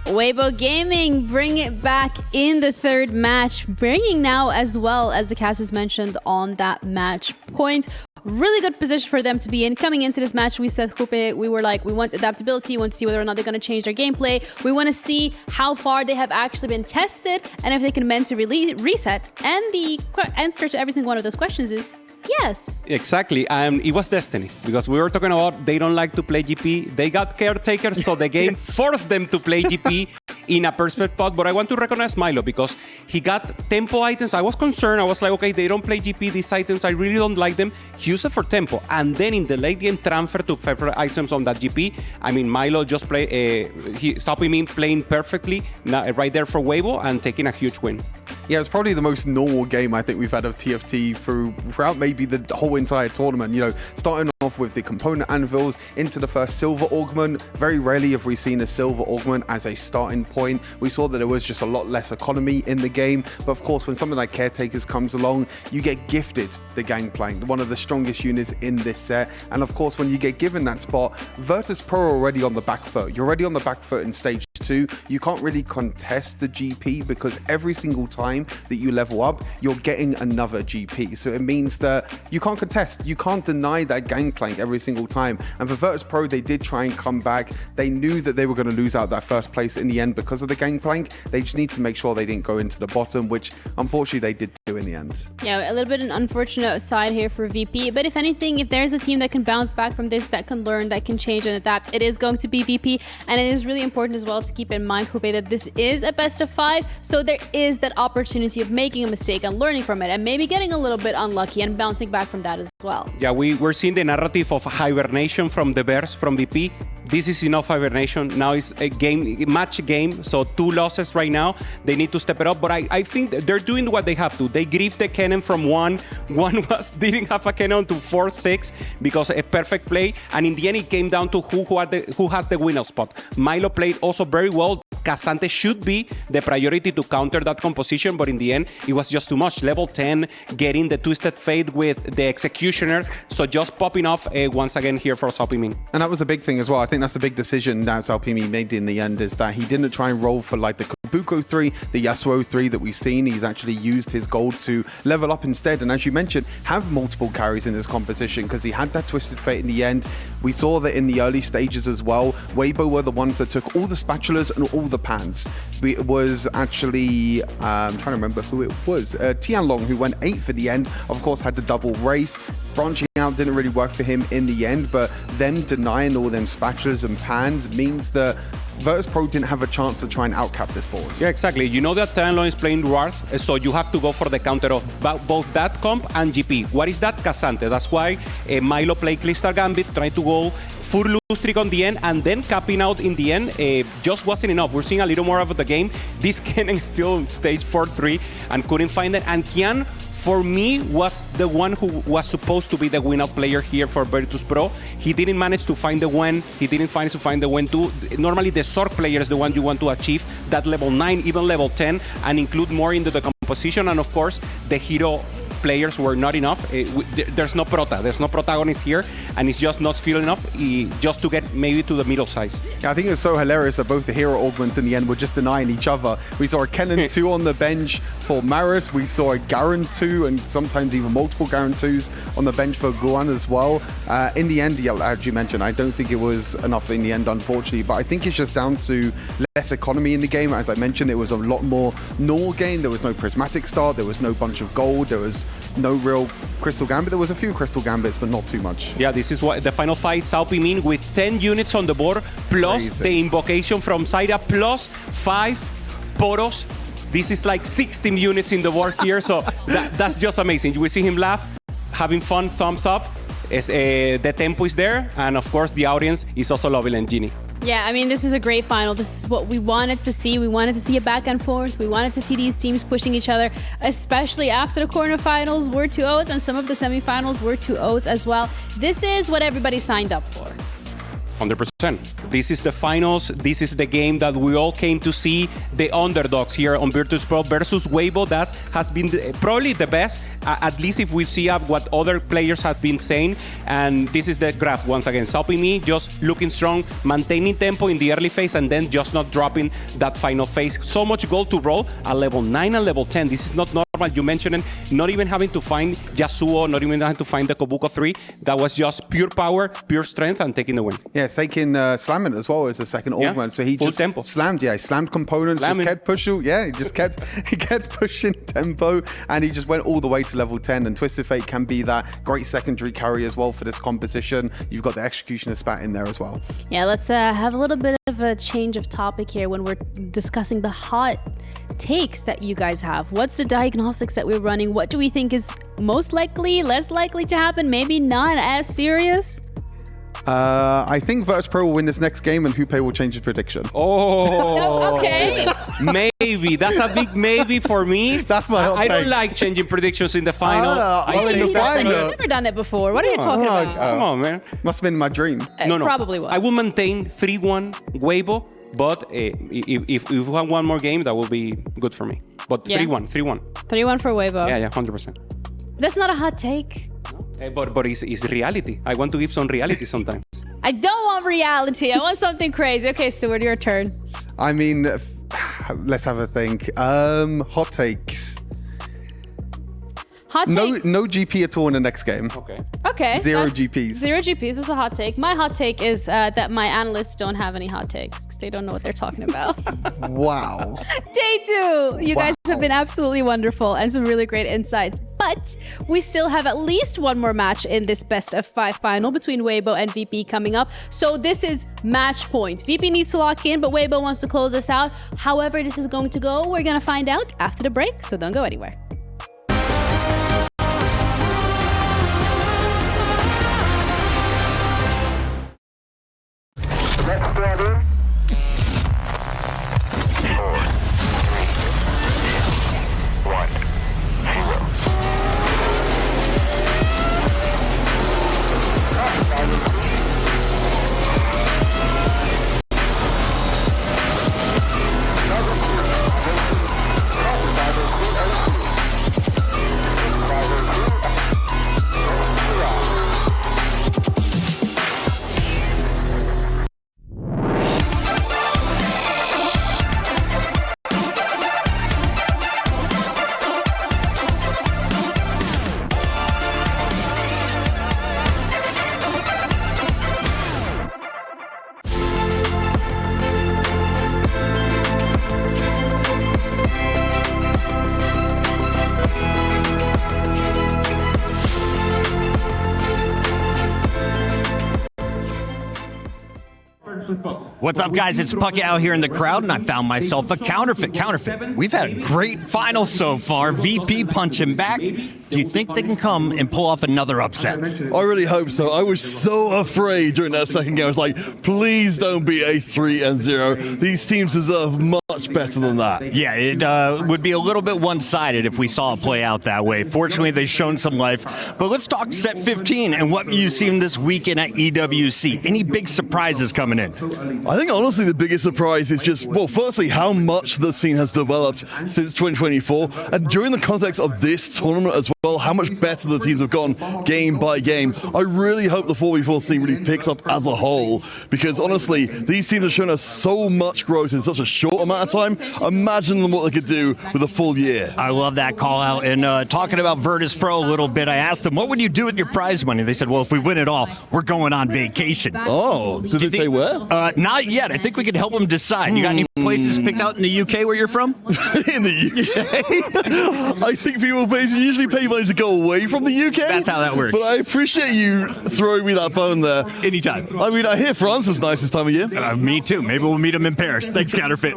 Weibo Gaming bring it back in the third match, bringing now as well as the casters mentioned on that match point. Really good position for them to be in. Coming into this match, we said, Hupe, we were like, we want adaptability, we want to see whether or not they're going to change their gameplay. We want to see how far they have actually been tested and if they can mentally reset. And the answer to every single one of those questions is yes. Exactly. It was destiny because we were talking about they don't like to play GP. They got caretakers, so the game forced them to play GP in a perfect spot. But I want to recognize Milo because he got tempo items. I was concerned. I was like, okay, they don't play GP. These items, I really don't like them. He used it for tempo. And then in the late game transfer to favorite items on that GP, I mean, Milo just stopping me playing perfectly right there for Weibo and taking a huge win. Yeah, it's probably the most normal game I think we've had of TFT throughout maybe the whole entire tournament. You know, starting off with the component anvils into the first silver augment. Very rarely have we seen a silver augment as a starting point. We saw that there was just a lot less economy in the game. But of course, when something like Caretakers comes along, you get gifted the Gangplank, one of the strongest units in this set. And of course, when you get given that spot, Virtus.pro are already on the back foot. You're already on the back foot in stage 2. You can't really contest the GP because every single time that you level up, you're getting another GP. So it means that you can't contest. You can't deny that Gangplank every single time. And for Virtus.pro, they did try and come back. They knew that they were going to lose out that first place in the end because of the Gangplank. They just need to make sure they didn't go into the bottom, which unfortunately they did do in the end. Yeah, a little bit an unfortunate side here for VP. But if anything, if there's a team that can bounce back from this, that can learn, that can change and adapt, it is going to be VP. And it is really important as well to keep in mind, Hupe, that this is a best of 5. So there is that opportunity of making a mistake and learning from it and maybe getting a little bit unlucky and bouncing back from that as well. Yeah, we're seeing the narrative of hibernation from the Bears, from VP. This is enough hibernation. Now it's a match game, so 2 losses right now. They need to step it up, but I think they're doing what they have to. They griefed the cannon from 1. One didn't have a cannon to 4-6 because a perfect play, and in the end it came down to who has the winner spot. Milo played also very well. Casante should be the priority to counter that composition, but in the end, it was just too much. Level 10, getting the Twisted Fate with the Executioner, so just popping off once again here for Salpimin. And that was a big thing as well. I think that's a big decision that Salpimi made in the end, is that he didn't try and roll for like the Kabuko 3, the Yasuo 3 that we've seen. He's actually used his gold to level up instead, and as you mentioned, have multiple carries in his composition because he had that Twisted Fate in the end. We saw that in the early stages as well. Weibo were the ones that took all the spatulas and all the pans. It was actually, I'm trying to remember who it was, Tianlong, who went 8th at the end, of course had the double Wraith. Branching out didn't really work for him in the end, but them denying all them spatulas and pans means that Virtus.pro didn't have a chance to try and outcap this board. Yeah, exactly. You know that Tianlong is playing Riyadh, so you have to go for the counter of both that comp and GP. What is that? Casante. That's why Milo played Crystal Gambit, trying to go full lose streak on the end, and then capping out in the end just wasn't enough. We're seeing a little more of the game. This Kennen still in stage 4-3 and couldn't find it. And Tian, for me, was the one who was supposed to be the win-out player here for Virtus.pro. He didn't manage to find the win. He didn't manage to find the win too. Normally, the Sorc player is the one you want to achieve that level 9, even level 10, and include more into the composition. And of course, the hero players were not enough. There's no protagonist here, and it's just not feeling enough just to get maybe to the middle size. Yeah, I think it was so hilarious that both the hero augments in the end were just denying each other. We saw a Kennen 2 on the bench for Maris. We saw a Garen 2 and sometimes even multiple Garen 2s on the bench for Guan as well. In the end, yeah, as you mentioned, I don't think it was enough in the end, unfortunately, but I think it's just down to less economy in the game. As I mentioned, it was a lot more normal game. There was no prismatic start. There was no bunch of gold. There was no real crystal gambit. There was a few crystal gambits, but not too much. Yeah, this is what the final fight, Sao Pimin with 10 units on the board, plus Crazy. the invocation from Zaira, plus 5 poros. This is like 16 units in the board here, so that's just amazing. We see him laugh, having fun, thumbs up. The tempo is there, and of course the audience is also loving Genie. Yeah, I mean, this is a great final. This is what we wanted to see. We wanted to see a back and forth. We wanted to see these teams pushing each other, especially after the quarterfinals were 2-0s and some of the semifinals were 2-0s as well. This is what everybody signed up for. 100%. This is the finals. This is the game that we all came to see. The underdogs here on Virtus.pro versus Weibo. That has been probably the best, at least if we see up what other players have been saying. And this is the graph once again. Sao Pimin just looking strong, maintaining tempo in the early phase, and then just not dropping that final phase. So much gold to roll at level 9 and level 10. This is not normal. You mentioned it, not even having to find Yasuo, not even having to find the Kobuko 3. That was just pure power, pure strength, and taking the win. Yeah, taking slamming as well as the second org mode. So he full just tempo. slammed, he slammed components, just kept pushing. Yeah, he kept pushing tempo, and he just went all the way to level 10. And Twisted Fate can be that great secondary carry as well for this composition. You've got the Executioner spat in there as well. Yeah, let's have a little bit of a change of topic here when we're discussing the hot takes that you guys have. What's the diagnostics that we're running? What do we think is most likely, less likely to happen, maybe not as serious? I think Virtus.pro will win this next game, and Hupei will change his prediction. Oh, okay. Maybe. That's a big maybe for me. That's my hot I don't take. like changing predictions in the final. He's never done it before. What are you talking about? Come on, man. Must have been my dream. No. Probably was. I will maintain 3-1 Weibo, but if we have one more game, that will be good for me. But 3-1. 3-1 for Weibo. Yeah, 100%. That's not a hot take. But it's reality. I want to give some reality sometimes. I don't want reality. I want something crazy. Okay, Stuart, your turn. I mean, let's have a think. Hot takes. Hot take. No GP at all in the next game. Okay. Zero that's- GPs. Zero GPs is a hot take. My hot take is that my analysts don't have any hot takes because they don't know what they're talking about. Wow. Day 2. You guys have been absolutely wonderful and some really great insights. But we still have at least one more match in this best of 5 final between Weibo and VP coming up. So this is match point. VP needs to lock in, but Weibo wants to close us out. However this is going to go, we're going to find out after the break. So don't go anywhere. What's up, guys? It's Pucky out here in the crowd, and I found myself a counterfeit. We've had a great final so far. VP punching back. Do you think they can come and pull off another upset? I really hope so. I was so afraid during that second game. I was like, please don't be a 3-0. These teams deserve much better than that. Yeah, it would be a little bit one-sided if we saw it play out that way. Fortunately, they've shown some life. But let's talk set 15 and what you've seen this weekend at EWC. Any big surprises coming in? I think, honestly, the biggest surprise is just, well, firstly, how much the scene has developed since 2024. And during the context of this tournament as well, well how much better the teams have gone game by game. I really hope the 4v4 scene really picks up as a whole, because honestly, these teams have shown us so much growth in such a short amount of time. Imagine what they could do with a full year. I love that call out. And talking about Virtus.pro a little bit, I asked them, what would you do with your prize money? They said, well, if we win it all, we're going on vacation. Oh, did they say where? Not yet. I think we could help them decide. You got any places picked out in the UK where you're from? In the UK? I think people usually pay money to go away from the UK. That's how that works. But I appreciate you throwing me that bone there. Anytime. I mean, I hear France is nice this time of year. Me too. Maybe we'll meet them in Paris. Thanks, Counterfeit.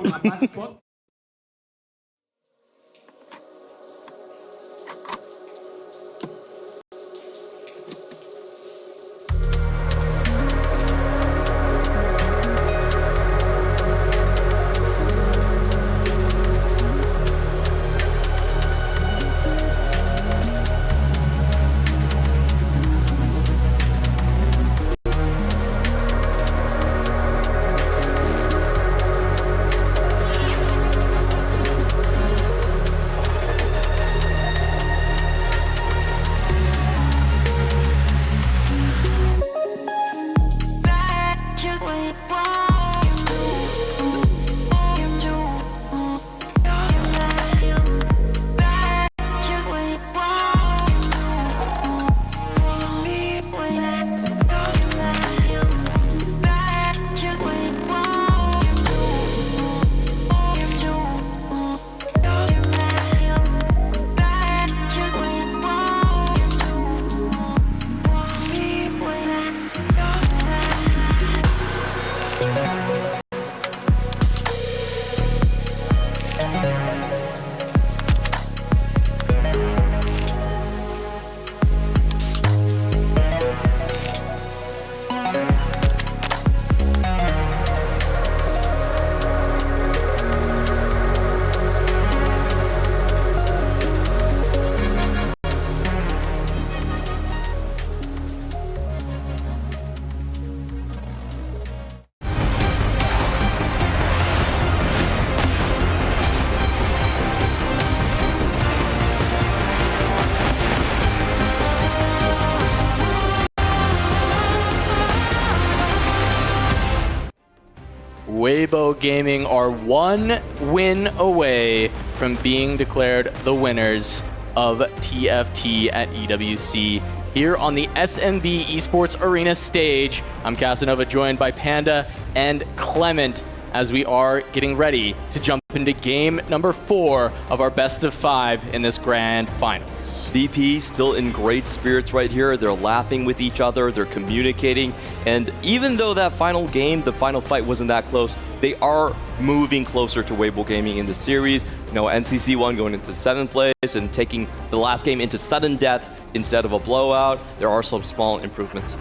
Weibo Gaming are one win away from being declared the winners of TFT at EWC here on the SMB Esports Arena stage. I'm Casanova, joined by Panda and Clement, as we are getting ready to jump into game number 4 of our best of 5 in this grand finals. VP still in great spirits right here. They're laughing with each other, they're communicating, and even though that final game, the final fight wasn't that close, they are moving closer to Weibo Gaming in the series. You know, NCC1 going into 7th place and taking the last game into sudden death instead of a blowout. There are some small improvements.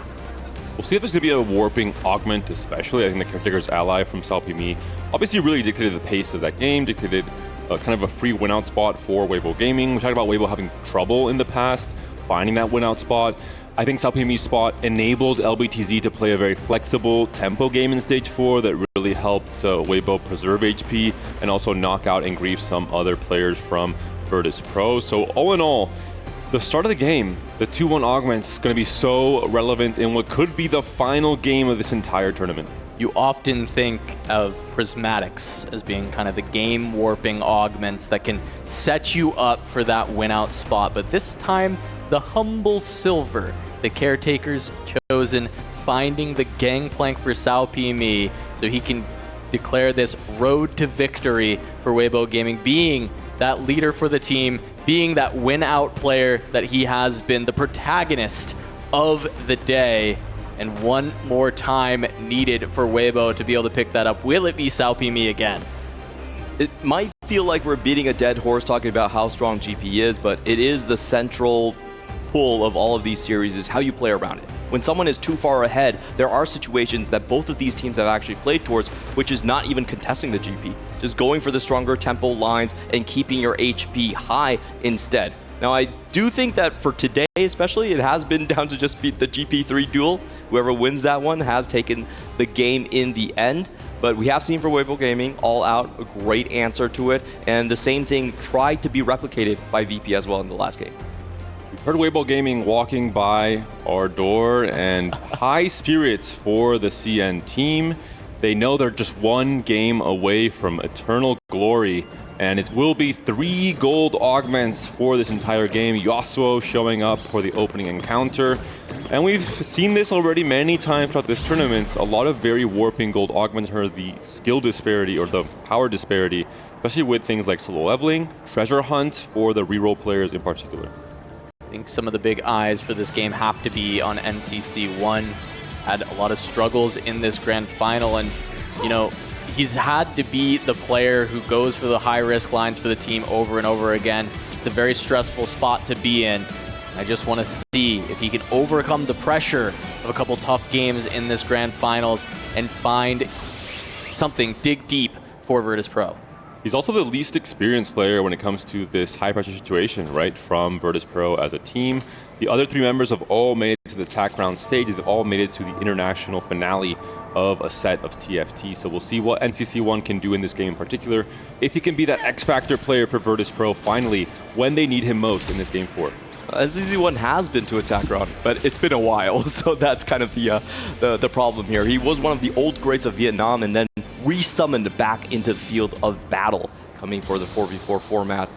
We'll see if there's going to be a warping augment, especially. I think the Caretaker's ally from Salpimi obviously really dictated the pace of that game, dictated kind of a free win-out spot for Weibo Gaming. We talked about Weibo having trouble in the past finding that win-out spot. I think Salpimi's spot enabled LBTZ to play a very flexible tempo game in Stage 4 that really helped Weibo preserve HP and also knock out and grief some other players from Virtus.pro. So all in all, the start of the game, the 2-1 augment's is going to be so relevant in what could be the final game of this entire tournament. You often think of prismatics as being kind of the game warping augments that can set you up for that win out spot, but this time the humble silver, the Caretaker's chosen, finding the gangplank for Salpimi so he can declare this road to victory for Weibo Gaming, being that leader for the team, being that win-out player that he has been, the protagonist of the day. And one more time needed for Weibo to be able to pick that up. Will it be Salpimi again? It might feel like we're beating a dead horse talking about how strong GP is, but it is the central pull of all of these series is how you play around it. When someone is too far ahead, there are situations that both of these teams have actually played towards, which is not even contesting the GP, just going for the stronger tempo lines and keeping your HP high instead. Now, I do think that for today especially, it has been down to just beat the GP3 duel. Whoever wins that one has taken the game in the end. But we have seen for Weibo Gaming, all out, a great answer to it. And the same thing tried to be replicated by VP as well in the last game. We heard Weibo Gaming walking by our door, and high spirits for the CN team. They know they're just one game away from eternal glory, and it will be 3 gold augments for this entire game. Yasuo showing up for the opening encounter. And we've seen this already many times throughout this tournament. A lot of very warping gold augments are the skill disparity or the power disparity, especially with things like solo leveling, treasure hunt for the reroll players in particular. I think some of the big eyes for this game have to be on NCC1. Had a lot of struggles in this grand final, and you know, he's had to be the player who goes for the high risk lines for the team over and over again. It's a very stressful spot to be in. I just want to see if he can overcome the pressure of a couple tough games in this grand finals and find something, dig deep for Virtus.pro. He's also the least experienced player when it comes to this high-pressure situation, right, from Virtus.pro as a team. The other 3 members have all made it to the TAC round stage. They've all made it to the international finale of a set of TFT. So we'll see what NCC1 can do in this game in particular, if he can be that X-Factor player for Virtus.pro finally when they need him most in this game 4. NCC1 has been to a TAC round, but it's been a while, so that's kind of the problem here. He was one of the old greats of Vietnam and then re-summoned back into the field of battle, coming for the 4v4 format.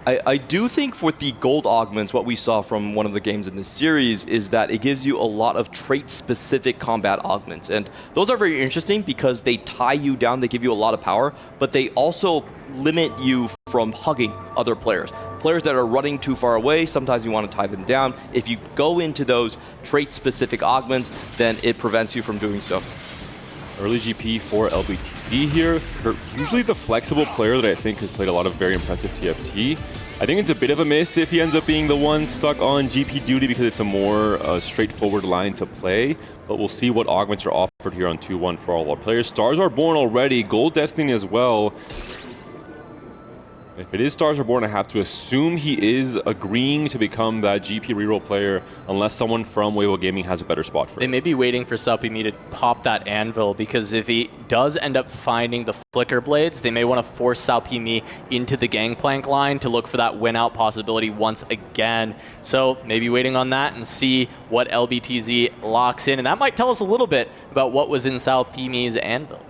I do think with the gold augments, what we saw from one of the games in this series is that it gives you a lot of trait-specific combat augments. And those are very interesting because they tie you down, they give you a lot of power, but they also limit you from hugging other players. Players that are running too far away, sometimes you want to tie them down. If you go into those trait-specific augments, then it prevents you from doing so. Early GP for LBTZ here. Usually the flexible player that I think has played a lot of very impressive TFT. I think it's a bit of a miss if he ends up being the one stuck on GP duty because it's a more straightforward line to play. But we'll see what augments are offered here on 2-1 for all our players. Stars are born already. Gold Destiny as well. If it is Stars are Born, I have to assume he is agreeing to become that GP reroll player unless someone from Weibo Gaming has a better spot for him. They may be waiting for Salpimi to pop that anvil, because if he does end up finding the flicker blades, they may want to force Salpimi into the gangplank line to look for that win out possibility once again. So maybe waiting on that and see what LBTZ locks in, and that might tell us a little bit about what was in Salpimi's anvil.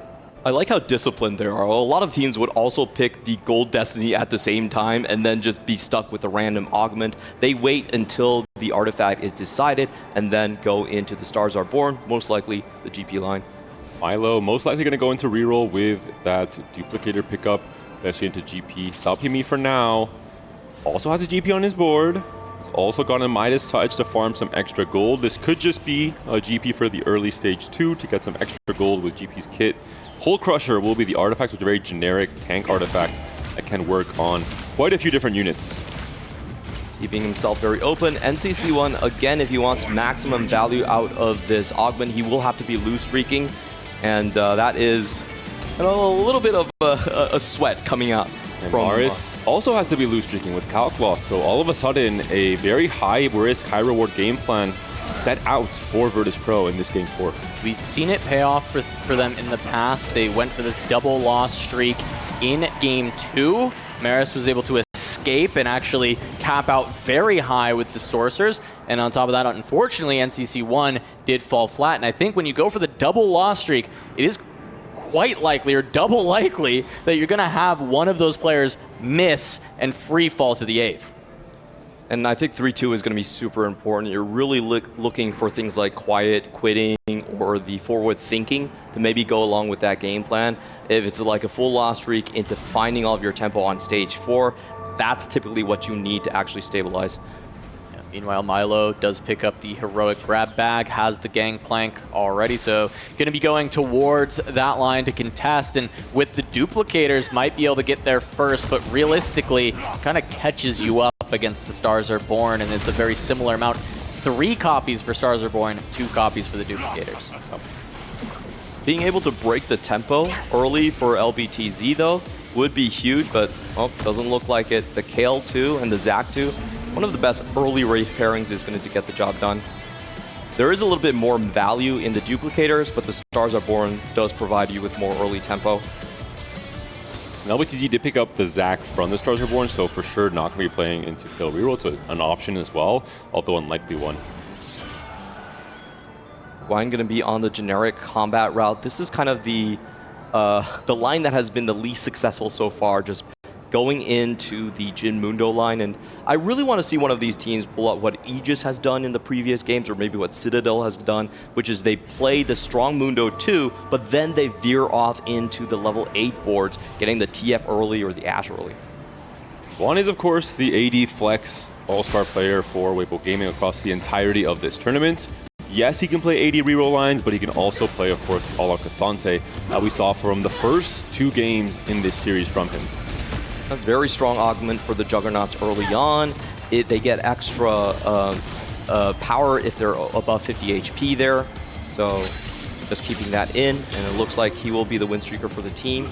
I like how disciplined they are. A lot of teams would also pick the Gold Destiny at the same time and then just be stuck with a random augment. They wait until the artifact is decided and then go into the Stars Are Born, most likely the GP line. Milo most likely going to go into reroll with that duplicator pickup, especially into GP. Salpimi for now also has a GP on his board. He's also got a Midas Touch to farm some extra gold. This could just be a GP for the early stage 2 to get some extra gold with GP's kit. Hole Crusher will be the artifact, which is a very generic tank artifact that can work on quite a few different units. Keeping himself very open. NCC1, again, if he wants maximum value out of this augment, he will have to be loose streaking. And that is a little bit of a sweat coming out. And Maris also has to be loose streaking with Calcloth. So all of a sudden, a very high risk, high reward game plan set out for Virtus.pro in this game 4. We've seen it pay off for them in the past. They went for this double loss streak in game 2. Maris was able to escape and actually cap out very high with the Sorcerers. And on top of that, unfortunately, NCC1 did fall flat. And I think when you go for the double loss streak, it is quite likely or double likely that you're going to have one of those players miss and free fall to the 8th. And I think 3-2 is going to be super important. You're really looking for things like quiet quitting or the forward thinking to maybe go along with that game plan. If it's like a full loss streak into finding all of your tempo on stage 4, that's typically what you need to actually stabilize. Yeah, meanwhile, Milo does pick up the heroic grab bag, has the gangplank already, so going to be going towards that line to contest, and with the duplicators might be able to get there first, but realistically kind of catches you up against the Stars Are Born, and it's a very similar amount. 3 copies for Stars Are Born, 2 copies for the duplicators. Being able to break the tempo early for LBTZ though would be huge, but doesn't look like it. The Kale 2 and the Zac 2, one of the best early Wraith pairings is going to get the job done. There is a little bit more value in the duplicators, but the Stars Are Born does provide you with more early tempo. And LBTZ did pick up the Zac from this Treasureborn, so for sure not going to be playing into kill reroll. It's an option as well, although unlikely one. Gwine going to be on the generic combat route. This is kind of the line that has been the least successful so far, just going into the Jin Mundo line. And I really want to see one of these teams pull out what Aegis has done in the previous games, or maybe what Citadel has done, which is they play the strong Mundo 2, but then they veer off into the level 8 boards, getting the TF early or the Ash early. Gwine is, of course, the AD Flex all-star player for Weibo Gaming across the entirety of this tournament. Yes, he can play AD reroll lines, but he can also play, of course, Ala Kasante, that we saw from the first 2 games in this series from him. A very strong augment for the Juggernauts early on. They get extra power if they're above 50 HP there. So just keeping that in, and it looks like he will be the win streaker for the team.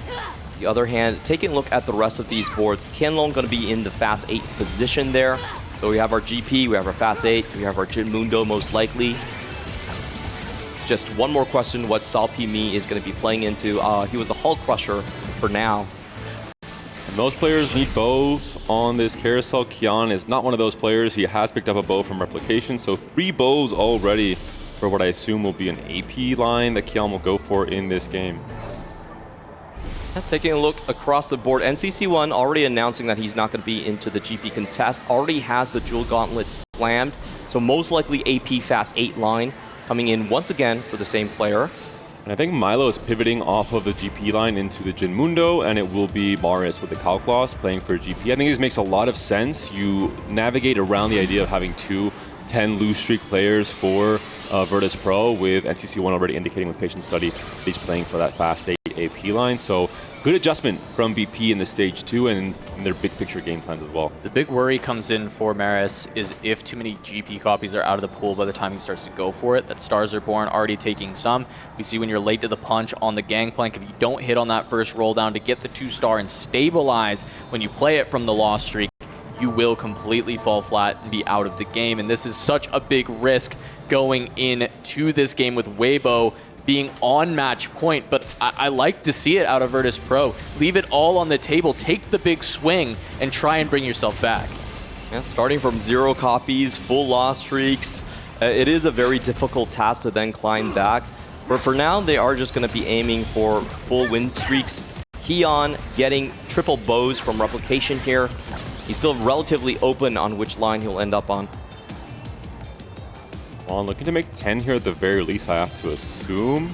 On the other hand, taking a look at the rest of these boards, Tianlong going to be in the fast 8 position there. So we have our GP, we have our fast 8, we have our Jin Mundo most likely. Just one more question, what Salpi Mi is going to be playing into. He was the Hull Crusher for now. And most players need bows on this carousel. Kian is not one of those players. He has picked up a bow from Replication, so 3 bows already for what I assume will be an AP line that Kian will go for in this game. Taking a look across the board, NCC1 already announcing that he's not going to be into the GP contest, already has the Jewel Gauntlet slammed, so most likely AP fast 8 line coming in once again for the same player. And I think Milo is pivoting off of the GP line into the Jin Mundo, and it will be Marius with the Calcloss playing for GP. I think this makes a lot of sense. You navigate around the idea of having 2 10 lose streak players for Virtus.pro, with NCC1 already indicating with Patient Study he's playing for that fast 8 AP line. So good adjustment from BP in the stage 2 and in their big picture game plans as well. The big worry comes in for Maris is if too many GP copies are out of the pool by the time he starts to go for it, that Stars Are Born already taking some. We see when you're late to the punch on the Gangplank, if you don't hit on that first roll down to get the 2-star and stabilize when you play it from the lost streak, you will completely fall flat and be out of the game. And this is such a big risk going into this game with Weibo being on match point, but I like to see it out of Virtus.pro. Leave it all on the table, take the big swing, and try and bring yourself back. Yeah, starting from 0 copies, full loss streaks, it is a very difficult task to then climb back. But for now, they are just going to be aiming for full win streaks. Kian getting triple bows from Replication here. He's still relatively open on which line he'll end up on. Well, looking to make 10 here at the very least, I have to assume.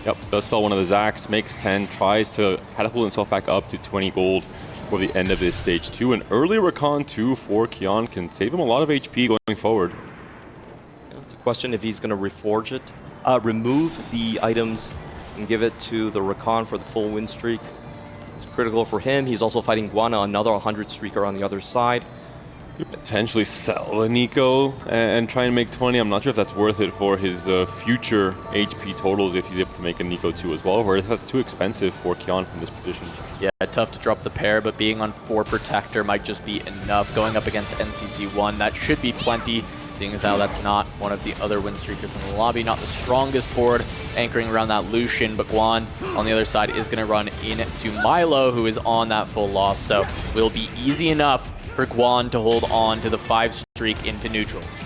Yep, does sell one of the Zacs, makes 10, tries to catapult himself back up to 20 gold for the end of this stage 2. An early Recon 2 for Kian can save him a lot of HP going forward. Yeah, it's a question if he's going to reforge it, remove the items and give it to the Recon for the full win streak. It's critical for him. He's also fighting Guana, another 100 streaker on the other side. Could potentially sell a Nico and try and make 20. I'm not sure if that's worth it for his future HP totals if he's able to make a Nico 2 as well, or if that's too expensive for Kian from this position. Yeah, tough to drop the pair, but being on 4 Protector might just be enough. Going up against NCC1, that should be plenty, seeing as how that's not one of the other win streakers in the lobby. Not the strongest board, anchoring around that Lucian, but Guan on the other side is going to run into Milo, who is on that full loss, so will be easy enough for Guan to hold on to the 5 streak into neutrals.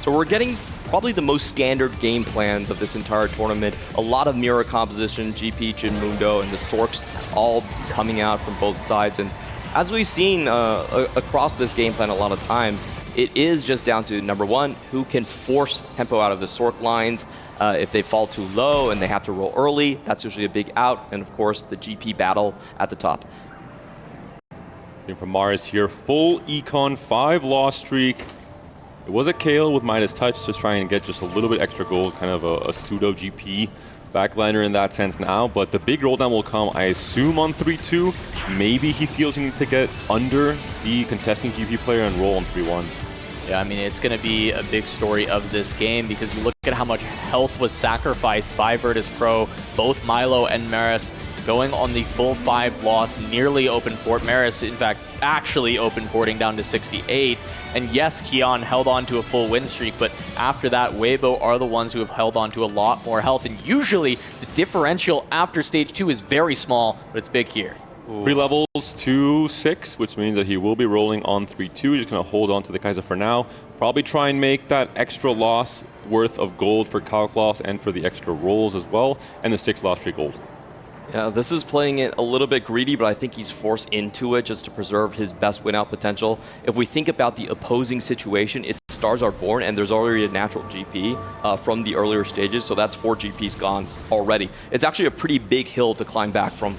So we're getting probably the most standard game plans of this entire tournament. A lot of mirror composition, GP, Jin Mundo, and the Sorks all coming out from both sides. And as we've seen across this game plan a lot of times, it is just down to, number one, who can force tempo out of the Sork lines. If they fall too low and they have to roll early, that's usually a big out. And of course, the GP battle at the top. From Marius here, full Econ 5 loss streak. It was a Kale with Midas Touch to try and get just a little bit extra gold, kind of a pseudo GP backliner in that sense now, but the big roll down will come, I assume, on 3-2. Maybe he feels he needs to get under the contesting GP player and roll on 3-1. Yeah, I mean, it's going to be a big story of this game because you look at how much health was sacrificed by Virtus.pro, both Milo and Maris, going on the full 5 loss, nearly open fort. Maris, in fact, actually open forting down to 68. And yes, Kian held on to a full win streak, but after that, Weibo are the ones who have held on to a lot more health. And usually, the differential after stage 2 is very small, but it's big here. 3 levels to 6, which means that he will be rolling on 3-2. Just going to hold on to the Kaiser for now. Probably try and make that extra loss worth of gold for Kauklos and for the extra rolls as well, and the 6 loss free gold. Yeah, this is playing it a little bit greedy, but I think he's forced into it just to preserve his best win-out potential. If we think about the opposing situation, it's Stars Are Born, and there's already a natural GP from the earlier stages, so that's 4 GPs gone already. It's actually a pretty big hill to climb back from.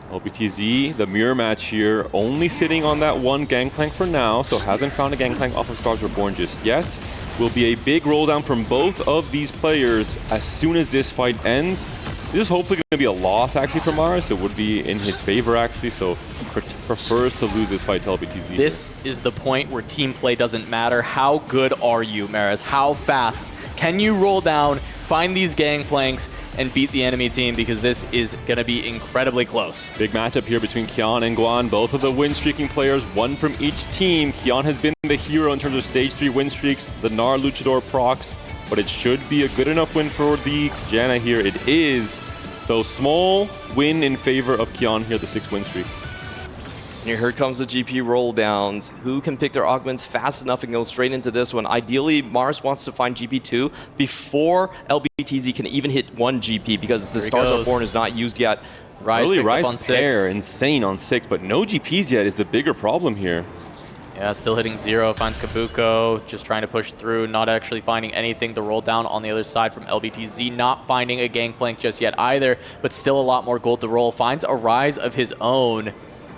LBTZ, the mirror match here, only sitting on that 1 Gangplank for now, so hasn't found a Gangplank off of Stars Reborn just yet. Will be a big roll down from both of these players as soon as this fight ends. This is hopefully going to be a loss actually for Mars. It would be in his favor actually, so prefers to lose this fight to LBTZ. This is the point where team play doesn't matter. How good are you, Maris? How fast can you roll down, find these gangplanks, and beat the enemy team? Because this is going to be incredibly close. Big matchup here between Kian and Guan, both of the win streaking players, one from each team. Kian has been the hero in terms of stage 3 win streaks, the Gnar Luchador procs, but it should be a good enough win for the Janna here. It is. So small win in favor of Kian here, the 6 win streak. And here comes the GP roll downs. Who can pick their augments fast enough and go straight into this one? Ideally, Mars wants to find GP2 before LBTZ can even hit 1 GP because the Stars Are Born is not used yet. Rise Early picked up Rise on 6. pair, insane on 6, but no GPs yet is the bigger problem here. Yeah, still hitting 0, finds Kabuko, just trying to push through, not actually finding anything. The roll down on the other side from LBTZ, not finding a gangplank just yet either, but still a lot more gold to roll. Finds a rise of his own,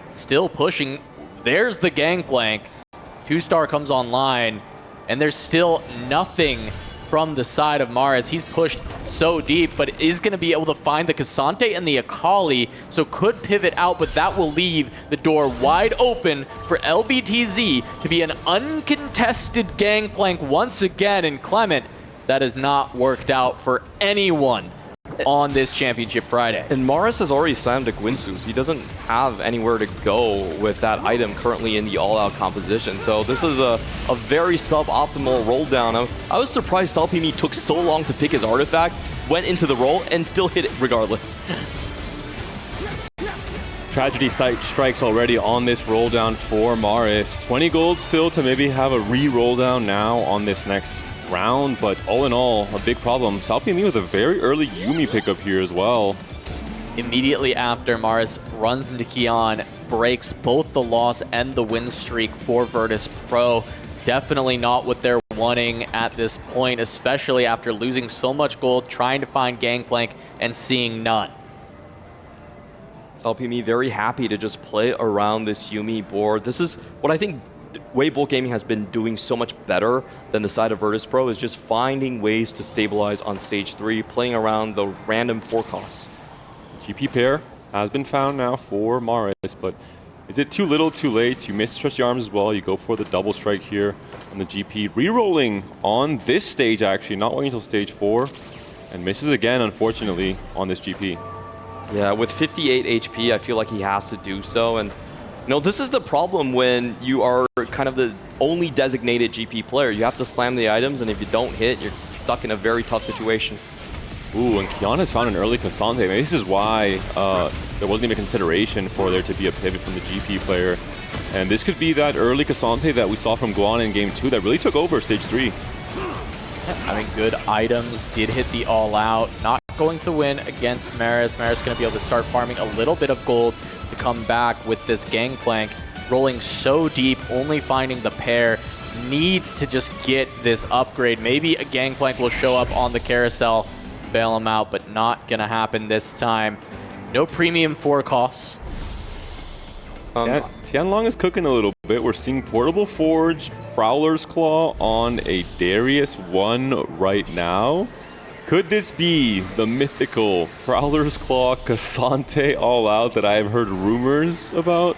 still pushing. There's the gangplank. 2-star comes online, and there's still nothing from the side of Mars. He's pushed so deep, but is going to be able to find the Cassante and the Akali, so could pivot out, but that will leave the door wide open for LBTZ to be an uncontested gangplank once again. And Clement, that has not worked out for anyone on this Championship Friday. And Mars has already slammed a Gwinsus. He doesn't have anywhere to go with that item currently in the all-out composition. So this is a very suboptimal roll down. I was surprised Salpimi took so long to pick his artifact, went into the roll, and still hit it regardless. Tragedy strikes already on this roll down for Maris. 20 gold still to maybe have a re-roll down now on this next round, but all in all, a big problem. Salpimi with a very early Yuumi pickup here as well. Immediately after, Mars runs into Kian, breaks both the loss and the win streak for Virtus.pro. Definitely not what they're wanting at this point, especially after losing so much gold, trying to find Gangplank and seeing none. Salpimi very happy to just play around this Yuumi board. This is what I think Weibo Gaming has been doing so much better than the side of Virtus.pro, is just finding ways to stabilize on stage 3, playing around the random 4 costs. GP pair has been found now for Maris, but is it too little, too late? You misstretch the arms as well. You go for the double strike here on the GP. Re-rolling on this stage, actually, not waiting until stage 4, and misses again, unfortunately, on this GP. Yeah, with 58 HP, I feel like he has to do so. And you know, this is the problem when you are kind of the only designated GP player. You have to slam the items, and if you don't hit, you're stuck in a very tough situation. Ooh, and Kian has found an early Cassante. Maybe this is why there wasn't even consideration for there to be a pivot from the GP player. And this could be that early Cassante that we saw from Guan in Game 2 that really took over Stage 3. I mean, good items, did hit the all-out. Not going to win against Maris. Maris going to be able to start farming a little bit of gold to come back with this Gangplank. Rolling so deep, only finding the pair. Needs to just get this upgrade. Maybe a Gangplank will show up on the carousel, bail him out, but not going to happen this time. No premium 4 costs. Tianlong is cooking a little bit. We're seeing Portable Forge, Prowler's Claw on a Darius 1 right now. Could this be the mythical Prowler's Claw Cassante all out that I have heard rumors about?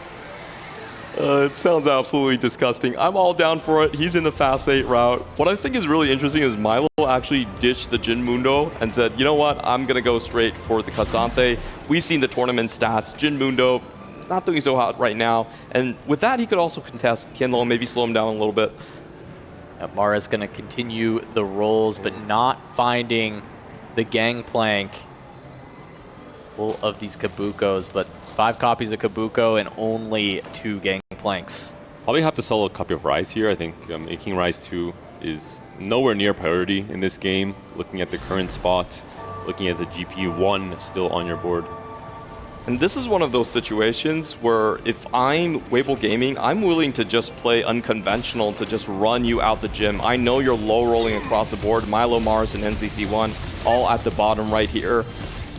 It sounds absolutely disgusting. I'm all down for it. He's in the fast 8 route. What I think is really interesting is Milo actually ditched the Jin Mundo and said, you know what, I'm going to go straight for the Casante. We've seen the tournament stats. Jin Mundo not doing so hot right now. And with that, he could also contest Kindle and maybe slow him down a little bit. Mara's going to continue the rolls, but not finding the gangplank full of these Kabukos, but 5 copies of Kabuko and only 2 gangplanks. Probably have to sell a copy of Rise here. I think making Rise 2 is nowhere near priority in this game. Looking at the current spot, looking at the GP 1 still on your board. And this is one of those situations where if I'm Weibo Gaming, I'm willing to just play unconventional to just run you out the gym. I know you're low rolling across the board. Milo, Mars, and NCC1 all at the bottom right here.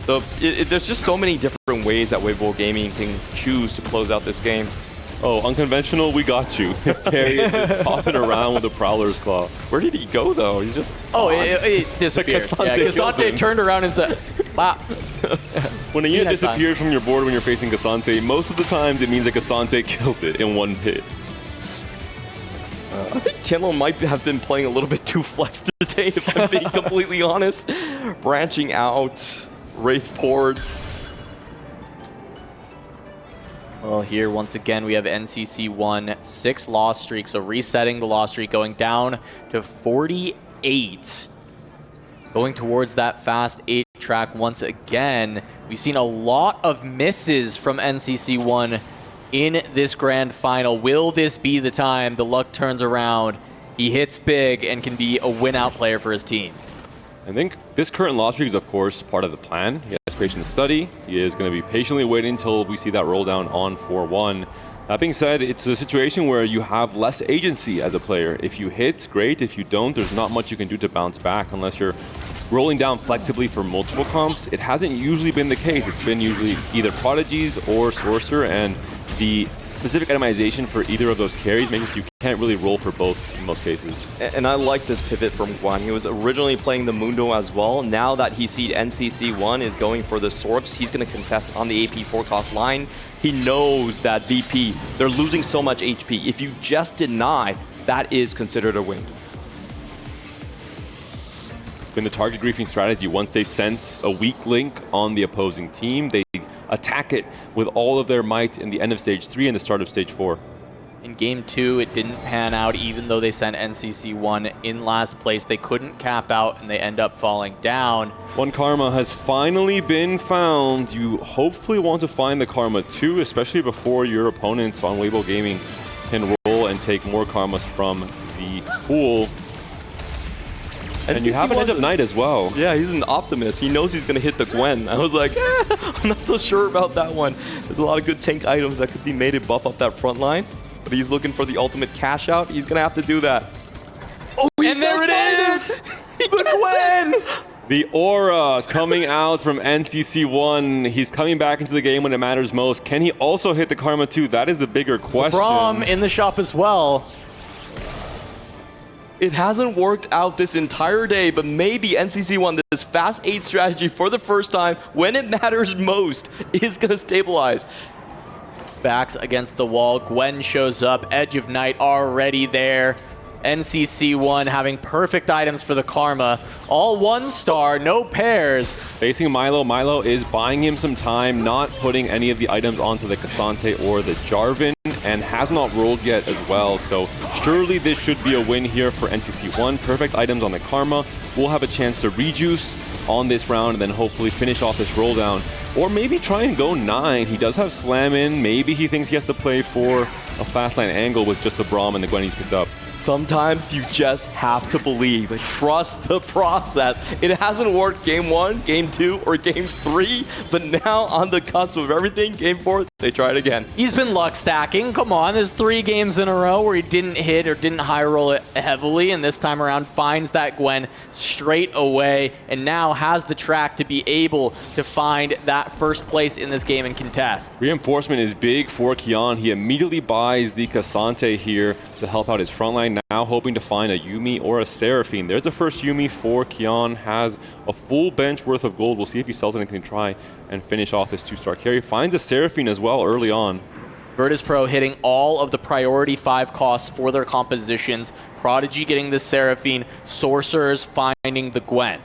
So there's just so many different ways that Weibo Gaming can choose to close out this game. Oh, unconventional, we got you. Asterius is popping around with the Prowler's Claw. Where did he go, though? He's just... Oh, it disappeared. Casante turned around and said, wow. When a unit disappears from your board when you're facing Casante, most of the times it means that Casante killed it in one hit. I think Tianlo might have been playing a little bit too flex today, if I'm being completely honest. Branching out, Wraith boards. Well, here, once again, we have NCC1, 6 loss streak, so resetting the loss streak, going down to 48. Going towards that fast 8 track once again. We've seen a lot of misses from NCC1 in this grand final. Will this be the time the luck turns around? He hits big and can be a win-out player for his team. I think this current loss streak is, of course, part of the plan. He has patient study. He is going to be patiently waiting until we see that roll down on 4-1. That being said, it's a situation where you have less agency as a player. If you hit, great. If you don't, there's not much you can do to bounce back unless you're rolling down flexibly for multiple comps. It hasn't usually been the case. It's been usually either Prodigies or Sorcerer, and the specific itemization for either of those carries means you can't really roll for both in most cases. And I like this pivot from Guan. He was originally playing the Mundo as well. Now that he sees NCC1 is going for the Sorks, he's going to contest on the AP 4-cost line. He knows that VP, they're losing so much HP. If you just deny, that is considered a win. It's been the target griefing strategy. Once they sense a weak link on the opposing team, they attack it with all of their might in the end of stage 3 and the start of stage 4. In game 2, it didn't pan out. Even though they sent NCC1 in last place, they couldn't cap out and they end up falling down. One Karma has finally been found. You hopefully want to find the Karma too, especially before your opponents on Weibo Gaming can roll and take more Karmas from the pool. And you have an Edge of Night as well. Yeah, he's an optimist. He knows he's going to hit the Gwen. I was like, I'm not so sure about that one. There's a lot of good tank items that could be made to buff up that front line. But he's looking for the ultimate cash out. He's going to have to do that. Oh, and there it is! The Gwen! The aura coming out from NCC1. He's coming back into the game when it matters most. Can he also hit the Karma too? That is the bigger question. Zabram in the shop as well. It hasn't worked out this entire day, but maybe NCC1, this fast 8 strategy for the first time, when it matters most, is going to stabilize. Backs against the wall. Gwen shows up. Edge of Night already there. NCC1 having perfect items for the Karma. All 1-star, no pairs. Facing Milo. Milo is buying him some time, not putting any of the items onto the Casante or the Jarvan, and has not rolled yet as well. So surely this should be a win here for NCC1. Perfect items on the Karma. We'll have a chance to rejuice on this round and then hopefully finish off this roll down. Or maybe try and go 9. He does have Slam in. Maybe he thinks he has to play for a fast line angle with just the Braum and the Gwen he's picked up. Sometimes you just have to believe. Trust the process. It hasn't worked game 1, game 2, or game 3, but now on the cusp of everything, game 4, they try it again. He's been luck stacking. Come on, there's 3 games in a row where he didn't hit or didn't high roll it heavily, and this time around finds that Gwen straight away, and now has the track to be able to find that first place in this game and contest. Reinforcement is big for Kian. He immediately buys the Casante here to help out his front line, now hoping to find a Yuumi or a Seraphine. There's the first Yuumi for Kian, has a full bench worth of gold. We'll see if he sells anything to try and finish off his 2-star carry. Finds a Seraphine as well early on. Virtus.pro hitting all of the priority 5 costs for their compositions. Prodigy getting the Seraphine, Sorcerers finding the Gwen.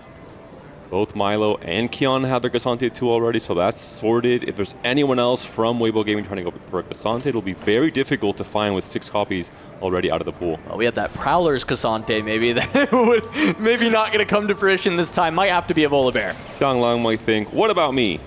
Both Milo and Kion have their Cassante 2 already, so that's sorted. If there's anyone else from Weibo Gaming trying to go for a Cassante, it'll be very difficult to find with 6 copies already out of the pool. Well, we had that Prowler's Cassante, maybe that would maybe not going to come to fruition this time. Might have to be a Volibear. Xianglang might think, what about me?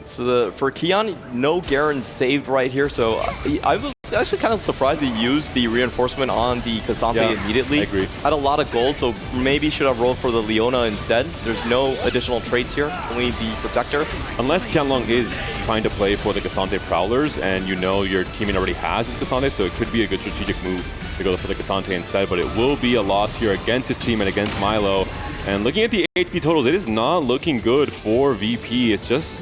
So for Kion, no Garen saved right here, so I was actually kind of surprised he used the reinforcement on the Cassante immediately. I agree. Had a lot of gold, so maybe should have rolled for the Leona instead. There's no additional traits here, only the Protector. Unless Tianlong is trying to play for the Cassante Prowlers, and you know your teammate already has his Cassante, so it could be a good strategic move to go for the Cassante instead, but it will be a loss here against his team and against Milo. And looking at the HP totals, it is not looking good for VP. It's just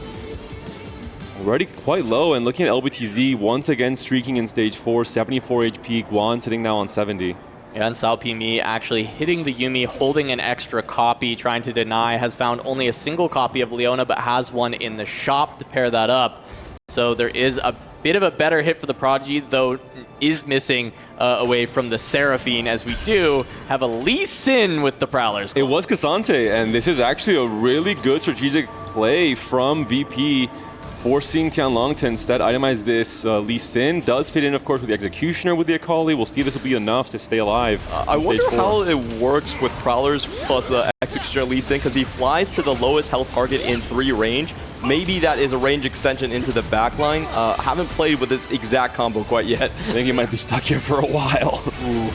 already quite low, and looking at LBTZ once again streaking in stage 4, 74 HP, Guan sitting now on 70. Yeah, and Sao Pimi actually hitting the Yuumi, holding an extra copy, trying to deny, has found only a single copy of Leona, but has one in the shop to pair that up. So there is a bit of a better hit for the Prodigy, though is missing away from the Seraphine, as we do have a Lee Sin with the Prowlers. It was Cassante, and this is actually a really good strategic play from VP, forcing Tianlong to instead itemize this. Lee Sin does fit in, of course, with the Executioner with the Akali. We'll see if this will be enough to stay alive. I wonder how it works with Prowlers plus Executioner Lee Sin, because he flies to the lowest health target in 3 range. Maybe that is a range extension into the backline. Haven't played with this exact combo quite yet. I think he might be stuck here for a while. Ooh.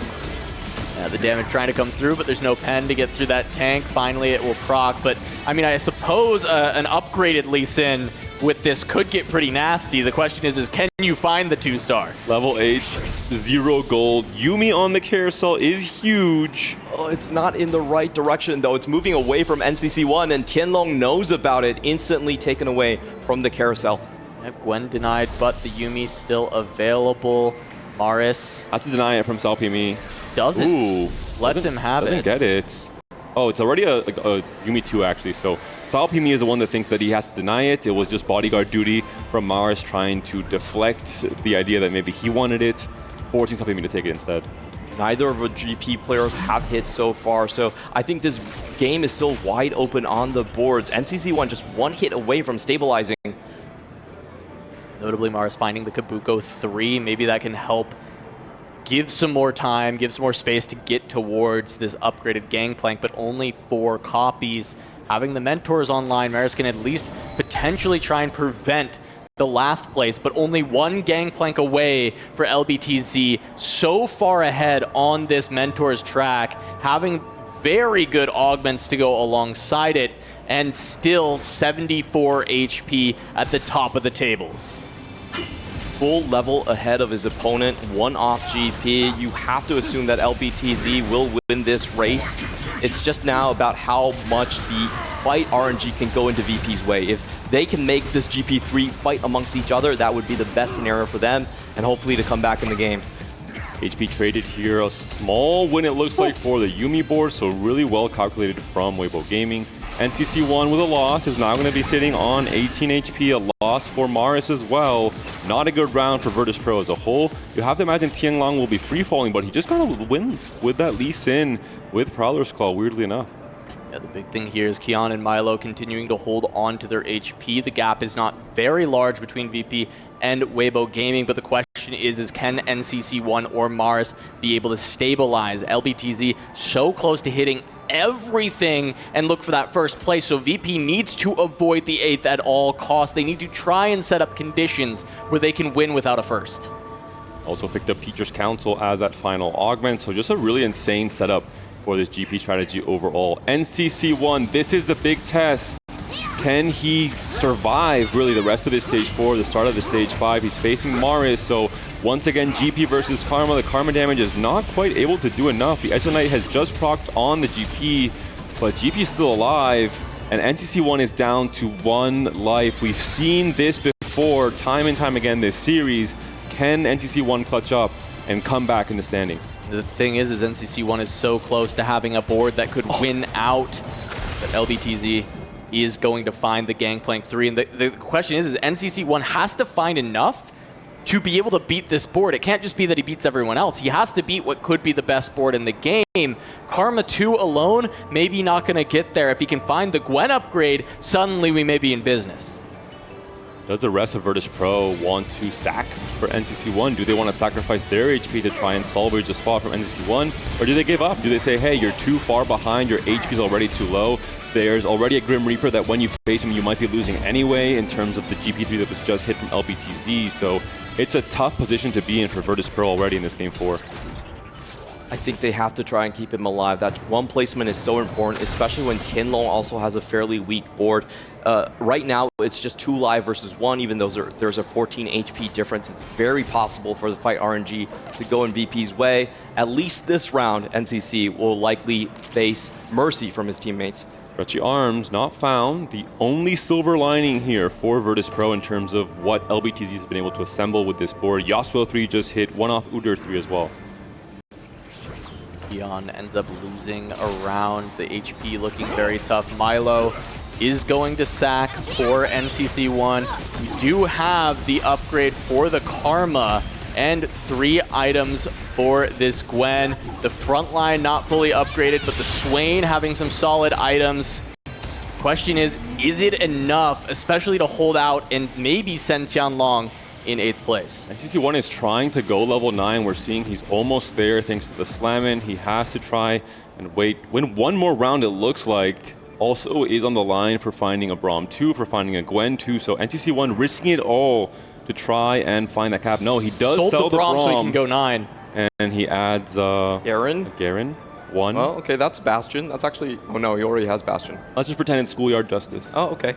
Yeah, the damage trying to come through, but there's no pen to get through that tank. Finally, it will proc. But, I mean, I suppose an upgraded Lee Sin with this could get pretty nasty. The question is can you find the 2-star? Level 8, 0 gold. Yuumi on the carousel is huge. Oh, it's not in the right direction, though. It's moving away from NCC1, and Tianlong knows about it, instantly taken away from the carousel. Yep, Gwen denied, but the Yuumi still available. Maris has to deny it from Sao Pimi. Doesn't. Ooh, lets him have doesn't it. Get it. Oh, it's already a Yuumi 2, actually. So Sao Pimi is the one that thinks that he has to deny it. It was just bodyguard duty from Maris trying to deflect the idea that maybe he wanted it, forcing Sao Pimi to take it instead. Neither of the GP players have hit so far, so I think this game is still wide open on the boards. NCC1 just 1 hit away from stabilizing. Notably, Maris finding the Kabuko 3. Maybe that can help give some more time, give some more space to get towards this upgraded Gangplank, but only 4 copies. Having the Mentors online, Maris can at least potentially try and prevent the last place, but only 1 Gangplank away for LBTZ. So far ahead on this Mentors track, having very good augments to go alongside it, and still 74 HP at the top of the tables. Full level ahead of his opponent, 1 off GP. You have to assume that LBTZ will win this race. It's just now about how much the fight RNG can go into VP's way. If they can make this GP3 fight amongst each other, that would be the best scenario for them, and hopefully to come back in the game. HP traded here, a small win it looks like for the Yuumi board, so really well calculated from Weibo Gaming. NCC1 with a loss is now going to be sitting on 18 HP, a loss for Maris as well. Not a good round for Virtus.pro as a whole. You have to imagine Tianlong will be free-falling, but he just got to win with that Lee Sin with Prowler's Claw, weirdly enough. Yeah, the big thing here is Kion and Milo continuing to hold on to their HP. The gap is not very large between VP and Weibo Gaming, but the question is can NCC1 or Maris be able to stabilize LBTZ so close to hitting everything and look for that first place? So VP needs to avoid the 8th at all costs. They need to try and set up conditions where they can win without a first. Also picked up Teacher's Council as that final augment, so just a really insane setup for this GP strategy overall. NCC1, this is the big test. Can he survive really the rest of this stage 4, the start of the stage 5? He's facing Maris, so once again GP versus Karma. The Karma damage is not quite able to do enough. The Eternite has just procced on the GP, but GP is still alive, and NCC1 is down to 1 life. We've seen this before, time and time again this series. Can NCC1 clutch up and come back in the standings? The thing is NCC1 is so close to having a board that could win out, but LBTZ is going to find the Gangplank 3. And the question is NCC1 has to find enough to be able to beat this board. It can't just be that he beats everyone else. He has to beat what could be the best board in the game. Karma 2 alone, maybe not going to get there. If he can find the Gwen upgrade, suddenly we may be in business. Does the rest of Virtus.pro want to sack for NCC1? Do they want to sacrifice their HP to try and salvage a spot from NCC1? Or do they give up? Do they say, hey, you're too far behind, your HP is already too low, there's already a Grim Reaper that when you face him, you might be losing anyway in terms of the GP3 that was just hit from LBTZ. So it's a tough position to be in for Virtus.pro already in this Game 4. I think they have to try and keep him alive. That one placement is so important, especially when Tianlong also has a fairly weak board. Right now, it's just 2 live versus 1, even though there's a 14 HP difference. It's very possible for the fight RNG to go in VP's way. At least this round, NCC will likely face mercy from his teammates. Stretchy Arms not found. The only silver lining here for Virtus.pro in terms of what LBTZ has been able to assemble with this board. Yasuo 3 just hit 1 off Udyr 3 as well. Keon ends up losing around the HP, looking very tough. Milo is going to sack for NCC1. We do have the upgrade for the Karma and 3 items for this Gwen. The front line not fully upgraded, but the Swain having some solid items. Question is it enough, especially to hold out and maybe send Tianlong in 8th place? NCC1 is trying to go level 9. We're seeing he's almost there thanks to the slam-in. He has to try and win one more round, it looks like. Also is on the line for finding a Braum 2, for finding a Gwen 2. So NCC1 risking it all to try and find that cap. No, he does sold sell the Braum so he can go 9. And he adds Garen 1. Well, okay, that's Bastion. That's actually... Oh no, he already has Bastion. Let's just pretend it's Schoolyard Justice. Oh, okay.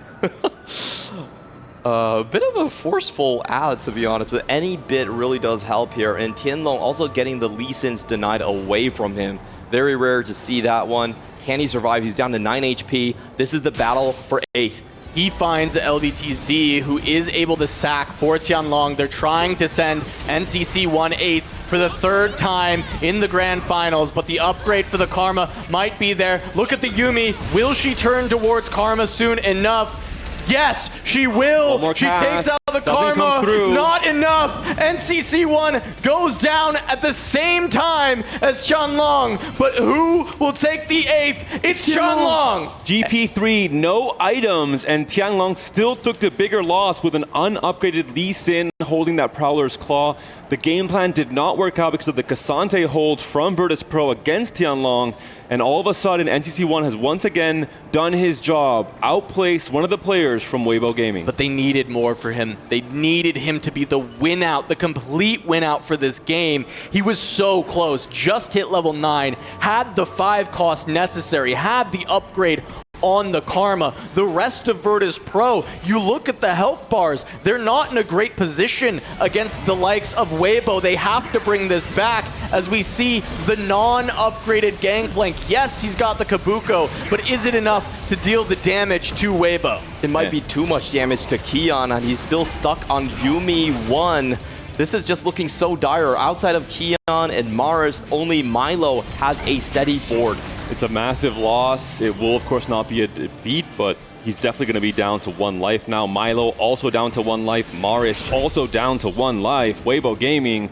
A bit of a forceful ad, to be honest. But any bit really does help here. And Tianlong also getting the Lee Sins denied away from him. Very rare to see that one. Can he survive? He's down to 9 HP. This is the battle for 8th. He finds LBTZ, who is able to sack for Tianlong. They're trying to send NCC1 8th for the 3rd time in the grand finals, but the upgrade for the Karma might be there. Look at the Yuumi. Will she turn towards Karma soon enough? Yes, she will. She takes out the Karma. Not enough. NCC1 goes down at the same time as Tianlong. But who will take the 8th? It's Tianlong. GP3, no items, and Tianlong still took the bigger loss with an unupgraded Lee Sin holding that Prowler's Claw. The game plan did not work out because of the Cassante hold from Virtus.pro against Tianlong. And all of a sudden, NCC1 has once again done his job, outplaced one of the players from Weibo Gaming. But they needed more for him. They needed him to be the win out, the complete win out for this game. He was so close, just hit level 9, had the 5 cost necessary, had the upgrade on the Karma. The rest of Virtus.pro, you look at the health bars, they're not in a great position against the likes of Weibo. They have to bring this back as we see the non-upgraded Gangplank. Yes, he's got the Kabuko, but is it enough to deal the damage to Weibo? It might be too much damage to Keon, and he's still stuck on Yuumi 1. This is just looking so dire. Outside of Keon and Maris, only Milo has a steady board. It's a massive loss. It will, of course, not be a defeat, but he's definitely going to be down to 1 life now. Milo also down to 1 life. Maris also down to 1 life. Weibo Gaming,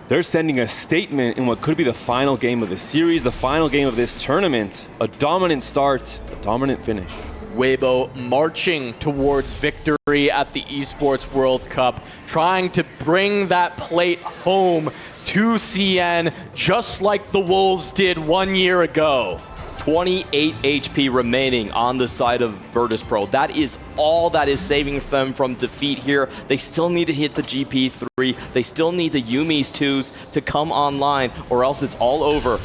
they're sending a statement in what could be the final game of the series, the final game of this tournament. A dominant start, a dominant finish. Weibo marching towards victory at the Esports World Cup, trying to bring that plate home to CN, just like the Wolves did 1 year ago. 28 HP remaining on the side of Virtus.pro. That is all that is saving them from defeat here. They still need to hit the GP3. They still need the Yuumi's 2s to come online, or else it's all over.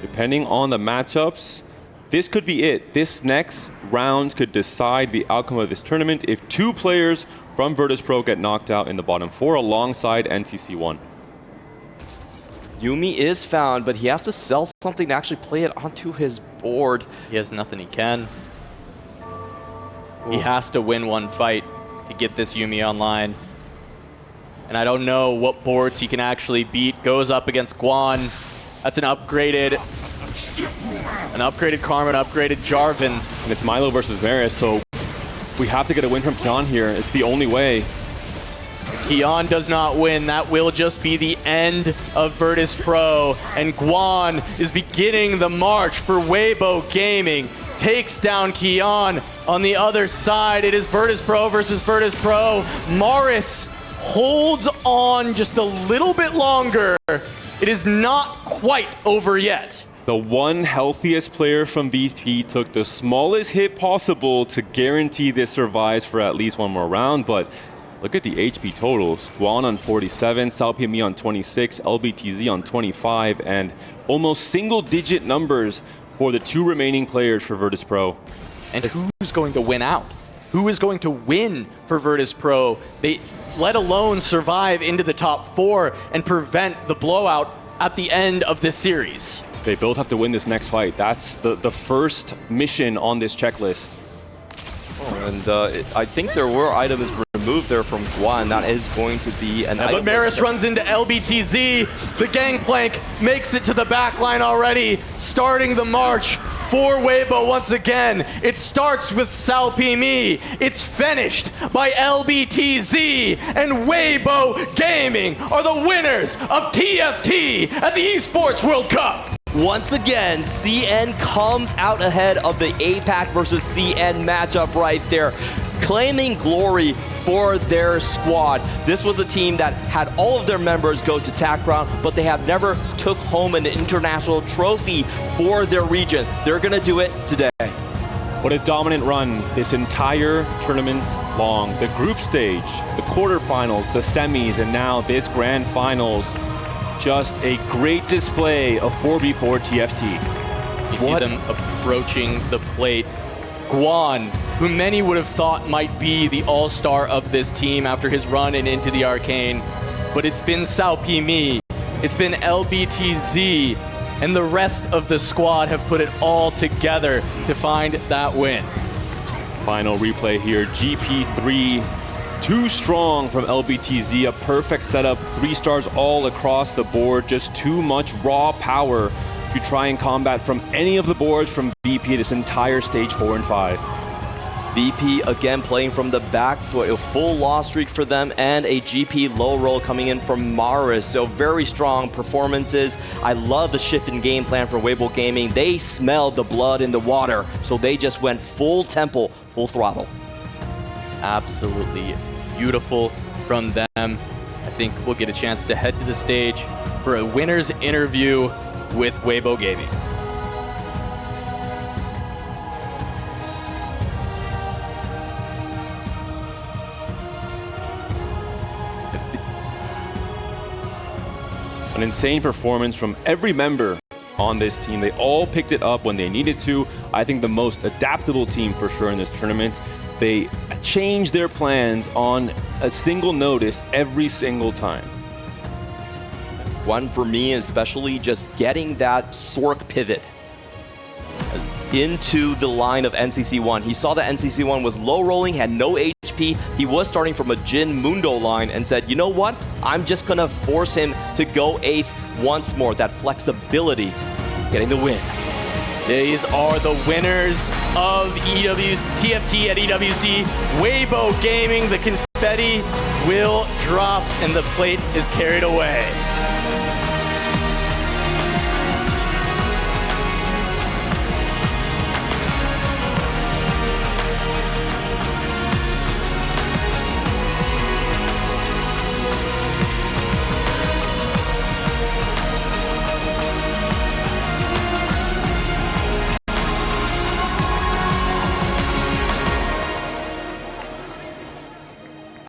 Depending on the matchups, this could be it. This next round could decide the outcome of this tournament if 2 players from Virtus.pro get knocked out in the bottom 4 alongside NCC1. Yuumi is found, but he has to sell something to actually play it onto his board. He has nothing he can. He has to win 1 fight to get this Yuumi online. And I don't know what boards he can actually beat. Goes up against Guan. That's an upgraded Karma, an upgraded Jarvan. And it's Milo versus Maris, so we have to get a win from Keon here. It's the only way. Kian does not win. That will just be the end of Virtus.pro. And Guan is beginning the march for Weibo Gaming. Takes down Kian. On the other side, it is Virtus.pro versus Virtus.pro. Morris holds on just a little bit longer. It is not quite over yet. The one healthiest player from VP took the smallest hit possible to guarantee this survives for at least one more round, but look at the HP totals. Guan on 47, SaoPME on 26, LBTZ on 25, and almost single-digit numbers for the two remaining players for Virtus.pro. And who's going to win out? Who is going to win for Virtus.pro? They, let alone survive into the top 4 and prevent the blowout at the end of this series. They both have to win this next fight. That's the first mission on this checklist. Oh, and I think there were items removed there from Guan. That is going to be an item. But Maris runs into LBTZ. The gangplank makes it to the back line already, starting the march for Weibo once again. It starts with SaoPME. It's finished by LBTZ. And Weibo Gaming are the winners of TFT at the Esports World Cup. Once again, CN comes out ahead of the APAC versus CN matchup right there, claiming glory for their squad. This was a team that had all of their members go to TAC round, but they have never took home an international trophy for their region. They're gonna do it today. What a dominant run this entire tournament long. The group stage, the quarterfinals, the semis, and now this grand finals. Just a great display of 4v4 TFT. You see them approaching the plate. Guan, who many would have thought might be the all-star of this team after his run and into the Arcane, but it's been SaoPME, it's been LBTZ, and the rest of the squad have put it all together to find that win. Final replay here, GP3. Too strong from LBTZ, a perfect setup, 3 stars all across the board, just too much raw power to try and combat from any of the boards from VP this entire stage 4 and 5. VP again playing from the back, so a full loss streak for them and a GP low roll coming in from Morris. So very strong performances. I love the shift in game plan for Weibo Gaming. They smelled the blood in the water, so they just went full tempo, full throttle. Absolutely beautiful from them. I think we'll get a chance to head to the stage for a winner's interview with Weibo Gaming. An insane performance from every member on this team. They all picked it up when they needed to. I think the most adaptable team for sure in this tournament. They change their plans on a single notice every single time. One for me, especially just getting that Sork pivot into the line of NCC1. He saw that NCC1 was low rolling, had no HP. He was starting from a Jin Mundo line and said, you know what? I'm just gonna force him to go 8th once more. That flexibility, getting the win. These are the winners of TFT at EWC. Weibo Gaming, the confetti will drop and the plate is carried away.